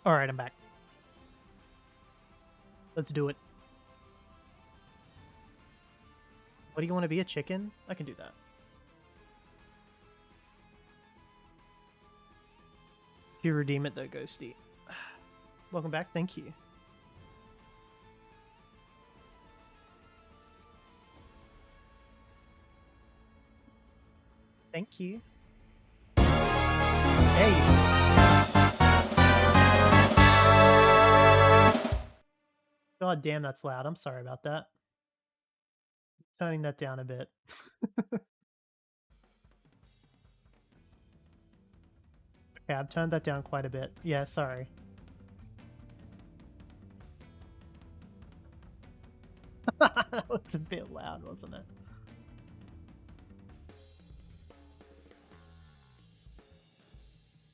Alright, I'm back. Let's do it. What do you want to be, a chicken? I can do that. You redeem it though, Ghosty. Welcome back, thank you. Thank you. Hey. God damn, that's loud. I'm sorry about that. Turning that down a bit. Okay, I've turned that down quite a bit. Yeah, sorry. That was a bit loud, wasn't it?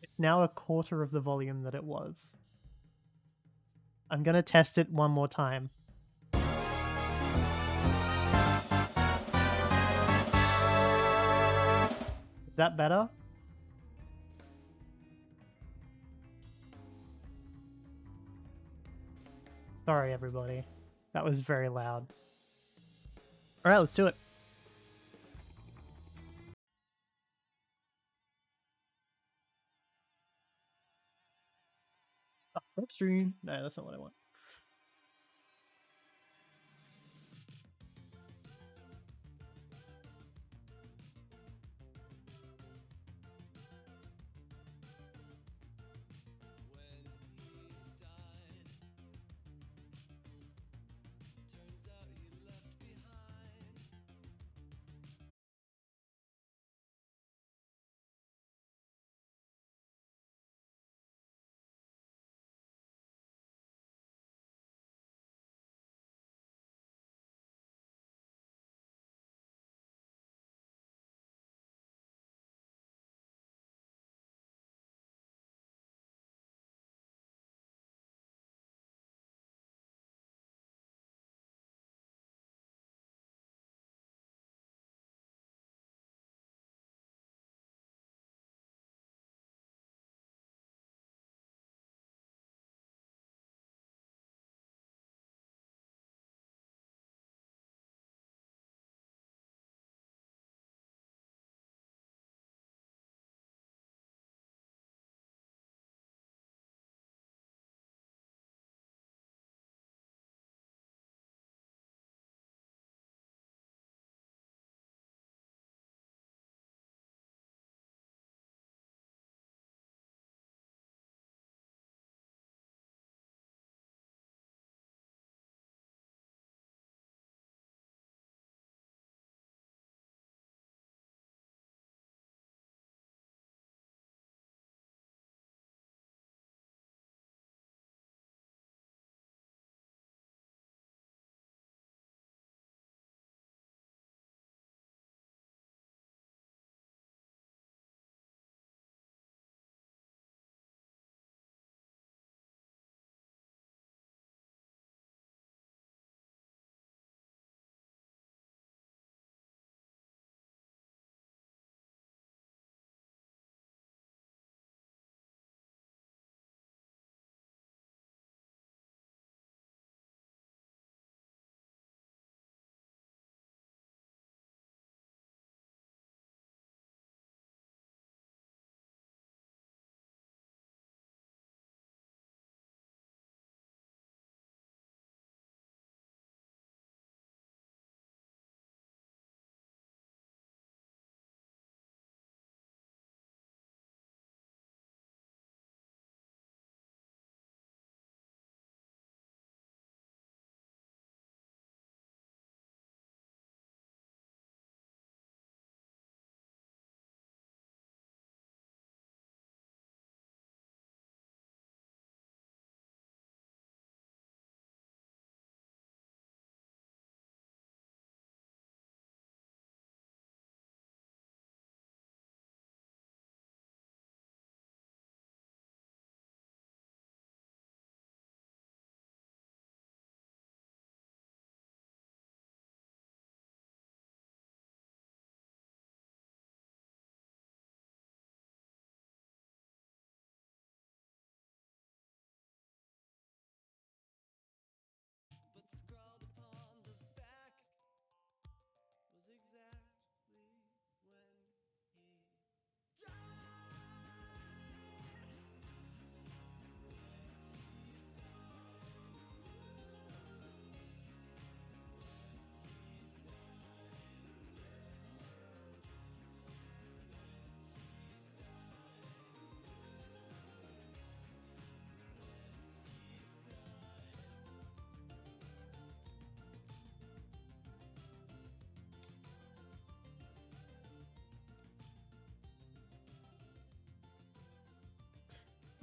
It's now a quarter of the volume that it was. I'm gonna test it one more time. Is that better? Sorry, everybody. That was very loud. Alright, let's do it. Upstream. No, that's not what I want.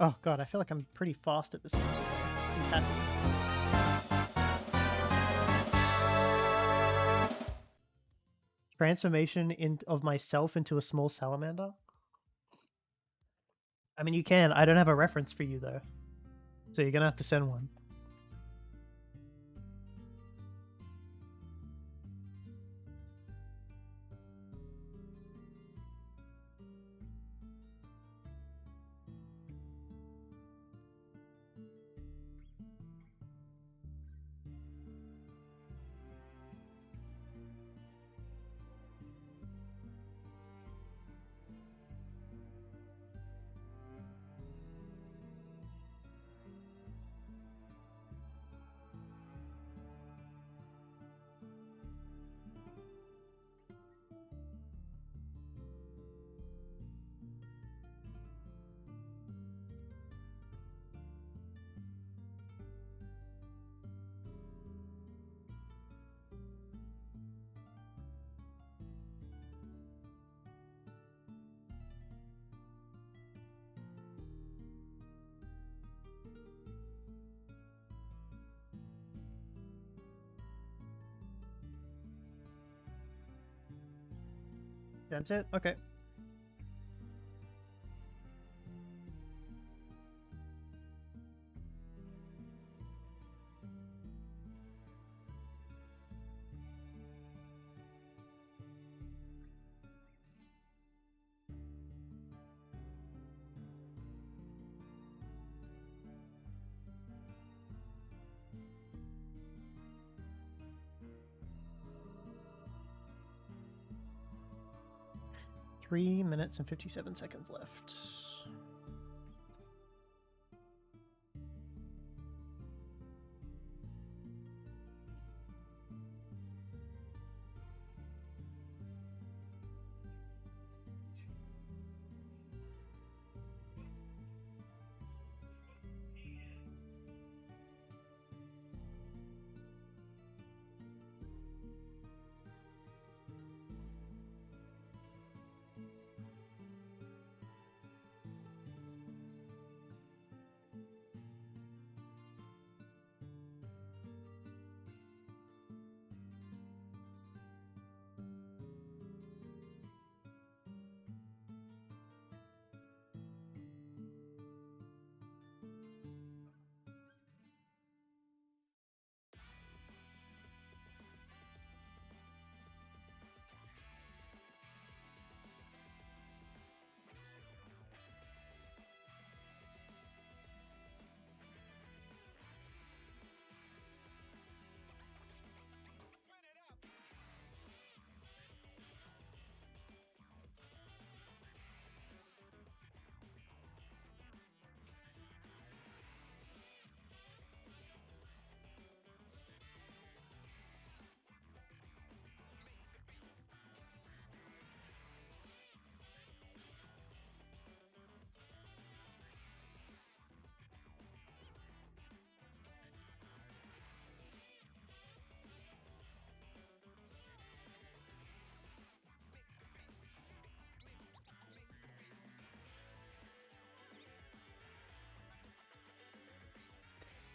Oh god, I feel like I'm pretty fast at this one. So I'm happy. Transformation of myself into a small salamander? I mean, you can. I don't have a reference for you, though. So you're gonna have to send one. That's it? Okay. Three minutes and 57 seconds left.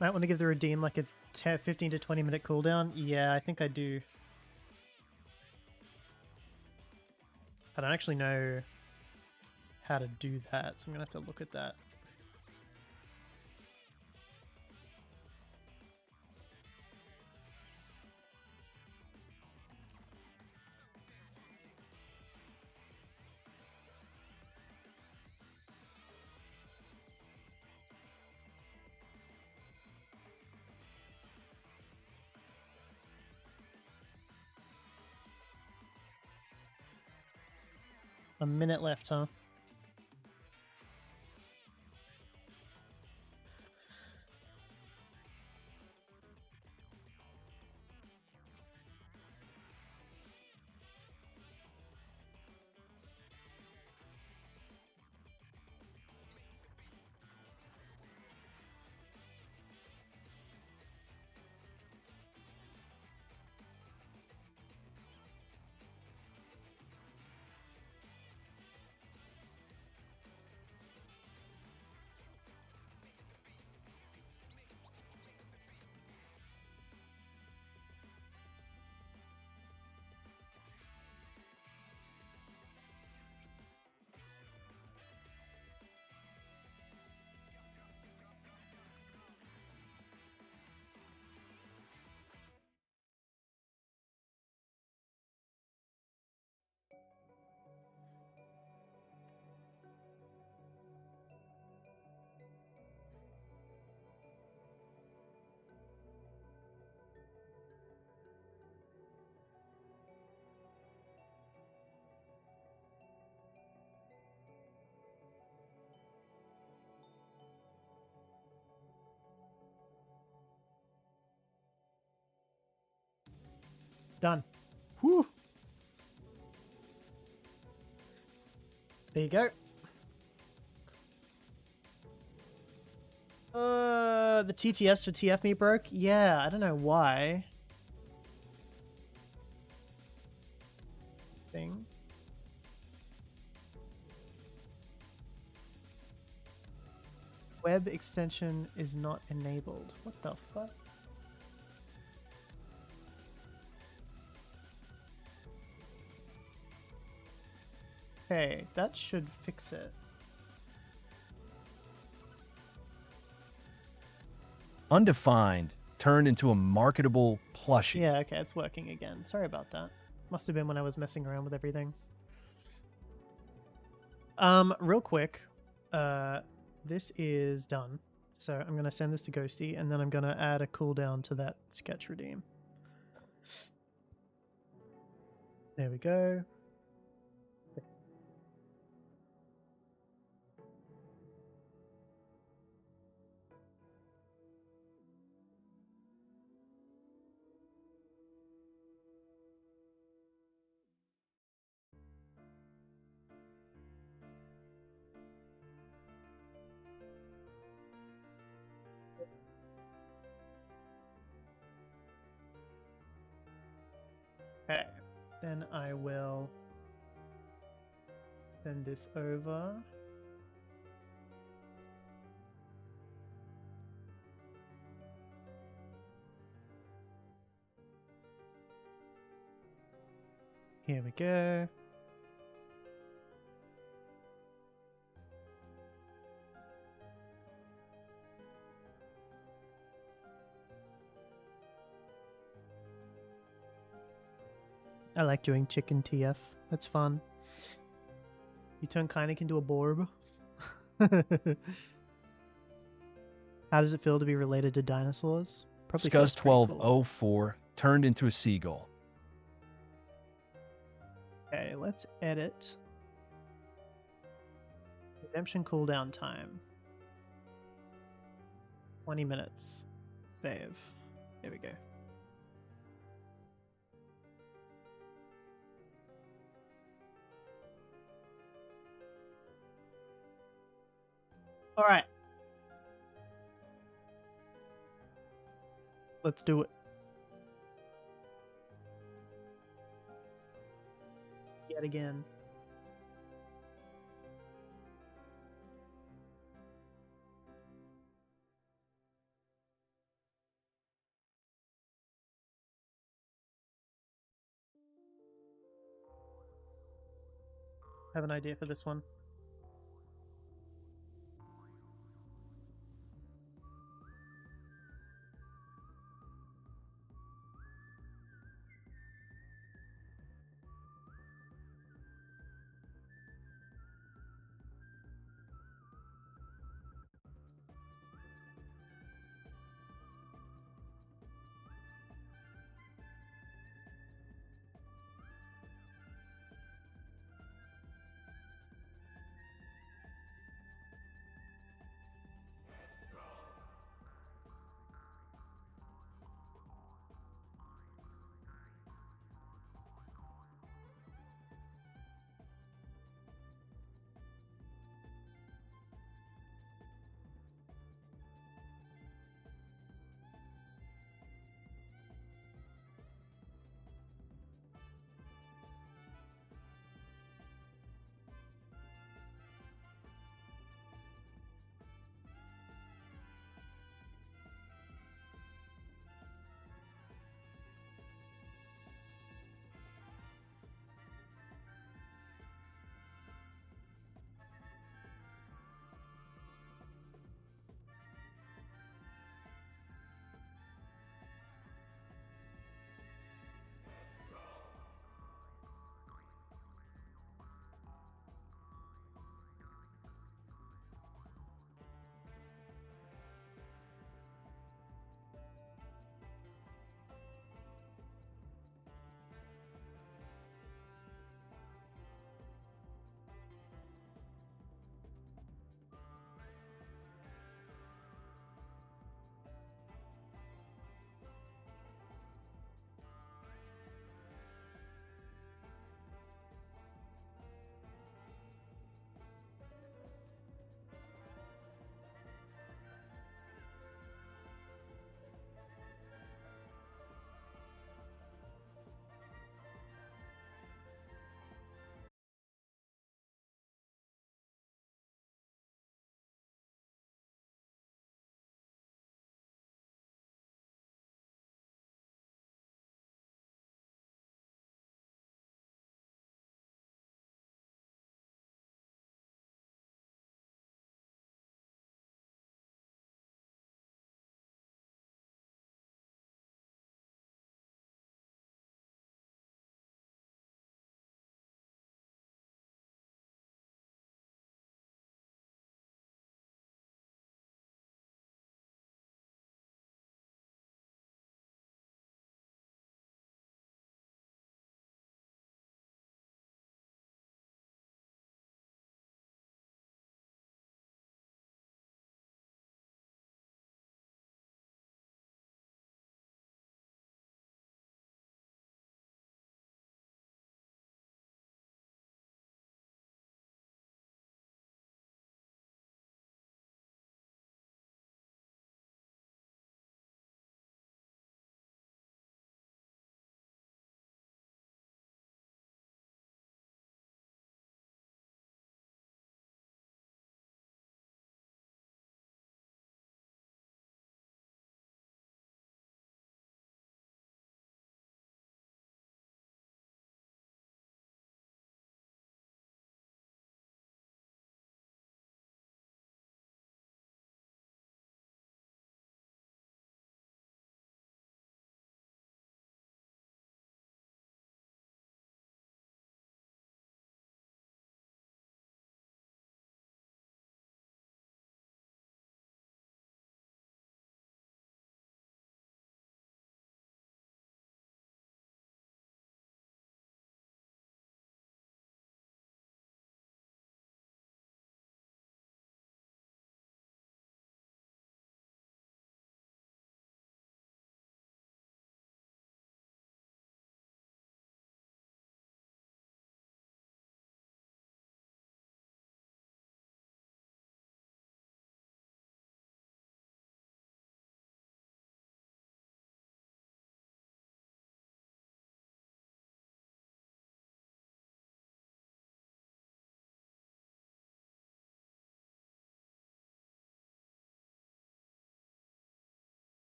Might want to give the redeem like a 15 to 20 minute cooldown. Yeah, I think I do. I don't actually know how to do that, so I'm gonna have to look at that. A minute left, huh? Done. Whew. There you go. The TTS for TF me broke? Yeah, I don't know why. Thing. Web extension is not enabled. What the fuck? Okay, that should fix it. Undefined turned into a marketable plushie. Yeah, okay, it's working again. Sorry about that. Must have been when I was messing around with everything. Real quick, this is done. So I'm gonna send this to Ghosty, and then I'm gonna add a cooldown to that sketch redeem. There we go. Okay, then I will send this over. Here we go. I like doing chicken TF. That's fun. You turn Kynic into a Borb. How does it feel to be related to dinosaurs? Probably feels pretty cool. Scuzz1204 turned into a seagull. Okay, let's edit. Redemption cooldown time. 20 minutes. Save. There we go. All right. Let's do it. Yet again. I have an idea for this one.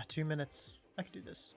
2 minutes. I could do this.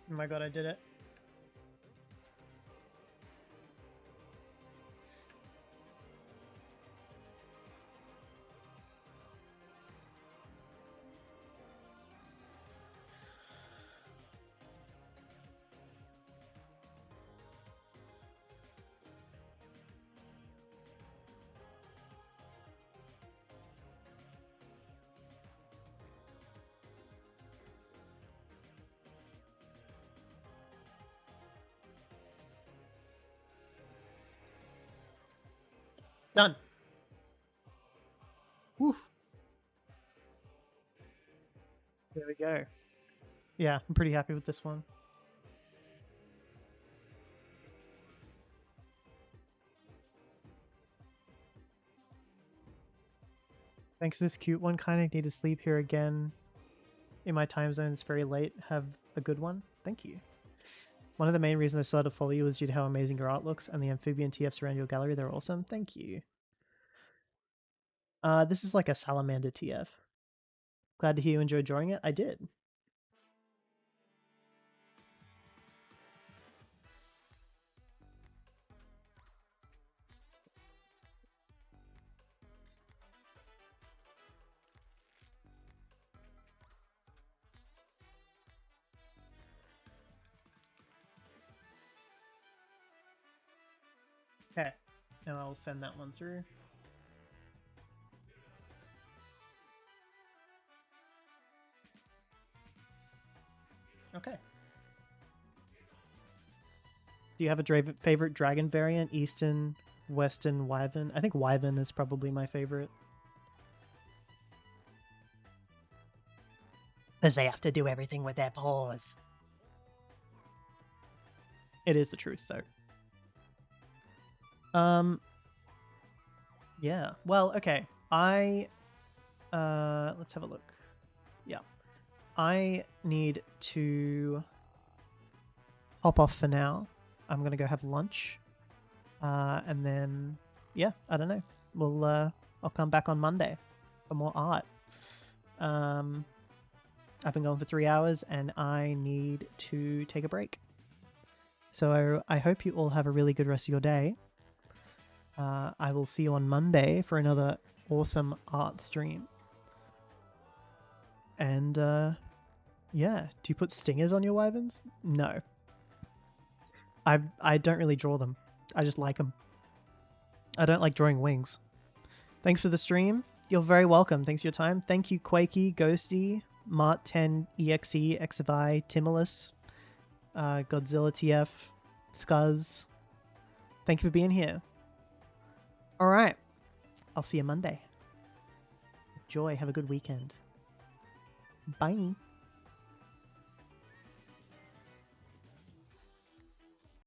Oh my god, I did it. Done. Woo. There we go. Yeah, I'm pretty happy with this one. Thanks to this cute one, kind of need to sleep here again. In my time zone, it's very late. Have a good one. Thank you. One of the main reasons I started to follow you was due to how amazing your art looks and the amphibian TFs around your gallery. They're awesome. Thank you. This is like a salamander TF. Glad to hear you enjoyed drawing it. I did. Okay, now I'll send that one through. Okay. Do you have a favorite dragon variant? Eastern, Western, Wyvern? I think Wyvern is probably my favorite. Because they have to do everything with their paws. It is the truth, though. Yeah. Well, okay. Let's have a look. Yeah. I need to hop off for now. I'm gonna go have lunch. And then, yeah, I don't know. I'll come back on Monday for more art. I've been going for 3 hours and I need to take a break. So I hope you all have a really good rest of your day. I will see you on Monday for another awesome art stream. And yeah, do you put stingers on your wyverns? No. I don't really draw them. I just like them. I don't like drawing wings. Thanks for the stream. You're very welcome. Thanks for your time. Thank you, Quakey, Ghosty, Mart10, EXE, XFI, Timulus, Godzilla TF, Scuzz, Thank you for being here. All right. I'll see you Monday. Enjoy. Have a good weekend. Bye.